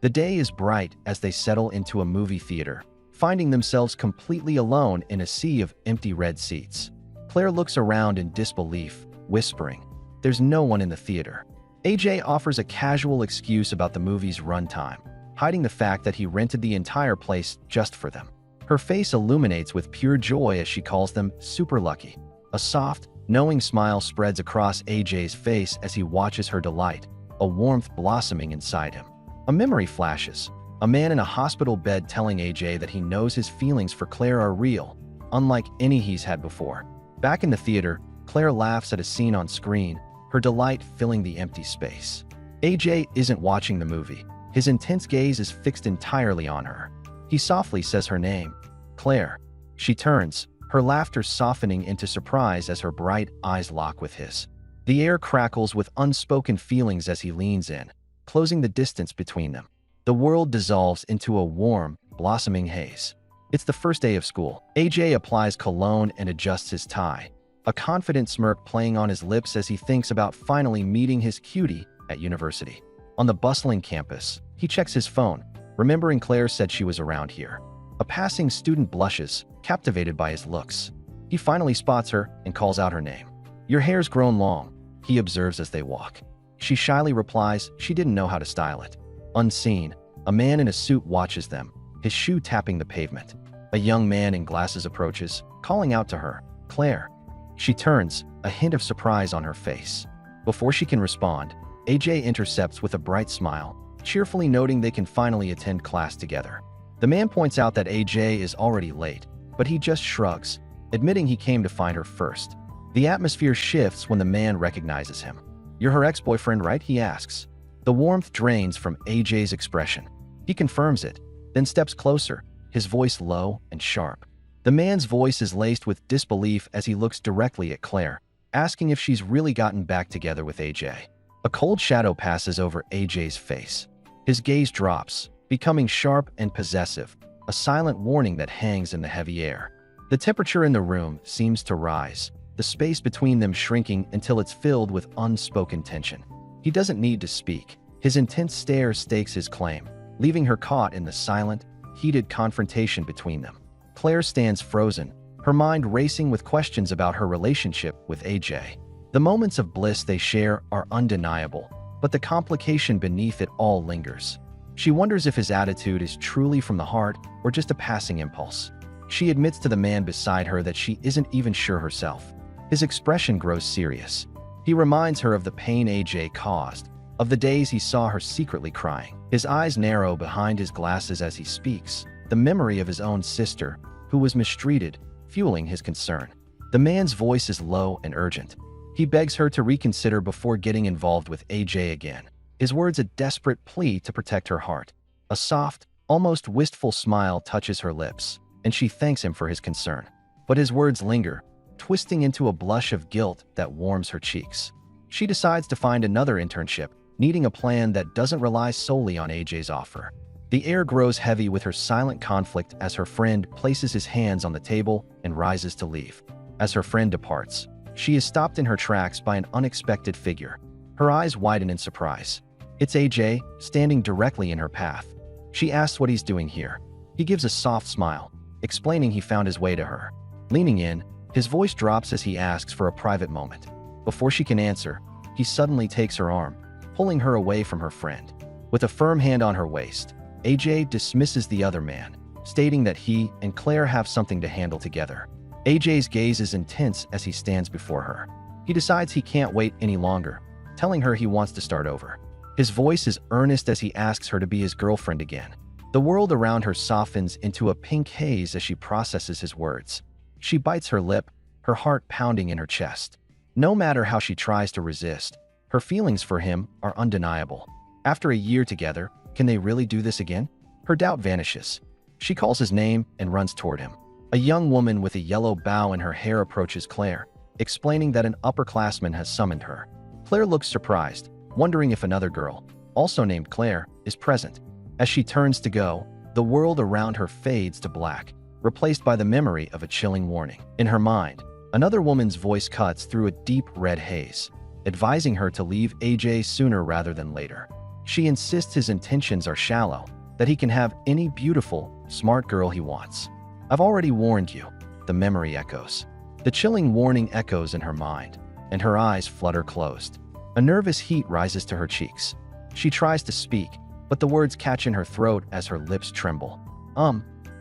The day is bright as they settle into a movie theater, finding themselves completely alone in a sea of empty red seats. Claire looks around in disbelief, whispering, "There's no one in the theater." AJ offers a casual excuse about the movie's runtime, hiding the fact that he rented the entire place just for them. Her face illuminates with pure joy as she calls them super lucky. A soft, knowing smile spreads across AJ's face as he watches her delight, a warmth blossoming inside him. A memory flashes, a man in a hospital bed telling AJ that he knows his feelings for Claire are real, unlike any he's had before. Back in the theater, Claire laughs at a scene on screen, her delight filling the empty space. AJ isn't watching the movie. His intense gaze is fixed entirely on her. He softly says her name, Claire. She turns, her laughter softening into surprise as her bright eyes lock with his. The air crackles with unspoken feelings as he leans in, closing the distance between them. The world dissolves into a warm, blossoming haze. It's the first day of school. AJ applies cologne and adjusts his tie, a confident smirk playing on his lips as he thinks about finally meeting his cutie at university. On the bustling campus, he checks his phone, remembering Claire said she was around here. A passing student blushes, captivated by his looks. He finally spots her and calls out her name. "Your hair's grown long," he observes as they walk. She shyly replies she didn't know how to style it. Unseen, a man in a suit watches them, his shoe tapping the pavement. A young man in glasses approaches, calling out to her, "Claire." She turns, a hint of surprise on her face. Before she can respond, AJ intercepts with a bright smile, cheerfully noting they can finally attend class together. The man points out that AJ is already late, but he just shrugs, admitting he came to find her first. The atmosphere shifts when the man recognizes him. "You're her ex-boyfriend, right?" he asks. The warmth drains from AJ's expression. He confirms it, then steps closer, his voice low and sharp. The man's voice is laced with disbelief as he looks directly at Claire, asking if she's really gotten back together with AJ. A cold shadow passes over AJ's face. His gaze drops, becoming sharp and possessive, a silent warning that hangs in the heavy air. The temperature in the room seems to rise, the space between them shrinking until it's filled with unspoken tension. He doesn't need to speak. His intense stare stakes his claim, leaving her caught in the silent, heated confrontation between them. Claire stands frozen, her mind racing with questions about her relationship with AJ. The moments of bliss they share are undeniable, but the complication beneath it all lingers. She wonders if his attitude is truly from the heart or just a passing impulse. She admits to the man beside her that she isn't even sure herself. His expression grows serious. He reminds her of the pain AJ caused, of the days he saw her secretly crying. His eyes narrow behind his glasses as he speaks, the memory of his own sister, who was mistreated, fueling his concern. The man's voice is low and urgent. He begs her to reconsider before getting involved with AJ again. His words a desperate plea to protect her heart. A soft, almost wistful smile touches her lips, and she thanks him for his concern. But his words linger, twisting into a blush of guilt that warms her cheeks. She decides to find another internship, needing a plan that doesn't rely solely on AJ's offer. The air grows heavy with her silent conflict as her friend places his hands on the table and rises to leave. As her friend departs, she is stopped in her tracks by an unexpected figure. Her eyes widen in surprise. It's AJ, standing directly in her path. She asks what he's doing here. He gives a soft smile, explaining he found his way to her. Leaning in, his voice drops as he asks for a private moment. Before she can answer, he suddenly takes her arm, pulling her away from her friend. With a firm hand on her waist, AJ dismisses the other man, stating that he and Claire have something to handle together. AJ's gaze is intense as he stands before her. He decides he can't wait any longer, telling her he wants to start over. His voice is earnest as he asks her to be his girlfriend again. The world around her softens into a pink haze as she processes his words. She bites her lip, her heart pounding in her chest. No matter how she tries to resist, her feelings for him are undeniable. After a year together, can they really do this again? Her doubt vanishes. She calls his name and runs toward him. A young woman with a yellow bow in her hair approaches Claire, explaining that an upperclassman has summoned her. Claire looks surprised, wondering if another girl, also named Claire, is present. As she turns to go, The world around her fades to black, replaced by the memory of a chilling warning. In her mind, another woman's voice cuts through a deep red haze, advising her to leave AJ sooner rather than later. She insists his intentions are shallow, that he can have any beautiful, smart girl he wants. I've already warned you, the memory echoes. The chilling warning echoes in her mind, and her eyes flutter closed. A nervous heat rises to her cheeks. She tries to speak, but the words catch in her throat as her lips tremble.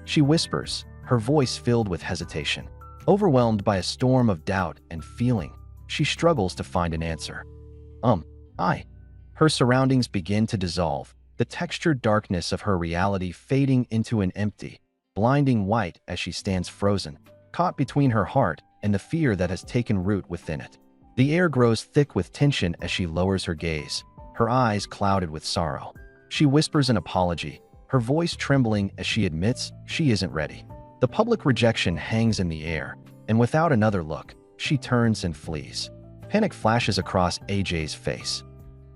She whispers, her voice filled with hesitation. Overwhelmed by a storm of doubt and feeling, she struggles to find an answer. Her surroundings begin to dissolve, the textured darkness of her reality fading into an empty, blinding white as she stands frozen, caught between her heart and the fear that has taken root within it. The air grows thick with tension as she lowers her gaze, her eyes clouded with sorrow. She whispers an apology, her voice trembling as she admits she isn't ready. The public rejection hangs in the air, and without another look, she turns and flees. Panic flashes across AJ's face.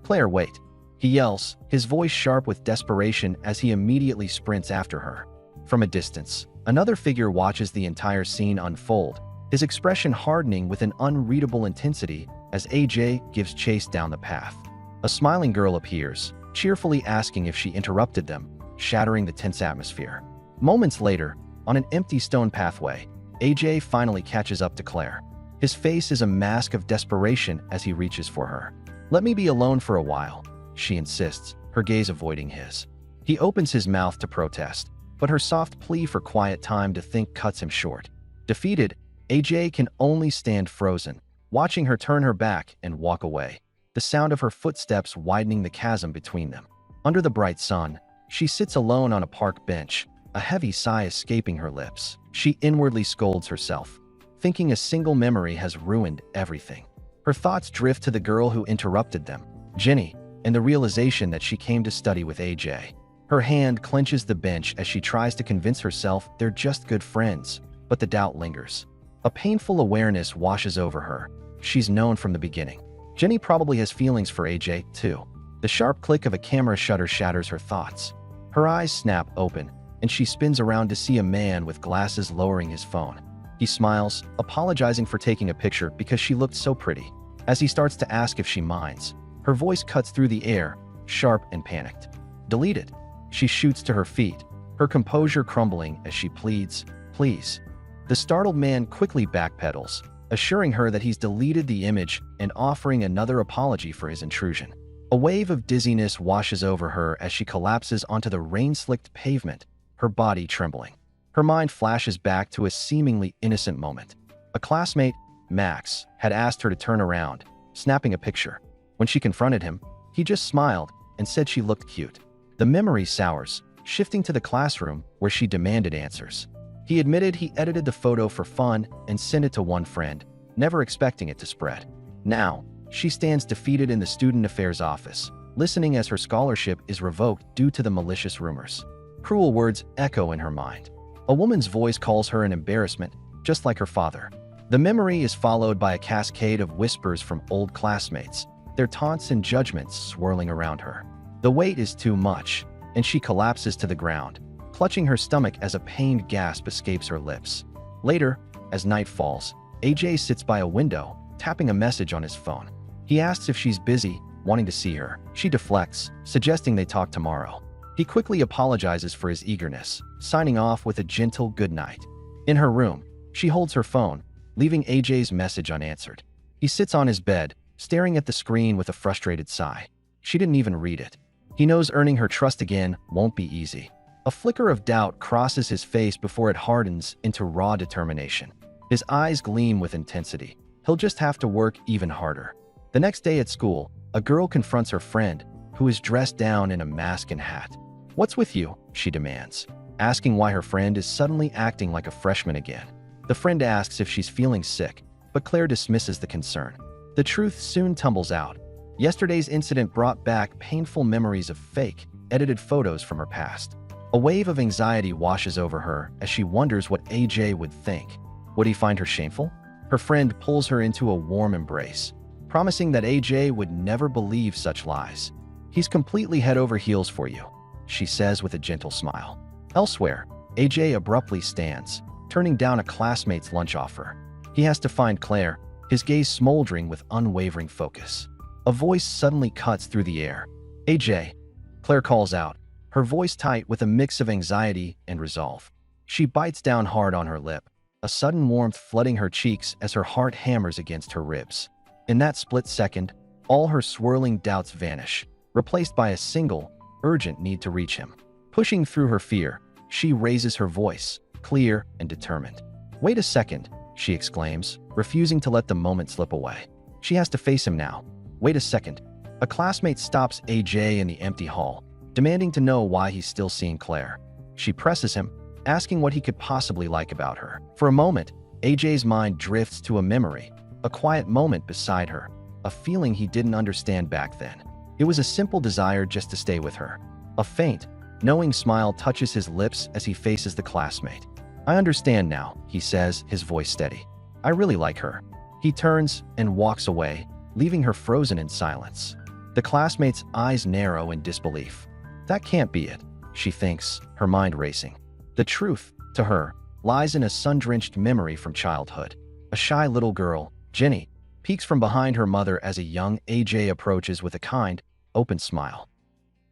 "Claire, wait!" he yells, his voice sharp with desperation as he immediately sprints after her. From a distance, another figure watches the entire scene unfold, his expression hardening with an unreadable intensity as AJ gives chase down the path. A smiling girl appears, cheerfully asking if she interrupted them, shattering the tense atmosphere. Moments later, on an empty stone pathway, AJ finally catches up to Claire. His face is a mask of desperation as he reaches for her. "Let me be alone for a while," she insists, her gaze avoiding his. He opens his mouth to protest, but her soft plea for quiet time to think cuts him short. Defeated, AJ can only stand frozen, watching her turn her back and walk away, the sound of her footsteps widening the chasm between them. Under the bright sun, she sits alone on a park bench, a heavy sigh escaping her lips. She inwardly scolds herself, thinking a single memory has ruined everything. Her thoughts drift to the girl who interrupted them, Jenny, and the realization that she came to study with AJ. Her hand clenches the bench as she tries to convince herself they're just good friends, but the doubt lingers. A painful awareness washes over her. She's known from the beginning. Jenny probably has feelings for AJ, too. The sharp click of a camera shutter shatters her thoughts. Her eyes snap open, and she spins around to see a man with glasses lowering his phone. He smiles, apologizing for taking a picture because she looked so pretty. As he starts to ask if she minds, her voice cuts through the air, sharp and panicked. "Deleted." She shoots to her feet, her composure crumbling as she pleads, "Please." The startled man quickly backpedals, assuring her that he's deleted the image and offering another apology for his intrusion. A wave of dizziness washes over her as she collapses onto the rain-slicked pavement, her body trembling. Her mind flashes back to a seemingly innocent moment. A classmate, Max, had asked her to turn around, snapping a picture. When she confronted him, he just smiled and said she looked cute. The memory sours, shifting to the classroom where she demanded answers. He admitted he edited the photo for fun and sent it to one friend, never expecting it to spread. Now, she stands defeated in the student affairs office, listening as her scholarship is revoked due to the malicious rumors. Cruel words echo in her mind. A woman's voice calls her an embarrassment, just like her father. The memory is followed by a cascade of whispers from old classmates, their taunts and judgments swirling around her. The weight is too much, and she collapses to the ground, clutching her stomach as a pained gasp escapes her lips. Later, as night falls, AJ sits by a window, tapping a message on his phone. He asks if she's busy, wanting to see her. She deflects, suggesting they talk tomorrow. He quickly apologizes for his eagerness, signing off with a gentle goodnight. In her room, she holds her phone, leaving AJ's message unanswered. He sits on his bed, staring at the screen with a frustrated sigh. She didn't even read it. He knows earning her trust again won't be easy. A flicker of doubt crosses his face before it hardens into raw determination. His eyes gleam with intensity. He'll just have to work even harder. The next day at school, a girl confronts her friend, who is dressed down in a mask and hat. "What's with you?" she demands, asking why her friend is suddenly acting like a freshman again. The friend asks if she's feeling sick, but Claire dismisses the concern. The truth soon tumbles out. Yesterday's incident brought back painful memories of fake, edited photos from her past. A wave of anxiety washes over her as she wonders what AJ would think. Would he find her shameful? Her friend pulls her into a warm embrace, promising that AJ would never believe such lies. "He's completely head over heels for you," she says with a gentle smile. Elsewhere, AJ abruptly stands, turning down a classmate's lunch offer. He has to find Claire, his gaze smoldering with unwavering focus. A voice suddenly cuts through the air. AJ, Claire calls out, her voice tight with a mix of anxiety and resolve. She bites down hard on her lip, a sudden warmth flooding her cheeks as her heart hammers against her ribs. In that split second, all her swirling doubts vanish, replaced by a single, urgent need to reach him. Pushing through her fear, she raises her voice, clear and determined. "Wait a second," she exclaims, refusing to let the moment slip away. She has to face him now. "Wait a second." A classmate stops AJ in the empty hall, demanding to know why he's still seeing Claire. She presses him, asking what he could possibly like about her. For a moment, AJ's mind drifts to a memory, a quiet moment beside her, a feeling he didn't understand back then. It was a simple desire just to stay with her. A faint, knowing smile touches his lips as he faces the classmate. "I understand now," he says, his voice steady. "I really like her." He turns and walks away, leaving her frozen in silence. The classmate's eyes narrow in disbelief. That can't be it, she thinks, her mind racing. The truth, to her, lies in a sun-drenched memory from childhood. A shy little girl, Jenny, peeks from behind her mother as a young AJ approaches with a kind, open smile.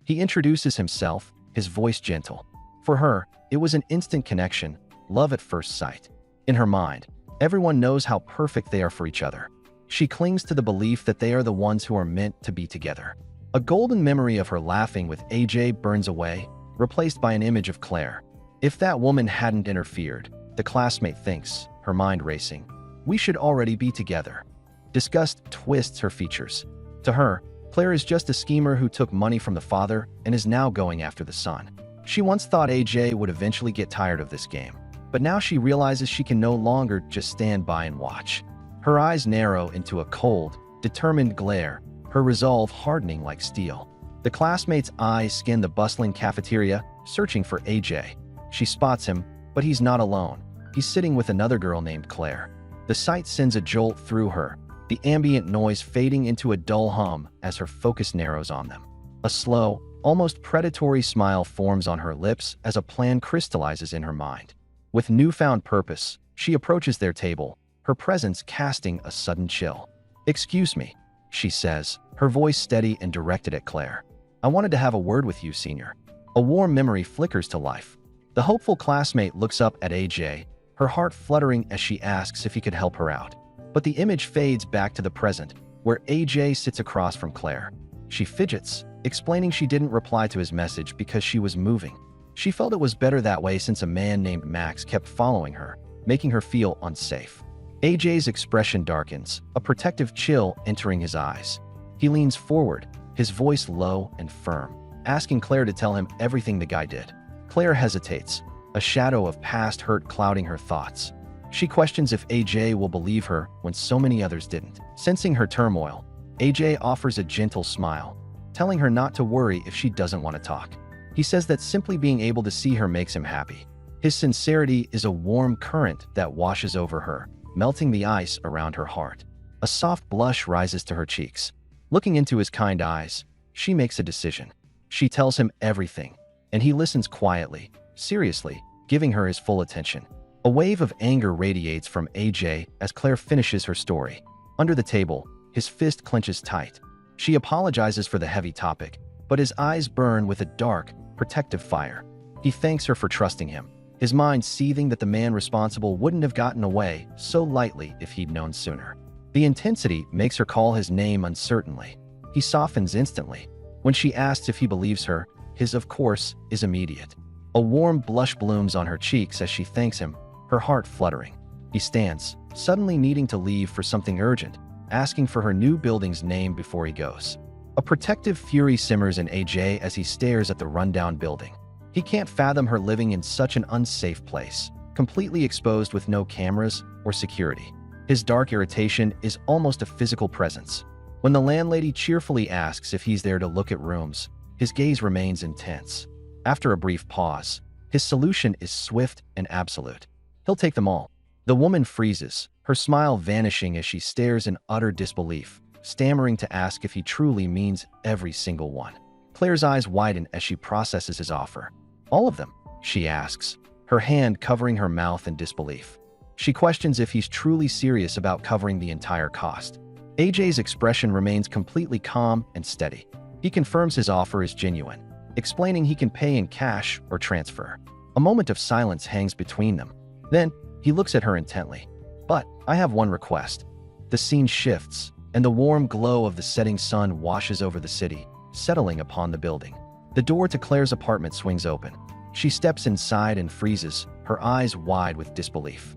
He introduces himself, his voice gentle. For her, it was an instant connection, love at first sight. In her mind, everyone knows how perfect they are for each other. She clings to the belief that they are the ones who are meant to be together. A golden memory of her laughing with AJ burns away, replaced by an image of Claire. If that woman hadn't interfered, the classmate thinks, her mind racing, we should already be together. Disgust twists her features. To her, Claire is just a schemer who took money from the father and is now going after the son. She once thought AJ would eventually get tired of this game, but now she realizes she can no longer just stand by and watch. Her eyes narrow into a cold, determined glare, her resolve hardening like steel. The classmate's eyes scan the bustling cafeteria, searching for AJ. She spots him, but he's not alone. He's sitting with another girl named Claire. The sight sends a jolt through her, the ambient noise fading into a dull hum as her focus narrows on them. A slow, almost predatory smile forms on her lips as a plan crystallizes in her mind. With newfound purpose, she approaches their table, her presence casting a sudden chill. "Excuse me," she says, her voice steady and directed at Claire. "I wanted to have a word with you, senior." A warm memory flickers to life. The hopeful classmate looks up at AJ, her heart fluttering as she asks if he could help her out. But the image fades back to the present, where AJ sits across from Claire. She fidgets, explaining she didn't reply to his message because she was moving. She felt it was better that way since a man named Max kept following her, making her feel unsafe. AJ's expression darkens, a protective chill entering his eyes. He leans forward, his voice low and firm, asking Claire to tell him everything the guy did. Claire hesitates, a shadow of past hurt clouding her thoughts. She questions if AJ will believe her when so many others didn't. Sensing her turmoil, AJ offers a gentle smile, telling her not to worry if she doesn't want to talk. He says that simply being able to see her makes him happy. His sincerity is a warm current that washes over her, melting the ice around her heart. A soft blush rises to her cheeks. Looking into his kind eyes, she makes a decision. She tells him everything, and he listens quietly, seriously, giving her his full attention. A wave of anger radiates from AJ as Claire finishes her story. Under the table, his fist clenches tight. She apologizes for the heavy topic, but his eyes burn with a dark, protective fire. He thanks her for trusting him, his mind seething that the man responsible wouldn't have gotten away so lightly if he'd known sooner. The intensity makes her call his name uncertainly. He softens instantly. When she asks if he believes her, his "of course" is immediate. A warm blush blooms on her cheeks as she thanks him, her heart fluttering. He stands, suddenly needing to leave for something urgent, asking for her new building's name before he goes. A protective fury simmers in AJ as he stares at the rundown building. He can't fathom her living in such an unsafe place, completely exposed with no cameras or security. His dark irritation is almost a physical presence. When the landlady cheerfully asks if he's there to look at rooms, his gaze remains intense. After a brief pause, his solution is swift and absolute. He'll take them all. The woman freezes, her smile vanishing as she stares in utter disbelief, stammering to ask if he truly means every single one. Claire's eyes widen as she processes his offer. All of them. she asks, her hand covering her mouth in disbelief. She questions if he's truly serious about covering the entire cost. AJ's expression remains completely calm and steady. He confirms his offer is genuine, explaining he can pay in cash or transfer. A moment of silence hangs between them. Then, he looks at her intently. "But I have one request." The scene shifts, and the warm glow of the setting sun washes over the city, settling upon the building. The door to Claire's apartment swings open. She steps inside and freezes, her eyes wide with disbelief.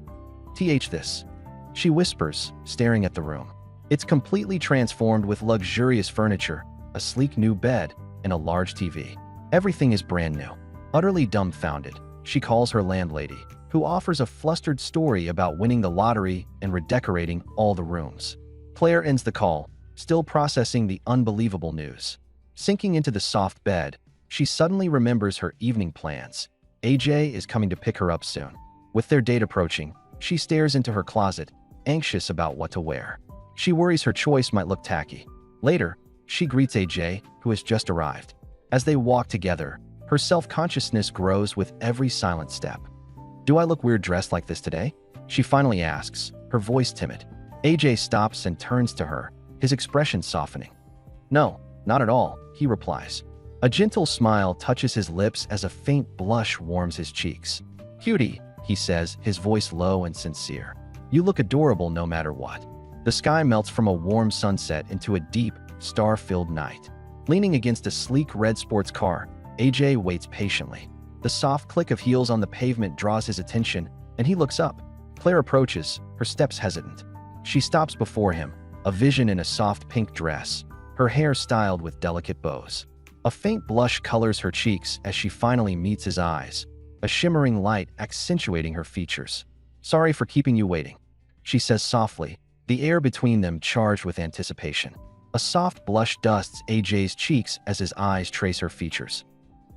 This," she whispers, staring at the room. It's completely transformed with luxurious furniture, a sleek new bed, and a large TV. Everything is brand new. Utterly dumbfounded, she calls her landlady, who offers a flustered story about winning the lottery and redecorating all the rooms. Claire ends the call, still processing the unbelievable news. Sinking into the soft bed, she suddenly remembers her evening plans. AJ is coming to pick her up soon. With their date approaching, she stares into her closet, anxious about what to wear. She worries her choice might look tacky. Later, she greets AJ, who has just arrived. As they walk together, her self-consciousness grows with every silent step. "Do I look weird dressed like this today?" she finally asks, her voice timid. AJ stops and turns to her, his expression softening. "No, not at all," he replies. A gentle smile touches his lips as a faint blush warms his cheeks. "Cutie," he says, his voice low and sincere. "You look adorable no matter what." The sky melts from a warm sunset into a deep, star-filled night. Leaning against a sleek red sports car, AJ waits patiently. The soft click of heels on the pavement draws his attention, and he looks up. Claire approaches, her steps hesitant. She stops before him, a vision in a soft pink dress, her hair styled with delicate bows. A faint blush colors her cheeks as she finally meets his eyes, a shimmering light accentuating her features. "Sorry for keeping you waiting," she says softly, the air between them charged with anticipation. A soft blush dusts AJ's cheeks as his eyes trace her features.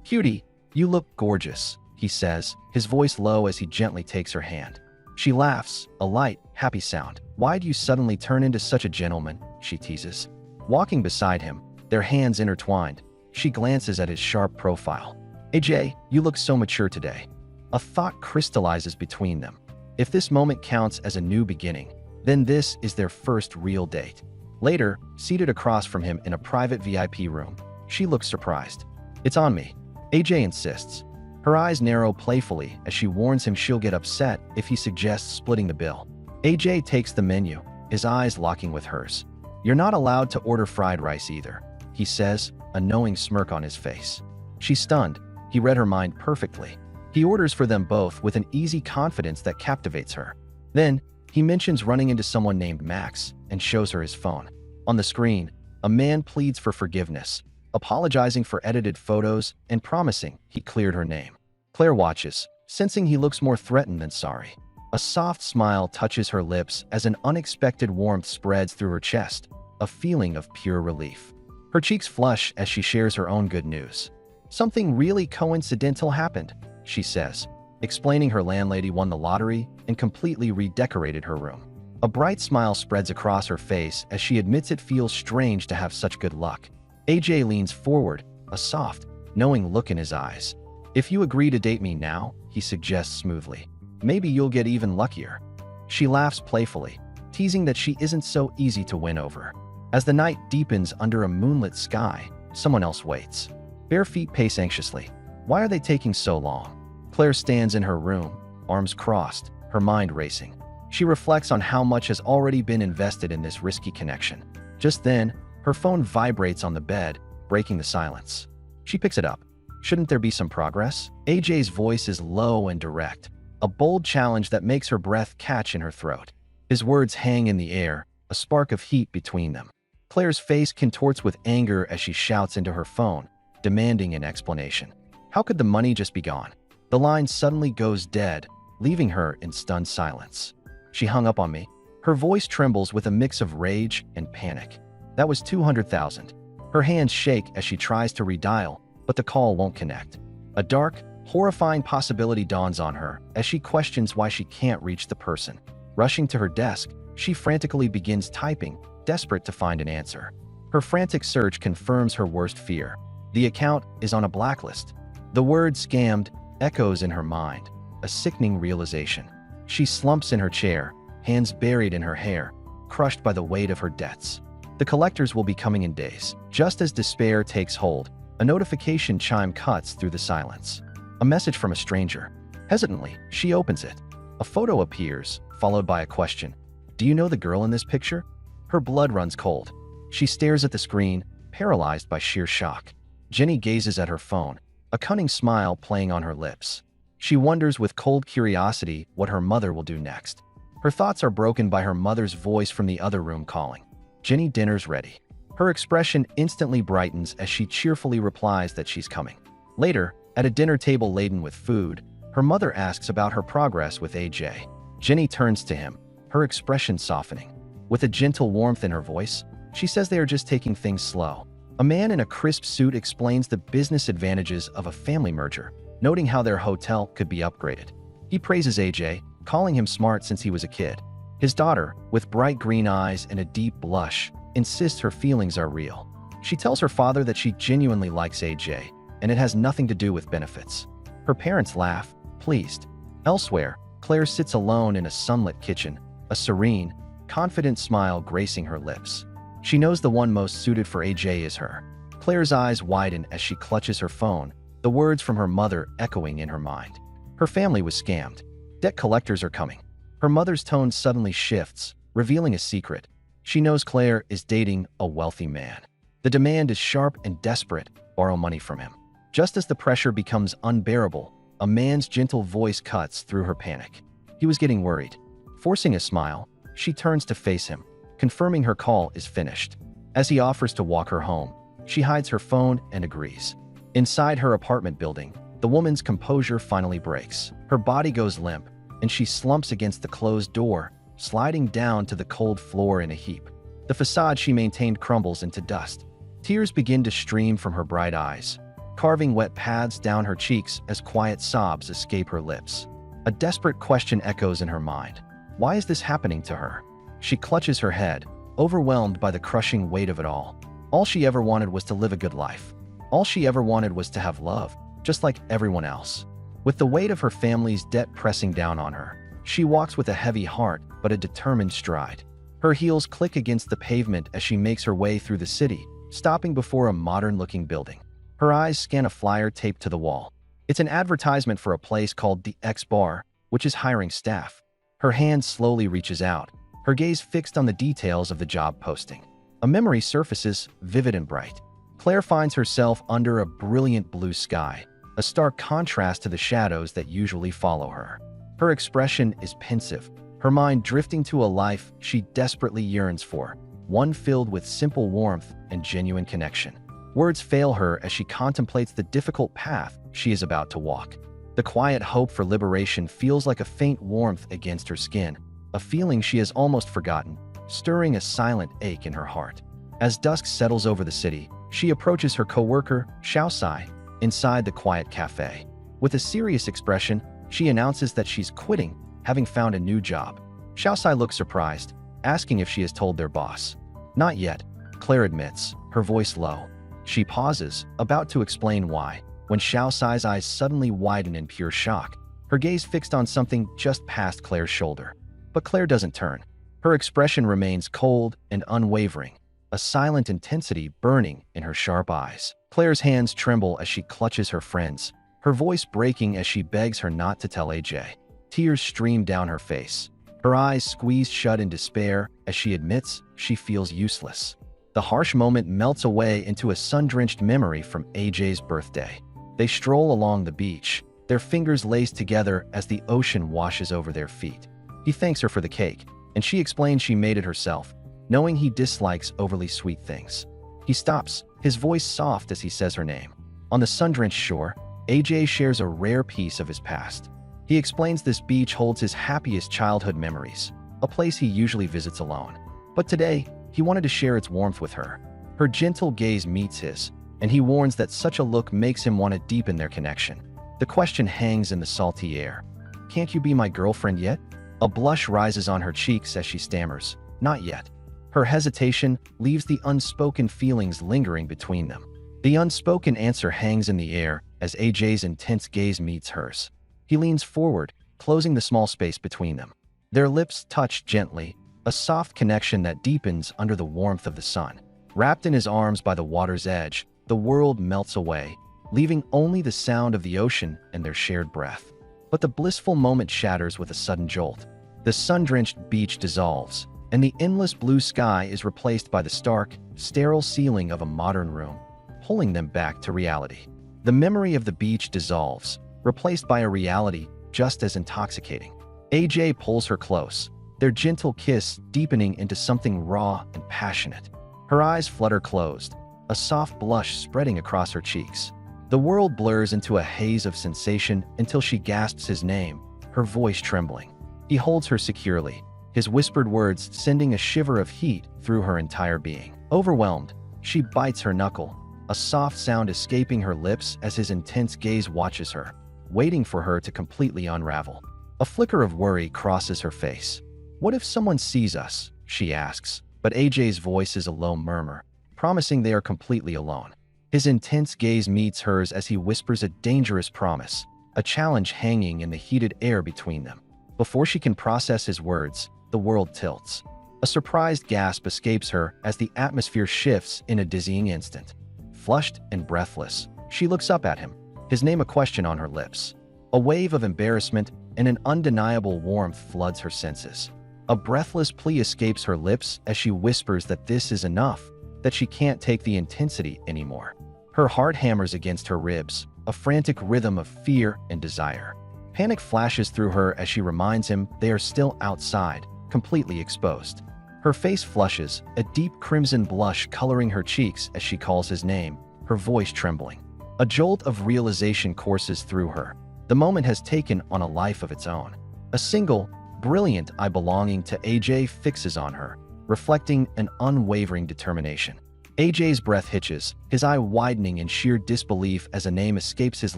"Cutie, you look gorgeous," he says, his voice low as he gently takes her hand. She laughs, a light, happy sound. "Why'd you suddenly turn into such a gentleman?" she teases. Walking beside him, their hands intertwined, she glances at his sharp profile. "AJ, you look so mature today." A thought crystallizes between them. If this moment counts as a new beginning, then this is their first real date. Later, seated across from him in a private VIP room, she looks surprised. "It's on me," AJ insists. Her eyes narrow playfully as she warns him she'll get upset if he suggests splitting the bill. AJ takes the menu, his eyes locking with hers. "You're not allowed to order fried rice either," he says, a knowing smirk on his face. She's stunned. He read her mind perfectly. He orders for them both with an easy confidence that captivates her. Then, he mentions running into someone named Max and shows her his phone. On the screen, a man pleads for forgiveness, apologizing for edited photos and promising he cleared her name. Claire watches, sensing he looks more threatened than sorry. A soft smile touches her lips as an unexpected warmth spreads through her chest, a feeling of pure relief. Her cheeks flush as she shares her own good news. "Something really coincidental happened," she says, explaining her landlady won the lottery and completely redecorated her room. A bright smile spreads across her face as she admits it feels strange to have such good luck. AJ leans forward, a soft, knowing look in his eyes. "If you agree to date me now," he suggests smoothly, "maybe you'll get even luckier." She laughs playfully, teasing that she isn't so easy to win over. As the night deepens under a moonlit sky, someone else waits. Bare feet pace anxiously. Why are they taking so long? Claire stands in her room, arms crossed, her mind racing. She reflects on how much has already been invested in this risky connection. Just then, her phone vibrates on the bed, breaking the silence. She picks it up. Shouldn't there be some progress? AJ's voice is low and direct, a bold challenge that makes her breath catch in her throat. His words hang in the air, a spark of heat between them. Claire's face contorts with anger as she shouts into her phone, demanding an explanation. How could the money just be gone? The line suddenly goes dead, leaving her in stunned silence. She hung up on me. Her voice trembles with a mix of rage and panic. That was 200,000. Her hands shake as she tries to redial, but the call won't connect. A dark, horrifying possibility dawns on her as she questions why she can't reach the person. Rushing to her desk, she frantically begins typing, desperate to find an answer. Her frantic search confirms her worst fear. The account is on a blacklist. The word "scammed" echoes in her mind, a sickening realization. She slumps in her chair, hands buried in her hair, crushed by the weight of her debts. The collectors will be coming in days. Just as despair takes hold, a notification chime cuts through the silence. A message from a stranger. Hesitantly, she opens it. A photo appears, followed by a question. Do you know the girl in this picture? Her blood runs cold. She stares at the screen, paralyzed by sheer shock. Jenny gazes at her phone, a cunning smile playing on her lips. She wonders with cold curiosity what her mother will do next. Her thoughts are broken by her mother's voice from the other room calling. Jenny, dinner's ready. Her expression instantly brightens as she cheerfully replies that she's coming. Later, at a dinner table laden with food, her mother asks about her progress with AJ. Jenny turns to him, her expression softening. With a gentle warmth in her voice, she says they are just taking things slow. A man in a crisp suit explains the business advantages of a family merger, noting how their hotel could be upgraded. He praises AJ, calling him smart since he was a kid. His daughter, with bright green eyes and a deep blush, insists her feelings are real. She tells her father that she genuinely likes AJ, and it has nothing to do with benefits. Her parents laugh, pleased. Elsewhere, Claire sits alone in a sunlit kitchen, a serene, confident smile gracing her lips. She knows the one most suited for AJ is her. Claire's eyes widen as she clutches her phone, the words from her mother echoing in her mind. Her family was scammed. Debt collectors are coming. Her mother's tone suddenly shifts, revealing a secret. She knows Claire is dating a wealthy man. The demand is sharp and desperate, borrow money from him. Just as the pressure becomes unbearable, a man's gentle voice cuts through her panic. He was getting worried. Forcing a smile, she turns to face him, confirming her call is finished. As he offers to walk her home, she hides her phone and agrees. Inside her apartment building, the woman's composure finally breaks. Her body goes limp, and she slumps against the closed door, sliding down to the cold floor in a heap. The facade she maintained crumbles into dust. Tears begin to stream from her bright eyes, carving wet paths down her cheeks as quiet sobs escape her lips. A desperate question echoes in her mind. Why is this happening to her? She clutches her head, overwhelmed by the crushing weight of it all. All she ever wanted was to live a good life. All she ever wanted was to have love, just like everyone else. With the weight of her family's debt pressing down on her, she walks with a heavy heart but a determined stride. Her heels click against the pavement as she makes her way through the city, stopping before a modern-looking building. Her eyes scan a flyer taped to the wall. It's an advertisement for a place called the X Bar, which is hiring staff. Her hand slowly reaches out, her gaze fixed on the details of the job posting. A memory surfaces, vivid and bright. Claire finds herself under a brilliant blue sky, a stark contrast to the shadows that usually follow her. Her expression is pensive, her mind drifting to a life she desperately yearns for, one filled with simple warmth and genuine connection. Words fail her as she contemplates the difficult path she is about to walk. The quiet hope for liberation feels like a faint warmth against her skin, a feeling she has almost forgotten, stirring a silent ache in her heart. As dusk settles over the city, she approaches her co-worker, Josei, inside the quiet cafe. With a serious expression, she announces that she's quitting, having found a new job. Josei looks surprised, asking if she has told their boss. Not yet, Claire admits, her voice low. She pauses, about to explain why, when Josei's eyes suddenly widen in pure shock, her gaze fixed on something just past Claire's shoulder. But Claire doesn't turn. Her expression remains cold and unwavering, a silent intensity burning in her sharp eyes. Claire's hands tremble as she clutches her friend's, her voice breaking as she begs her not to tell AJ. Tears stream down her face, her eyes squeezed shut in despair as she admits she feels useless. The harsh moment melts away into a sun-drenched memory from AJ's birthday. They stroll along the beach, their fingers laced together as the ocean washes over their feet. He thanks her for the cake, and she explains she made it herself, knowing he dislikes overly sweet things. He stops, his voice soft as he says her name. On the sun-drenched shore, AJ shares a rare piece of his past. He explains this beach holds his happiest childhood memories, a place he usually visits alone. But today, he wanted to share its warmth with her. Her gentle gaze meets his, and he warns that such a look makes him want to deepen their connection. The question hangs in the salty air. Can't you be my girlfriend yet? A blush rises on her cheeks as she stammers, not yet. Her hesitation leaves the unspoken feelings lingering between them. The unspoken answer hangs in the air, as AJ's intense gaze meets hers. He leans forward, closing the small space between them. Their lips touch gently, a soft connection that deepens under the warmth of the sun. Wrapped in his arms by the water's edge, the world melts away, leaving only the sound of the ocean and their shared breath. But the blissful moment shatters with a sudden jolt. The sun-drenched beach dissolves, and the endless blue sky is replaced by the stark, sterile ceiling of a modern room, pulling them back to reality. The memory of the beach dissolves, replaced by a reality just as intoxicating. AJ pulls her close, their gentle kiss deepening into something raw and passionate. Her eyes flutter closed, a soft blush spreading across her cheeks. The world blurs into a haze of sensation until she gasps his name, her voice trembling. He holds her securely, his whispered words sending a shiver of heat through her entire being. Overwhelmed, she bites her knuckle, a soft sound escaping her lips as his intense gaze watches her, waiting for her to completely unravel. A flicker of worry crosses her face. "What if someone sees us?" she asks, but AJ's voice is a low murmur, promising they are completely alone. His intense gaze meets hers as he whispers a dangerous promise, a challenge hanging in the heated air between them. Before she can process his words, the world tilts. A surprised gasp escapes her as the atmosphere shifts in a dizzying instant. Flushed and breathless, she looks up at him, his name a question on her lips. A wave of embarrassment and an undeniable warmth floods her senses. A breathless plea escapes her lips as she whispers that this is enough, that she can't take the intensity anymore. Her heart hammers against her ribs, a frantic rhythm of fear and desire. Panic flashes through her as she reminds him they are still outside, completely exposed. Her face flushes, a deep crimson blush coloring her cheeks as she calls his name, her voice trembling. A jolt of realization courses through her. The moment has taken on a life of its own. A single, brilliant eye belonging to AJ fixes on her, reflecting an unwavering determination. AJ's breath hitches, his eye widening in sheer disbelief as a name escapes his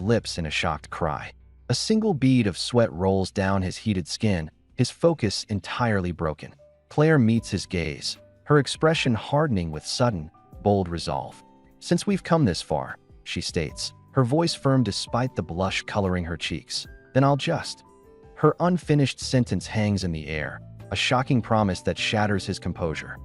lips in a shocked cry. A single bead of sweat rolls down his heated skin, his focus entirely broken. Claire meets his gaze, her expression hardening with sudden, bold resolve. "Since we've come this far," she states, her voice firm despite the blush coloring her cheeks, "then I'll just..." Her unfinished sentence hangs in the air, a shocking promise that shatters his composure.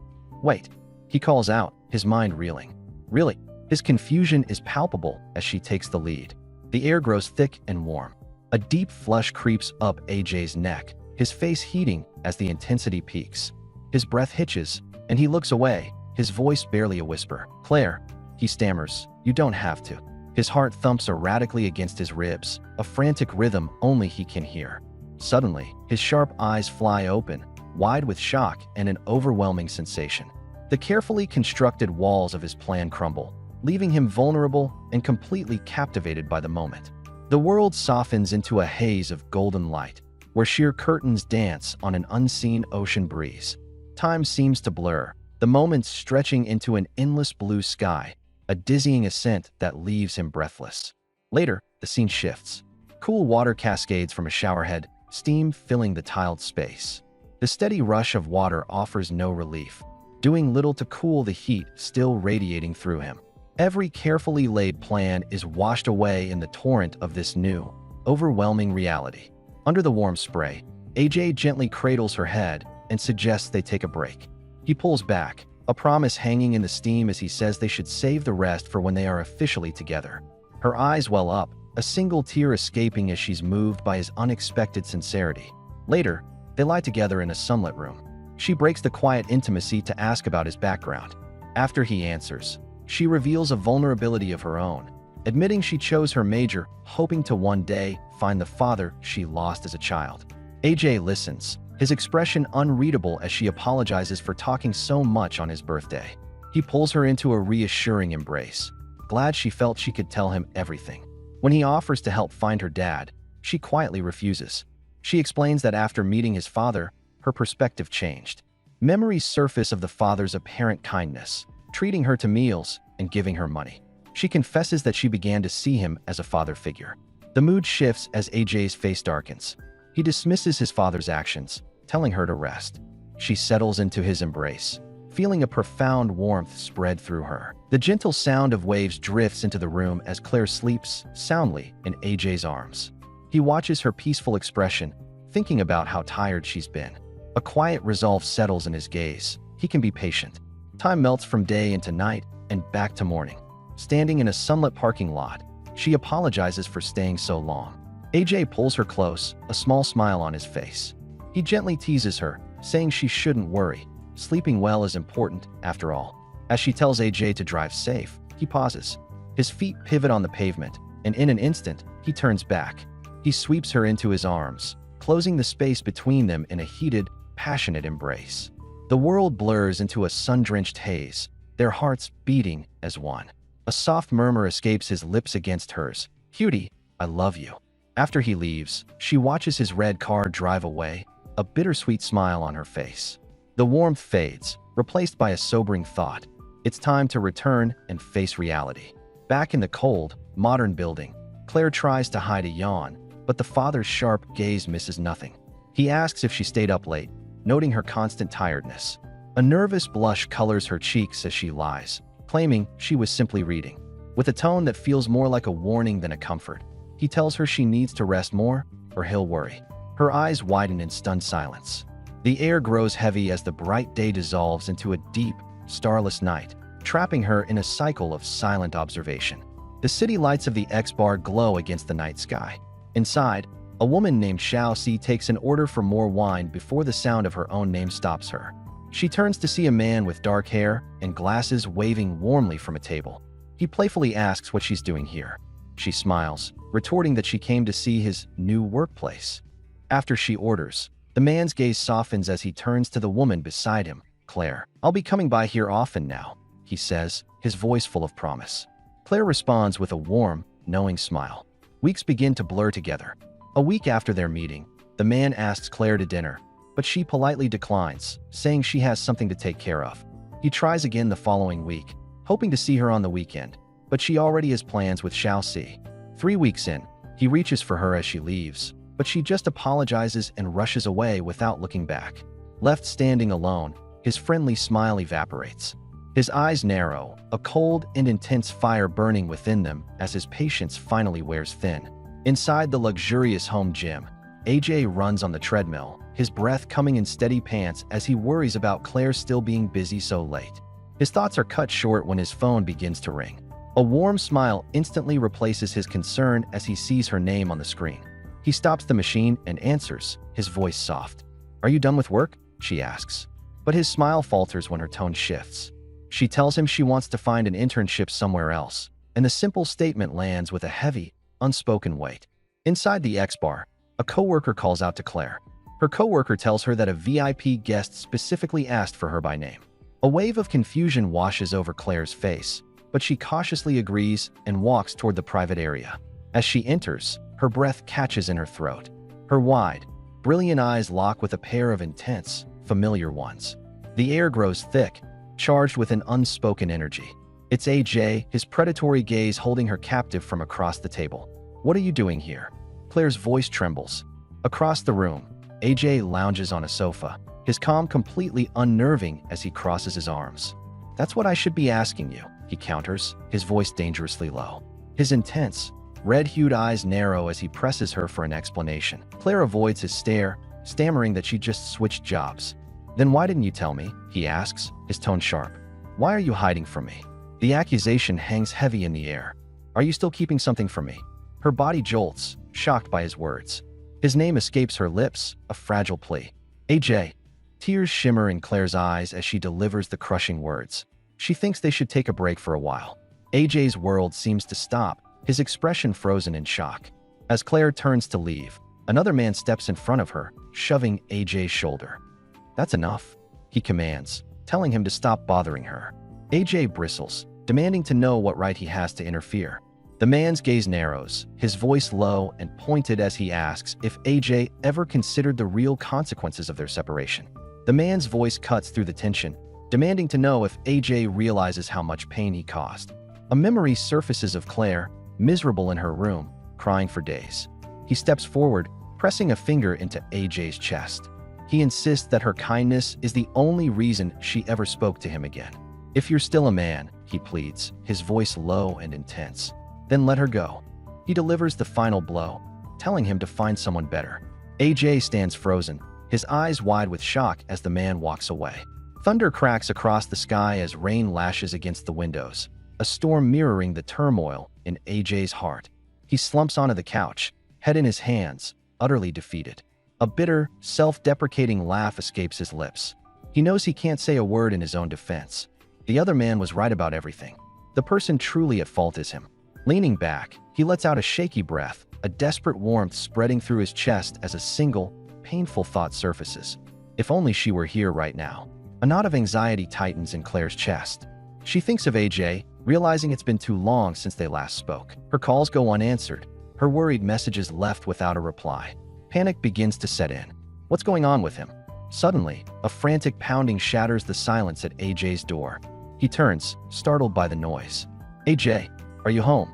"Wait," he calls out, his mind reeling. "Really?" His confusion is palpable as she takes the lead. The air grows thick and warm. A deep flush creeps up AJ's neck, his face heating as the intensity peaks. His breath hitches, and he looks away, his voice barely a whisper. "Claire," he stammers, "you don't have to." His heart thumps erratically against his ribs, a frantic rhythm only he can hear. Suddenly, his sharp eyes fly open, wide with shock and an overwhelming sensation. The carefully constructed walls of his plan crumble, leaving him vulnerable and completely captivated by the moment. The world softens into a haze of golden light, where sheer curtains dance on an unseen ocean breeze. Time seems to blur, the moments stretching into an endless blue sky, a dizzying ascent that leaves him breathless. Later, the scene shifts. Cool water cascades from a showerhead, steam filling the tiled space. The steady rush of water offers no relief, doing little to cool the heat still radiating through him. Every carefully laid plan is washed away in the torrent of this new, overwhelming reality. Under the warm spray, AJ gently cradles her head and suggests they take a break. He pulls back, a promise hanging in the steam as he says they should save the rest for when they are officially together. Her eyes well up, a single tear escaping as she's moved by his unexpected sincerity. Later, they lie together in a sunlit room. She breaks the quiet intimacy to ask about his background. After he answers, she reveals a vulnerability of her own, admitting she chose her major, hoping to one day find the father she lost as a child. AJ listens, his expression unreadable as she apologizes for talking so much on his birthday. He pulls her into a reassuring embrace, glad she felt she could tell him everything. When he offers to help find her dad, she quietly refuses. She explains that after meeting his father, her perspective changed. Memories surface of the father's apparent kindness, treating her to meals and giving her money. She confesses that she began to see him as a father figure. The mood shifts as AJ's face darkens. He dismisses his father's actions, telling her to rest. She settles into his embrace, feeling a profound warmth spread through her. The gentle sound of waves drifts into the room as Claire sleeps soundly in AJ's arms. He watches her peaceful expression, thinking about how tired she's been. A quiet resolve settles in his gaze. He can be patient. Time melts from day into night and back to morning. Standing in a sunlit parking lot, she apologizes for staying so long. AJ pulls her close, a small smile on his face. He gently teases her, saying she shouldn't worry. Sleeping well is important, after all. As she tells AJ to drive safe, he pauses. His feet pivot on the pavement, and in an instant, he turns back. He sweeps her into his arms, closing the space between them in a heated, passionate embrace. The world blurs into a sun-drenched haze, their hearts beating as one. A soft murmur escapes his lips against hers. "Cutie, I love you." After he leaves, she watches his red car drive away, a bittersweet smile on her face. The warmth fades, replaced by a sobering thought. It's time to return and face reality. Back in the cold, modern building, Claire tries to hide a yawn, but the father's sharp gaze misses nothing. He asks if she stayed up late, noting her constant tiredness. A nervous blush colors her cheeks as she lies, claiming she was simply reading. With a tone that feels more like a warning than a comfort, he tells her she needs to rest more, or he'll worry. Her eyes widen in stunned silence. The air grows heavy as the bright day dissolves into a deep, starless night, trapping her in a cycle of silent observation. The city lights of the X-Bar glow against the night sky. Inside, a woman named Xiao-si takes an order for more wine before the sound of her own name stops her. She turns to see a man with dark hair and glasses waving warmly from a table. He playfully asks what she's doing here. She smiles, retorting that she came to see his new workplace. After she orders, the man's gaze softens as he turns to the woman beside him. "Claire, I'll be coming by here often now," he says, his voice full of promise. Claire responds with a warm, knowing smile. Weeks begin to blur together. A week after their meeting, the man asks Claire to dinner, but she politely declines, saying she has something to take care of. He tries again the following week, hoping to see her on the weekend, but she already has plans with Xiao-si. 3 weeks in, he reaches for her as she leaves, but she just apologizes and rushes away without looking back. Left standing alone, his friendly smile evaporates. His eyes narrow, a cold and intense fire burning within them as his patience finally wears thin. Inside the luxurious home gym, AJ runs on the treadmill, his breath coming in steady pants as he worries about Claire still being busy so late. His thoughts are cut short when his phone begins to ring. A warm smile instantly replaces his concern as he sees her name on the screen. He stops the machine and answers, his voice soft. "Are you done with work?" she asks. But his smile falters when her tone shifts. She tells him she wants to find an internship somewhere else, and the simple statement lands with a heavy, unspoken weight. Inside the X-Bar, a coworker calls out to Claire. Her coworker tells her that a VIP guest specifically asked for her by name. A wave of confusion washes over Claire's face, but she cautiously agrees and walks toward the private area. As she enters, her breath catches in her throat. Her wide, brilliant eyes lock with a pair of intense, familiar ones. The air grows thick, charged with an unspoken energy. It's AJ, his predatory gaze holding her captive from across the table. "What are you doing here?" Claire's voice trembles. Across the room, AJ lounges on a sofa, his calm completely unnerving as he crosses his arms. "That's what I should be asking you," he counters, his voice dangerously low. His intense, red-hued eyes narrow as he presses her for an explanation. Claire avoids his stare, stammering that she just switched jobs. "Then why didn't you tell me?" he asks, his tone sharp. "Why are you hiding from me?" The accusation hangs heavy in the air. "Are you still keeping something from me?" Her body jolts, shocked by his words. His name escapes her lips, a fragile plea. "AJ." Tears shimmer in Claire's eyes as she delivers the crushing words. She thinks they should take a break for a while. AJ's world seems to stop, his expression frozen in shock. As Claire turns to leave, another man steps in front of her, shoving AJ's shoulder. "That's enough," he commands, telling him to stop bothering her. AJ bristles, demanding to know what right he has to interfere. The man's gaze narrows, his voice low and pointed as he asks if AJ ever considered the real consequences of their separation. The man's voice cuts through the tension, demanding to know if AJ realizes how much pain he caused. A memory surfaces of Claire, miserable in her room, crying for days. He steps forward, pressing a finger into AJ's chest. He insists that her kindness is the only reason she ever spoke to him again. "If you're still a man," he pleads, his voice low and intense, "then let her go." He delivers the final blow, telling him to find someone better. AJ stands frozen, his eyes wide with shock as the man walks away. Thunder cracks across the sky as rain lashes against the windows, a storm mirroring the turmoil in AJ's heart. He slumps onto the couch, head in his hands, utterly defeated. A bitter, self-deprecating laugh escapes his lips. He knows he can't say a word in his own defense. The other man was right about everything. The person truly at fault is him. Leaning back, he lets out a shaky breath, a desperate warmth spreading through his chest as a single, painful thought surfaces. If only she were here right now. A knot of anxiety tightens in Claire's chest. She thinks of AJ, realizing it's been too long since they last spoke. Her calls go unanswered, her worried messages left without a reply. Panic begins to set in. What's going on with him? Suddenly, a frantic pounding shatters the silence at AJ's door. He turns, startled by the noise. "AJ, are you home?"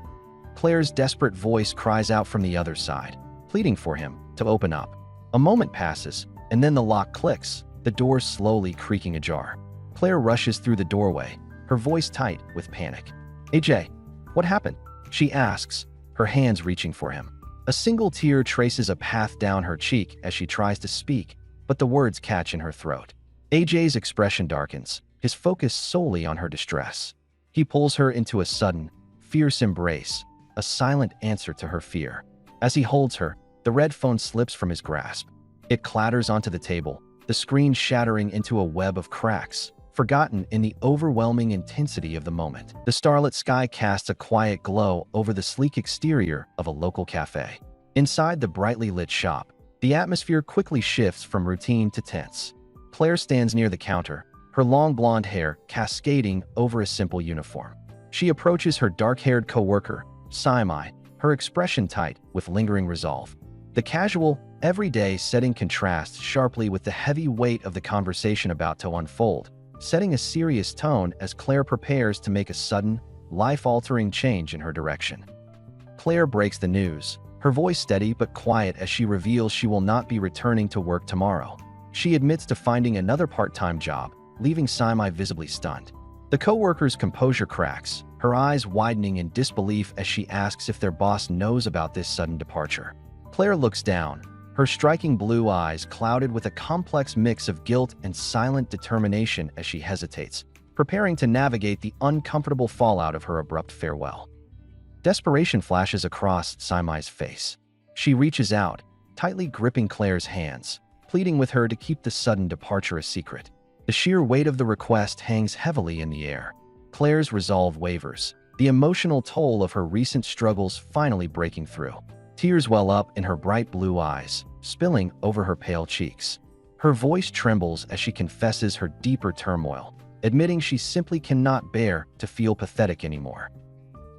Claire's desperate voice cries out from the other side, pleading for him to open up. A moment passes, and then the lock clicks, the door slowly creaking ajar. Claire rushes through the doorway, her voice tight with panic. "AJ, what happened?" she asks, her hands reaching for him. A single tear traces a path down her cheek as she tries to speak, but the words catch in her throat. AJ's expression darkens, his focus solely on her distress. He pulls her into a sudden, fierce embrace, a silent answer to her fear. As he holds her, the red phone slips from his grasp. It clatters onto the table, the screen shattering into a web of cracks, forgotten in the overwhelming intensity of the moment. The starlit sky casts a quiet glow over the sleek exterior of a local cafe. Inside the brightly lit shop, the atmosphere quickly shifts from routine to tense. Claire stands near the counter, her long blonde hair cascading over a simple uniform. She approaches her dark-haired coworker, Saimai, her expression tight with lingering resolve. The casual, everyday setting contrasts sharply with the heavy weight of the conversation about to unfold, setting a serious tone as Claire prepares to make a sudden, life-altering change in her direction. Claire breaks the news, her voice steady but quiet as she reveals she will not be returning to work tomorrow. She admits to finding another part-time job, leaving Saimai visibly stunned. The coworker's composure cracks, her eyes widening in disbelief as she asks if their boss knows about this sudden departure. Claire looks down, her striking blue eyes clouded with a complex mix of guilt and silent determination as she hesitates, preparing to navigate the uncomfortable fallout of her abrupt farewell. Desperation flashes across Saimai's face. She reaches out, tightly gripping Claire's hands, pleading with her to keep the sudden departure a secret. The sheer weight of the request hangs heavily in the air. Claire's resolve wavers, the emotional toll of her recent struggles finally breaking through. Tears well up in her bright blue eyes, spilling over her pale cheeks. Her voice trembles as she confesses her deeper turmoil, admitting she simply cannot bear to feel pathetic anymore.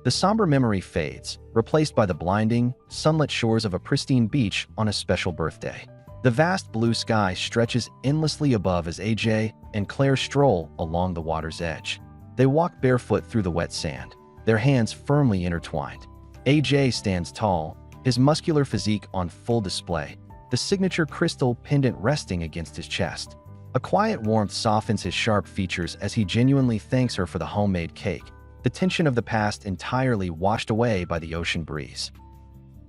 The somber memory fades, replaced by the blinding, sunlit shores of a pristine beach on a special birthday. The vast blue sky stretches endlessly above as AJ and Claire stroll along the water's edge. They walk barefoot through the wet sand, their hands firmly intertwined. AJ stands tall, his muscular physique on full display, the signature crystal pendant resting against his chest. A quiet warmth softens his sharp features as he genuinely thanks her for the homemade cake, the tension of the past entirely washed away by the ocean breeze.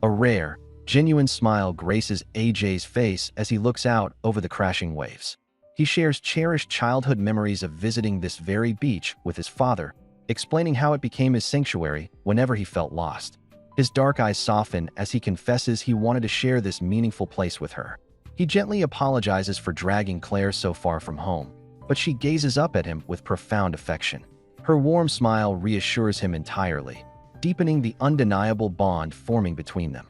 A rare, genuine smile graces AJ's face as he looks out over the crashing waves. He shares cherished childhood memories of visiting this very beach with his father, explaining how it became his sanctuary whenever he felt lost. His dark eyes soften as he confesses he wanted to share this meaningful place with her. He gently apologizes for dragging Claire so far from home, but she gazes up at him with profound affection. Her warm smile reassures him entirely, deepening the undeniable bond forming between them.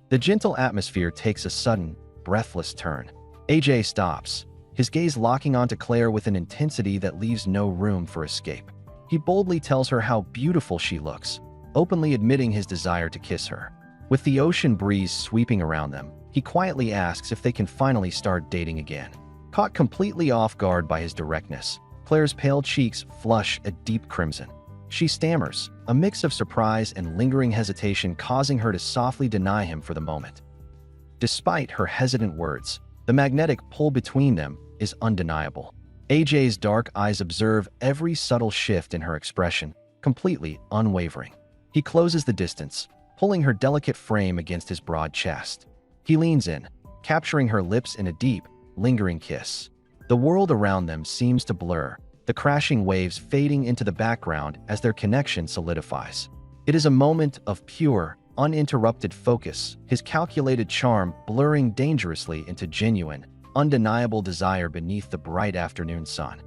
The gentle atmosphere takes a sudden, breathless turn. AJ stops, his gaze locking onto Claire with an intensity that leaves no room for escape. He boldly tells her how beautiful she looks, openly admitting his desire to kiss her. With the ocean breeze sweeping around them, he quietly asks if they can finally start dating again. Caught completely off guard by his directness, Claire's pale cheeks flush a deep crimson. She stammers, a mix of surprise and lingering hesitation causing her to softly deny him for the moment. Despite her hesitant words, the The magnetic pull between them is undeniable. AJ's dark eyes observe every subtle shift in her expression, completely unwavering. He closes the distance, pulling her delicate frame against his broad chest. He leans in, capturing her lips in a deep, lingering kiss. The world around them seems to blur, the crashing waves fading into the background as their connection solidifies. It is a moment of pure, uninterrupted focus, his calculated charm blurring dangerously into genuine, undeniable desire beneath the bright afternoon sun.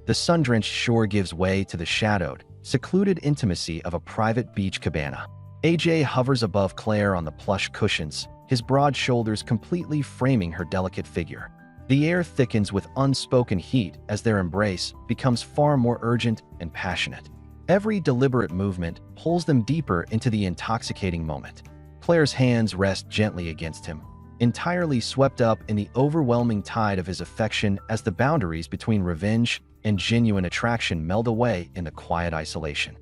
The sun-drenched shore gives way to the shadowed, secluded intimacy of a private beach cabana. AJ hovers above Claire on the plush cushions, his broad shoulders completely framing her delicate figure. The air thickens with unspoken heat as their embrace becomes far more urgent and passionate. Every deliberate movement pulls them deeper into the intoxicating moment. Claire's hands rest gently against him, entirely swept up in the overwhelming tide of his affection as the boundaries between revenge and genuine attraction meld away in the quiet isolation.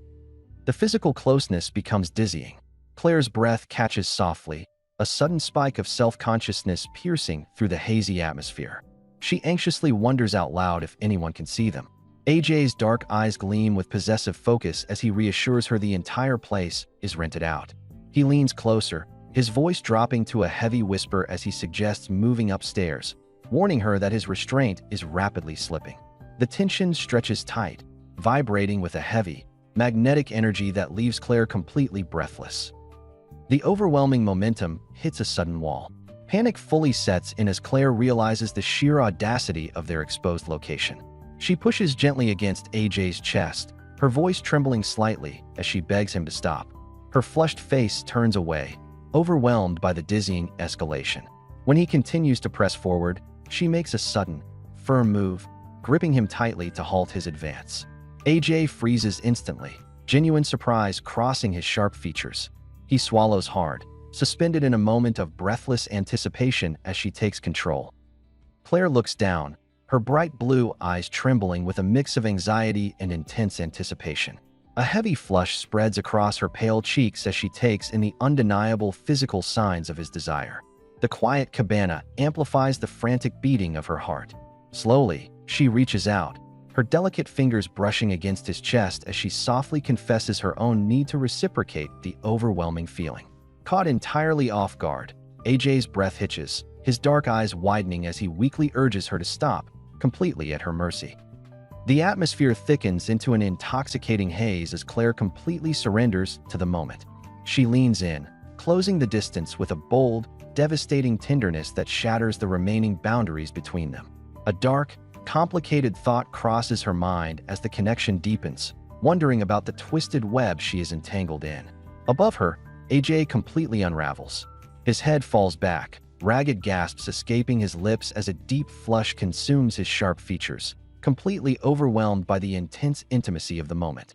The physical closeness becomes dizzying. Claire's breath catches softly, a sudden spike of self-consciousness piercing through the hazy atmosphere. She anxiously wonders out loud if anyone can see them. AJ's dark eyes gleam with possessive focus as he reassures her the entire place is rented out. He leans closer, his voice dropping to a heavy whisper as he suggests moving upstairs, warning her that his restraint is rapidly slipping. The tension stretches tight, vibrating with a heavy, magnetic energy that leaves Claire completely breathless. The overwhelming momentum hits a sudden wall. Panic fully sets in as Claire realizes the sheer audacity of their exposed location. She pushes gently against AJ's chest, her voice trembling slightly as she begs him to stop. Her flushed face turns away, overwhelmed by the dizzying escalation. When he continues to press forward, she makes a sudden, firm move, gripping him tightly to halt his advance. AJ freezes instantly, genuine surprise crossing his sharp features. He swallows hard, suspended in a moment of breathless anticipation as she takes control. Claire looks down, her bright blue eyes trembling with a mix of anxiety and intense anticipation. A heavy flush spreads across her pale cheeks as she takes in the undeniable physical signs of his desire. The quiet cabana amplifies the frantic beating of her heart. Slowly, she reaches out, her delicate fingers brushing against his chest as she softly confesses her own need to reciprocate the overwhelming feeling. Caught entirely off guard, AJ's breath hitches, his dark eyes widening as he weakly urges her to stop, completely at her mercy. The atmosphere thickens into an intoxicating haze as Claire completely surrenders to the moment. She leans in, closing the distance with a bold, devastating tenderness that shatters the remaining boundaries between them. A dark, complicated thought crosses her mind as the connection deepens, wondering about the twisted web she is entangled in. Above her, AJ completely unravels. His head falls back, ragged gasps escaping his lips as a deep flush consumes his sharp features, completely overwhelmed by the intense intimacy of the moment.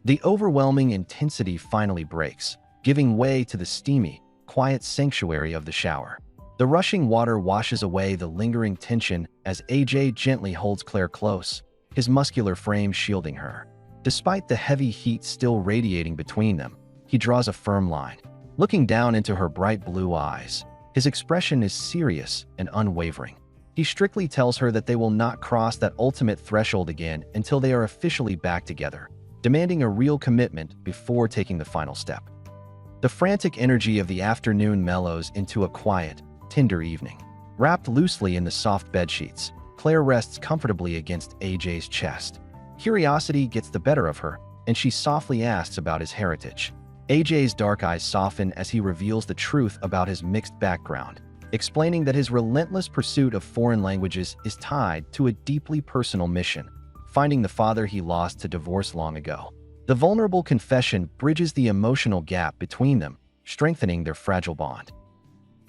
The overwhelming intensity finally breaks, giving way to the steamy, quiet sanctuary of the shower. The rushing water washes away the lingering tension as AJ gently holds Claire close, his muscular frame shielding her. Despite the heavy heat still radiating between them, he draws a firm line, looking down into her bright blue eyes. His expression is serious and unwavering. He strictly tells her that they will not cross that ultimate threshold again until they are officially back together, demanding a real commitment before taking the final step. The frantic energy of the afternoon mellows into a quiet, tender evening. Wrapped loosely in the soft bedsheets, Claire rests comfortably against AJ's chest. Curiosity gets the better of her, and she softly asks about his heritage. AJ's dark eyes soften as he reveals the truth about his mixed background, explaining that his relentless pursuit of foreign languages is tied to a deeply personal mission, finding the father he lost to divorce long ago. The vulnerable confession bridges the emotional gap between them, strengthening their fragile bond.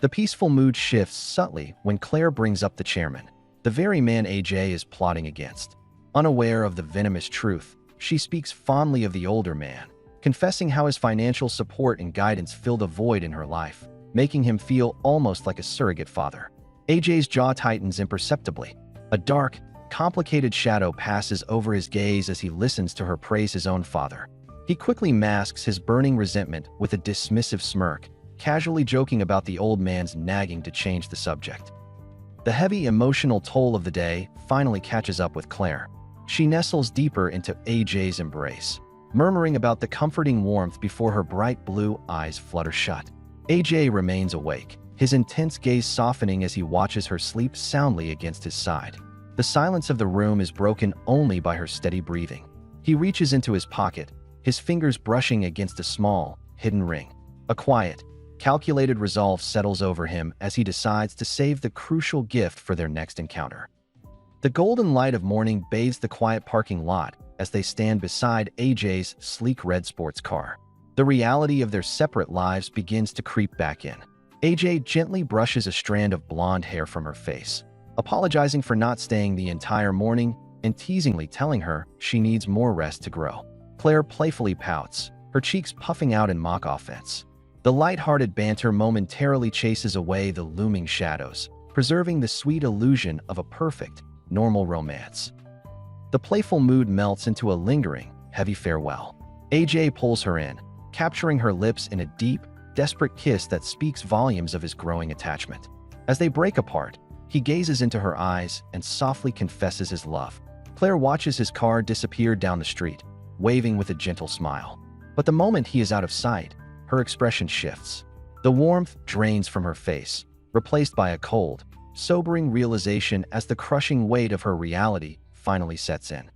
The peaceful mood shifts subtly when Claire brings up the chairman, the very man AJ is plotting against. Unaware of the venomous truth, she speaks fondly of the older man, confessing how his financial support and guidance filled a void in her life, making him feel almost like a surrogate father. AJ's jaw tightens imperceptibly. A dark, complicated shadow passes over his gaze as he listens to her praise his own father. He quickly masks his burning resentment with a dismissive smirk, casually joking about the old man's nagging to change the subject. The heavy emotional toll of the day finally catches up with Claire. She nestles deeper into AJ's embrace, murmuring about the comforting warmth before her bright blue eyes flutter shut. AJ remains awake, his intense gaze softening as he watches her sleep soundly against his side. The silence of the room is broken only by her steady breathing. He reaches into his pocket, his fingers brushing against a small, hidden ring. A quiet, calculated resolve settles over him as he decides to save the crucial gift for their next encounter. The golden light of morning bathes the quiet parking lot as they stand beside AJ's sleek red sports car. The reality of their separate lives begins to creep back in. AJ gently brushes a strand of blonde hair from her face, apologizing for not staying the entire morning and teasingly telling her she needs more rest to grow. Claire playfully pouts, her cheeks puffing out in mock offense. The light-hearted banter momentarily chases away the looming shadows, preserving the sweet illusion of a perfect, normal romance. The playful mood melts into a lingering, heavy farewell. AJ pulls her in, capturing her lips in a deep, desperate kiss that speaks volumes of his growing attachment. As they break apart, he gazes into her eyes and softly confesses his love. Claire watches his car disappear down the street, waving with a gentle smile. But the moment he is out of sight, her expression shifts. The warmth drains from her face, replaced by a cold, sobering realization as the crushing weight of her reality finally sets in.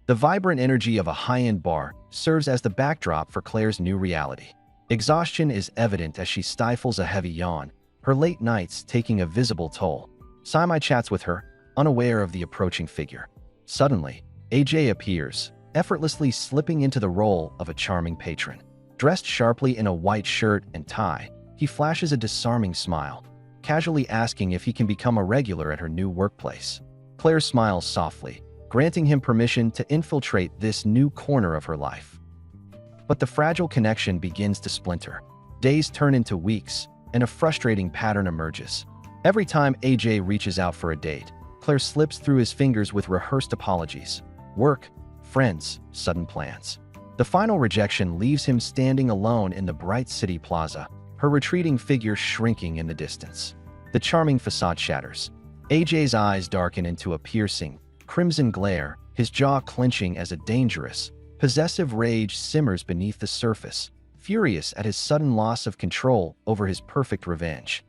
The vibrant energy of a high-end bar serves as the backdrop for Claire's new reality. Exhaustion is evident as she stifles a heavy yawn, her late nights taking a visible toll. Saimai chats with her, unaware of the approaching figure. Suddenly, AJ appears, effortlessly slipping into the role of a charming patron. Dressed sharply in a white shirt and tie, he flashes a disarming smile, casually asking if he can become a regular at her new workplace. Claire smiles softly, granting him permission to infiltrate this new corner of her life. But the fragile connection begins to splinter. Days turn into weeks, and a frustrating pattern emerges. Every time AJ reaches out for a date, Claire slips through his fingers with rehearsed apologies. Work, friends, sudden plans. The final rejection leaves him standing alone in the bright city plaza, her retreating figure shrinking in the distance. The charming facade shatters. AJ's eyes darken into a piercing, crimson glare, his jaw clenching as a dangerous, possessive rage simmers beneath the surface, furious at his sudden loss of control over his perfect revenge.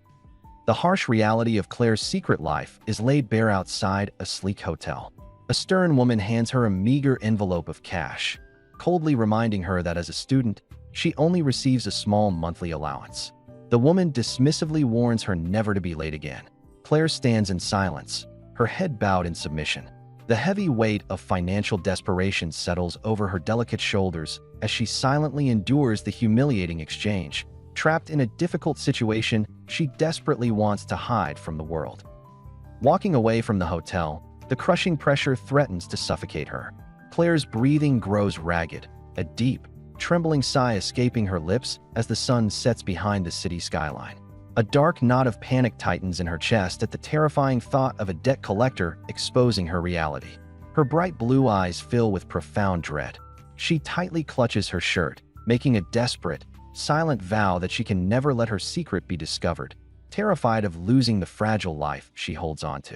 The harsh reality of Claire's secret life is laid bare outside a sleek hotel. A stern woman hands her a meager envelope of cash, coldly reminding her that as a student, she only receives a small monthly allowance. The woman dismissively warns her never to be late again. Claire stands in silence, her head bowed in submission. The heavy weight of financial desperation settles over her delicate shoulders as she silently endures the humiliating exchange. Trapped in a difficult situation, she desperately wants to hide from the world. Walking away from the hotel, the crushing pressure threatens to suffocate her. Claire's breathing grows ragged, a deep, trembling sigh escaping her lips as the sun sets behind the city skyline. A dark knot of panic tightens in her chest at the terrifying thought of a debt collector exposing her reality. Her bright blue eyes fill with profound dread. She tightly clutches her shirt, making a desperate, silent vow that she can never let her secret be discovered, terrified of losing the fragile life she holds onto.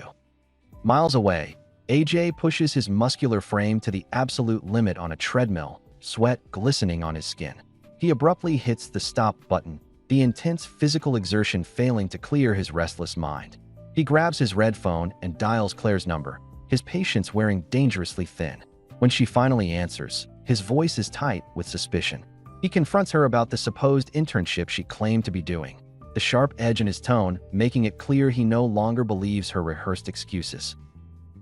Miles away, AJ pushes his muscular frame to the absolute limit on a treadmill, sweat glistening on his skin. He abruptly hits the stop button, the intense physical exertion failing to clear his restless mind. He grabs his red phone and dials Claire's number, his patience wearing dangerously thin. When she finally answers, his voice is tight with suspicion. He confronts her about the supposed internship she claimed to be doing, the sharp edge in his tone making it clear he no longer believes her rehearsed excuses.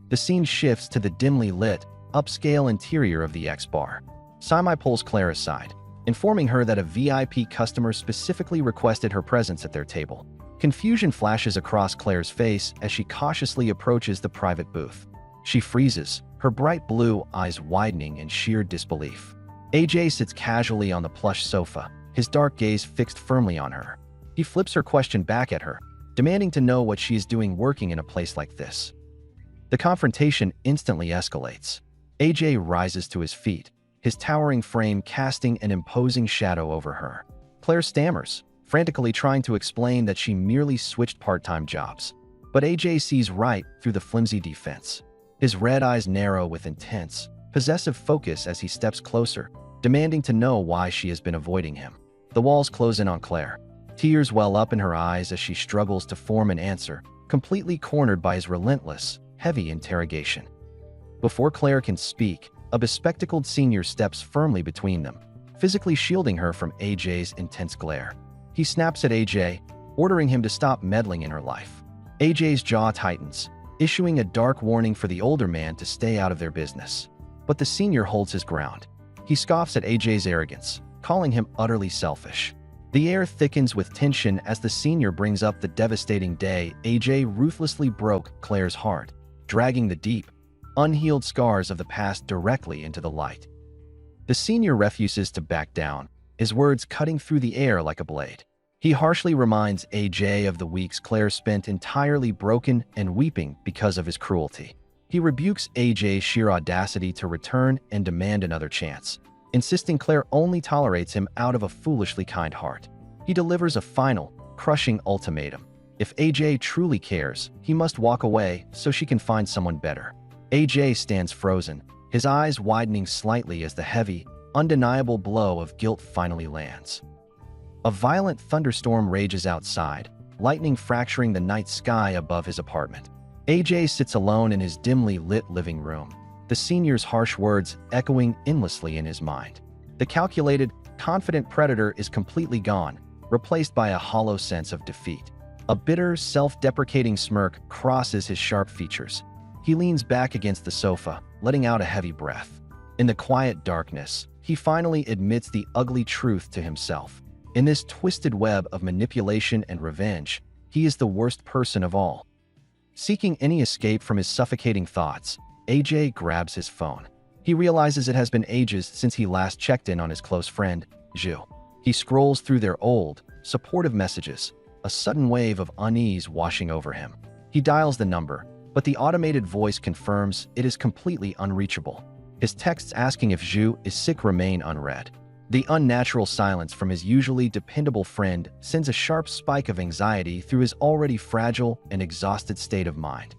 The scene shifts to the dimly lit, upscale interior of the X-Bar. Saimai pulls Claire aside, informing her that a VIP customer specifically requested her presence at their table. Confusion flashes across Claire's face as she cautiously approaches the private booth. She freezes, her bright blue eyes widening in sheer disbelief. AJ sits casually on the plush sofa, his dark gaze fixed firmly on her. He flips her question back at her, demanding to know what she is doing working in a place like this. The confrontation instantly escalates. AJ rises to his feet, his towering frame casting an imposing shadow over her. Claire stammers, frantically trying to explain that she merely switched part-time jobs. But AJ sees right through the flimsy defense. His red eyes narrow with intense, possessive focus as he steps closer, demanding to know why she has been avoiding him. The walls close in on Claire. Tears well up in her eyes as she struggles to form an answer, completely cornered by his relentless, heavy interrogation. Before Claire can speak, a bespectacled senior steps firmly between them, physically shielding her from AJ's intense glare. He snaps at AJ, ordering him to stop meddling in her life. AJ's jaw tightens, issuing a dark warning for the older man to stay out of their business. But the senior holds his ground. He scoffs at AJ's arrogance, calling him utterly selfish. The air thickens with tension as the senior brings up the devastating day AJ ruthlessly broke Claire's heart, dragging the deep, unhealed scars of the past directly into the light. The senior refuses to back down, his words cutting through the air like a blade. He harshly reminds AJ of the weeks Claire spent entirely broken and weeping because of his cruelty. He rebukes AJ's sheer audacity to return and demand another chance, insisting Claire only tolerates him out of a foolishly kind heart. He delivers a final, crushing ultimatum. If AJ truly cares, he must walk away so she can find someone better. AJ stands frozen, his eyes widening slightly as the heavy, undeniable blow of guilt finally lands. A violent thunderstorm rages outside, lightning fracturing the night sky above his apartment. AJ sits alone in his dimly lit living room, the senior's harsh words echoing endlessly in his mind. The calculated, confident predator is completely gone, replaced by a hollow sense of defeat. A bitter, self-deprecating smirk crosses his sharp features. He leans back against the sofa, letting out a heavy breath. In the quiet darkness, he finally admits the ugly truth to himself. In this twisted web of manipulation and revenge, he is the worst person of all. Seeking any escape from his suffocating thoughts, AJ grabs his phone. He realizes it has been ages since he last checked in on his close friend, Zhu. He scrolls through their old, supportive messages, a sudden wave of unease washing over him. He dials the number, but the automated voice confirms it is completely unreachable. His texts asking if Zhu is sick remain unread. The unnatural silence from his usually dependable friend sends a sharp spike of anxiety through his already fragile and exhausted state of mind.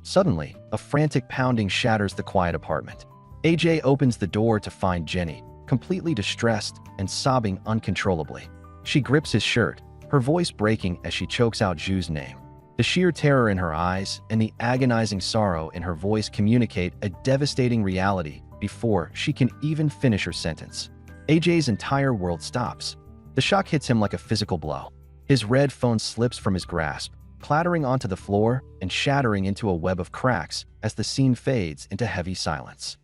Suddenly, a frantic pounding shatters the quiet apartment. AJ opens the door to find Jenny, completely distressed and sobbing uncontrollably. She grips his shirt, her voice breaking as she chokes out Zhu's name. The sheer terror in her eyes and the agonizing sorrow in her voice communicate a devastating reality before she can even finish her sentence. AJ's entire world stops. The shock hits him like a physical blow. His red phone slips from his grasp, clattering onto the floor and shattering into a web of cracks as the scene fades into heavy silence.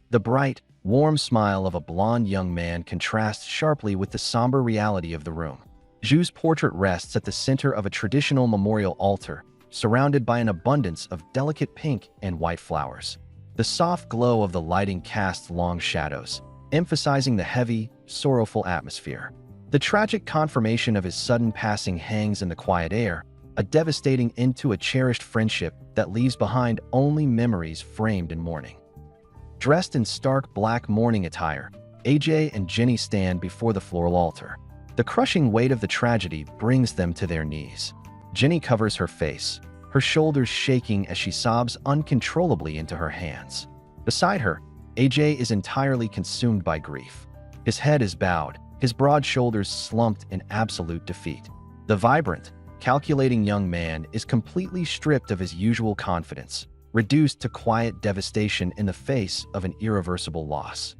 The bright, warm smile of a blond young man contrasts sharply with the somber reality of the room. Zhu's portrait rests at the center of a traditional memorial altar, surrounded by an abundance of delicate pink and white flowers. The soft glow of the lighting casts long shadows, emphasizing the heavy, sorrowful atmosphere. The tragic confirmation of his sudden passing hangs in the quiet air, a devastating end to a cherished friendship that leaves behind only memories framed in mourning. Dressed in stark black mourning attire, AJ and Jenny stand before the floral altar. The crushing weight of the tragedy brings them to their knees. Jenny covers her face, her shoulders shaking as she sobs uncontrollably into her hands. Beside her, AJ is entirely consumed by grief. His head is bowed, his broad shoulders slumped in absolute defeat. The vibrant, calculating young man is completely stripped of his usual confidence, reduced to quiet devastation in the face of an irreversible loss.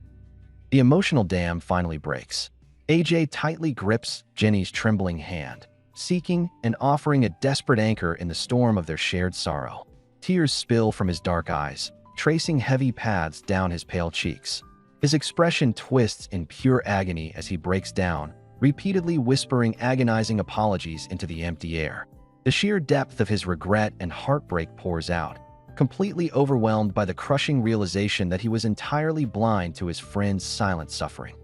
The emotional dam finally breaks. AJ tightly grips Jenny's trembling hand, seeking and offering a desperate anchor in the storm of their shared sorrow. Tears spill from his dark eyes, tracing heavy paths down his pale cheeks. His expression twists in pure agony as he breaks down, repeatedly whispering agonizing apologies into the empty air. The sheer depth of his regret and heartbreak pours out, completely overwhelmed by the crushing realization that he was entirely blind to his friend's silent suffering.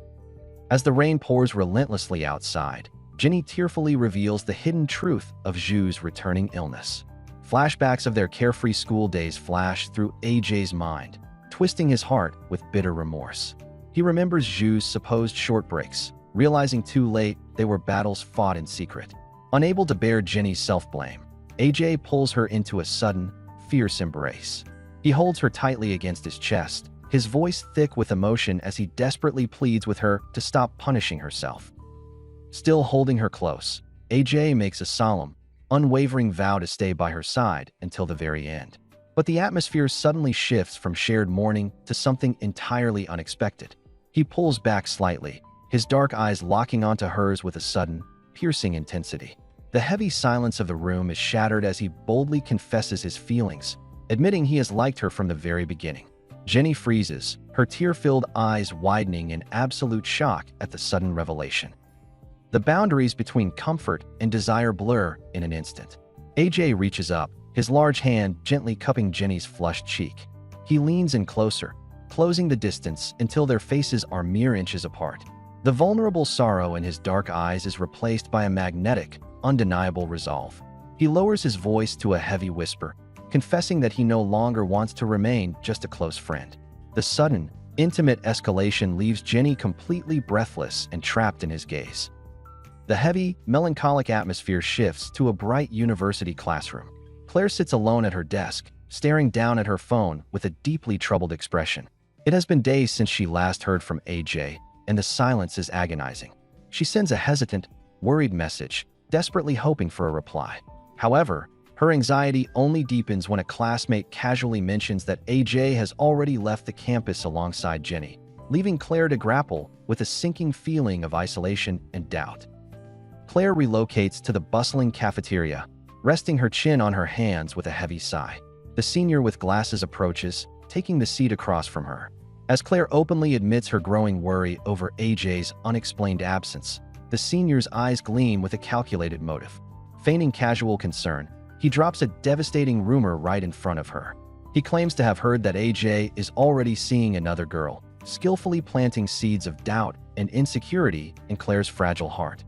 As the rain pours relentlessly outside, Jenny tearfully reveals the hidden truth of Zhu's returning illness. Flashbacks of their carefree school days flash through AJ's mind, twisting his heart with bitter remorse. He remembers Zhu's supposed short breaks, realizing too late they were battles fought in secret. Unable to bear Jenny's self-blame, AJ pulls her into a sudden, fierce embrace. He holds her tightly against his chest, his voice thick with emotion as he desperately pleads with her to stop punishing herself. Still holding her close, AJ makes a solemn, unwavering vow to stay by her side until the very end. But the atmosphere suddenly shifts from shared mourning to something entirely unexpected. He pulls back slightly, his dark eyes locking onto hers with a sudden, piercing intensity. The heavy silence of the room is shattered as he boldly confesses his feelings, admitting he has liked her from the very beginning. Jenny freezes, her tear-filled eyes widening in absolute shock at the sudden revelation. The boundaries between comfort and desire blur in an instant. AJ reaches up, his large hand gently cupping Jenny's flushed cheek. He leans in closer, closing the distance until their faces are mere inches apart. The vulnerable sorrow in his dark eyes is replaced by a magnetic, undeniable resolve. He lowers his voice to a heavy whisper, confessing that he no longer wants to remain just a close friend. The sudden, intimate escalation leaves Jenny completely breathless and trapped in his gaze. The heavy, melancholic atmosphere shifts to a bright university classroom. Claire sits alone at her desk, staring down at her phone with a deeply troubled expression. It has been days since she last heard from AJ, and the silence is agonizing. She sends a hesitant, worried message, desperately hoping for a reply. However, her anxiety only deepens when a classmate casually mentions that AJ has already left the campus alongside Jenny, leaving Claire to grapple with a sinking feeling of isolation and doubt. Claire relocates to the bustling cafeteria, resting her chin on her hands with a heavy sigh. The senior with glasses approaches, taking the seat across from her. As Claire openly admits her growing worry over AJ's unexplained absence, the senior's eyes gleam with a calculated motive. Feigning casual concern, he drops a devastating rumor right in front of her. He claims to have heard that AJ is already seeing another girl, skillfully planting seeds of doubt and insecurity in Claire's fragile heart.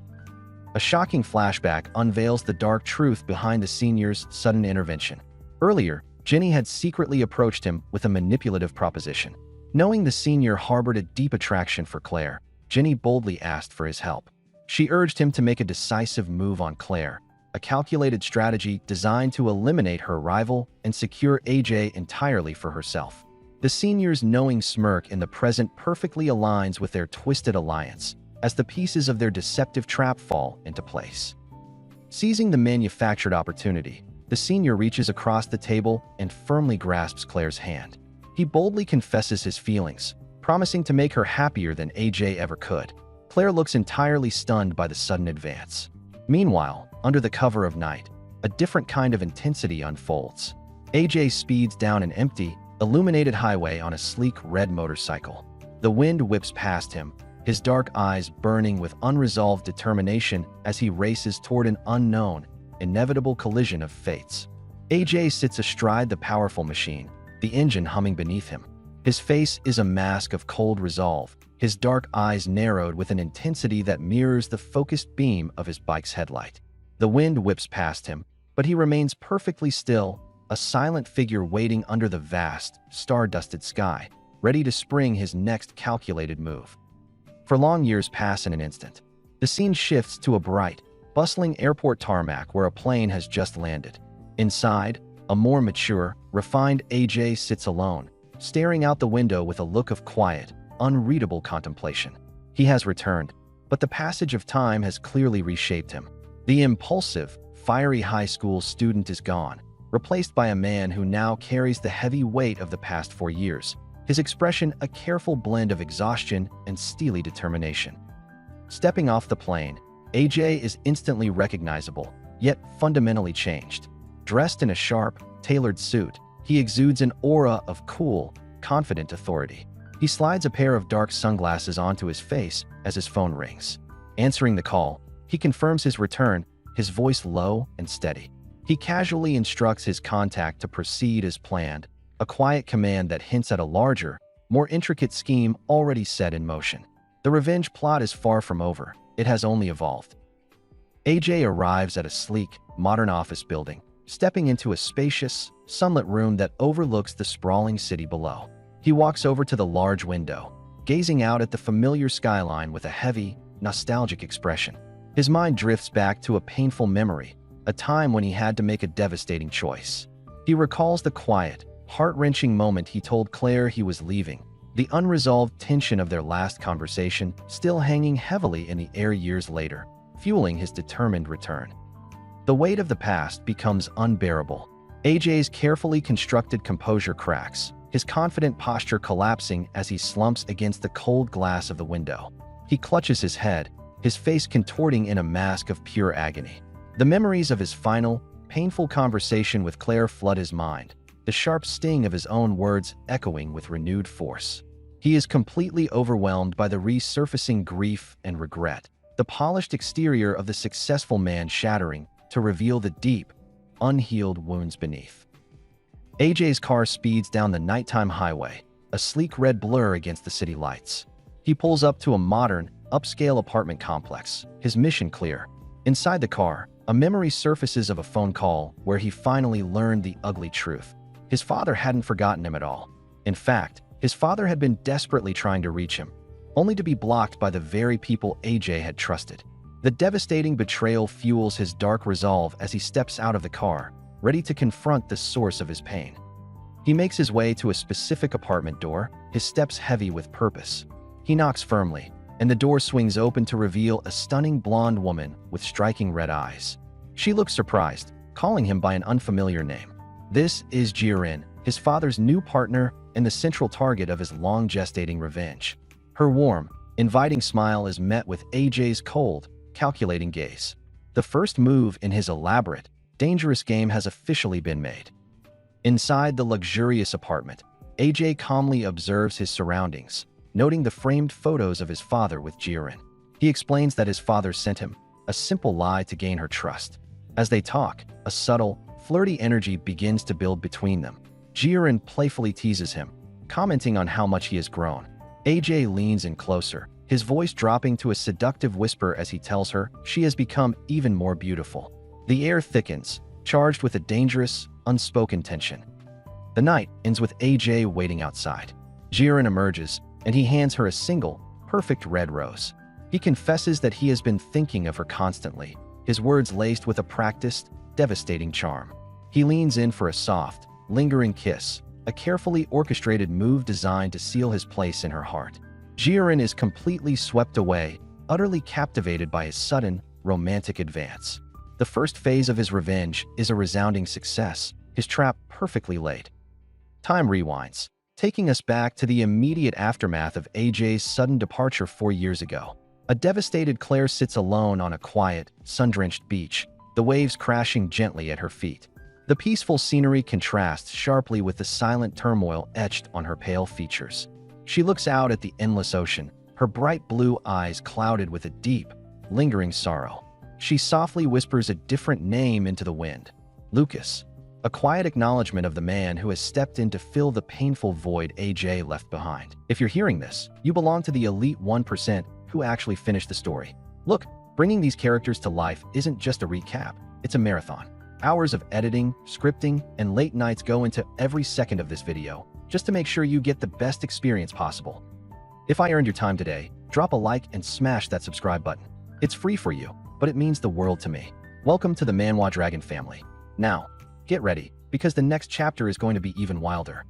A shocking flashback unveils the dark truth behind the senior's sudden intervention. Earlier, Jenny had secretly approached him with a manipulative proposition. Knowing the senior harbored a deep attraction for Claire, Jenny boldly asked for his help. She urged him to make a decisive move on Claire, a calculated strategy designed to eliminate her rival and secure AJ entirely for herself. The senior's knowing smirk in the present perfectly aligns with their twisted alliance, as the pieces of their deceptive trap fall into place. Seizing the manufactured opportunity, the senior reaches across the table and firmly grasps Claire's hand. He boldly confesses his feelings, promising to make her happier than AJ ever could. Claire looks entirely stunned by the sudden advance. Meanwhile, under the cover of night, a different kind of intensity unfolds. AJ speeds down an empty, illuminated highway on a sleek red motorcycle. The wind whips past him, his dark eyes burning with unresolved determination as he races toward an unknown, inevitable collision of fates. AJ sits astride the powerful machine, the engine humming beneath him. His face is a mask of cold resolve, his dark eyes narrowed with an intensity that mirrors the focused beam of his bike's headlight. The wind whips past him, but he remains perfectly still, a silent figure waiting under the vast, star-dusted sky, ready to spring his next calculated move. For long years pass in an instant. The scene shifts to a bright, bustling airport tarmac where a plane has just landed. Inside, a more mature, refined AJ sits alone, staring out the window with a look of quiet, unreadable contemplation. He has returned, but the passage of time has clearly reshaped him. The impulsive, fiery high school student is gone, replaced by a man who now carries the heavy weight of the past 4 years, his expression a careful blend of exhaustion and steely determination. Stepping off the plane, AJ is instantly recognizable, yet fundamentally changed. Dressed in a sharp, tailored suit, he exudes an aura of cool, confident authority. He slides a pair of dark sunglasses onto his face as his phone rings. Answering the call, he confirms his return, his voice low and steady. He casually instructs his contact to proceed as planned, a quiet command that hints at a larger, more intricate scheme already set in motion. The revenge plot is far from over. It has only evolved. AJ arrives at a sleek, modern office building, stepping into a spacious, sunlit room that overlooks the sprawling city below. He walks over to the large window, gazing out at the familiar skyline with a heavy, nostalgic expression. His mind drifts back to a painful memory, a time when he had to make a devastating choice. He recalls the quiet, heart-wrenching moment he told Claire he was leaving, the unresolved tension of their last conversation still hanging heavily in the air years later, fueling his determined return. The weight of the past becomes unbearable. AJ's carefully constructed composure cracks, his confident posture collapsing as he slumps against the cold glass of the window. He clutches his head, his face contorting in a mask of pure agony. The memories of his final, painful conversation with Claire flood his mind, the sharp sting of his own words echoing with renewed force. He is completely overwhelmed by the resurfacing grief and regret, the polished exterior of the successful man shattering to reveal the deep, unhealed wounds beneath. AJ's car speeds down the nighttime highway, a sleek red blur against the city lights. He pulls up to a modern, upscale apartment complex, his mission clear. Inside the car, a memory surfaces of a phone call where he finally learned the ugly truth. His father hadn't forgotten him at all. In fact, his father had been desperately trying to reach him, only to be blocked by the very people AJ had trusted. The devastating betrayal fuels his dark resolve as he steps out of the car, ready to confront the source of his pain. He makes his way to a specific apartment door, his steps heavy with purpose. He knocks firmly, and the door swings open to reveal a stunning blonde woman with striking red eyes. She looks surprised, calling him by an unfamiliar name. This is Jirin, his father's new partner and the central target of his long-gestating revenge. Her warm, inviting smile is met with AJ's cold, calculating gaze. The first move in his elaborate, dangerous game has officially been made. Inside the luxurious apartment, AJ calmly observes his surroundings, noting the framed photos of his father with Jirin. He explains that his father sent him, a simple lie to gain her trust. As they talk, a subtle, flirty energy begins to build between them. Jirin playfully teases him, commenting on how much he has grown. AJ leans in closer, his voice dropping to a seductive whisper as he tells her she has become even more beautiful. The air thickens, charged with a dangerous, unspoken tension. The night ends with AJ waiting outside. Jiren emerges, and he hands her a single, perfect red rose. He confesses that he has been thinking of her constantly, his words laced with a practiced, devastating charm. He leans in for a soft, lingering kiss, a carefully orchestrated move designed to seal his place in her heart. Jiren is completely swept away, utterly captivated by his sudden, romantic advance. The first phase of his revenge is a resounding success, his trap perfectly laid. Time rewinds, taking us back to the immediate aftermath of AJ's sudden departure 4 years ago. A devastated Claire sits alone on a quiet, sun-drenched beach, the waves crashing gently at her feet. The peaceful scenery contrasts sharply with the silent turmoil etched on her pale features. She looks out at the endless ocean, her bright blue eyes clouded with a deep, lingering sorrow. She softly whispers a different name into the wind. Lucas. A quiet acknowledgement of the man who has stepped in to fill the painful void AJ left behind. If you're hearing this, you belong to the elite 1% who actually finished the story. Look, bringing these characters to life isn't just a recap, it's a marathon. Hours of editing, scripting, and late nights go into every second of this video, just to make sure you get the best experience possible. If I earned your time today, drop a like and smash that subscribe button. It's free for you, but it means the world to me. Welcome to the Manhwa Dragon family. Now, get ready, because the next chapter is going to be even wilder.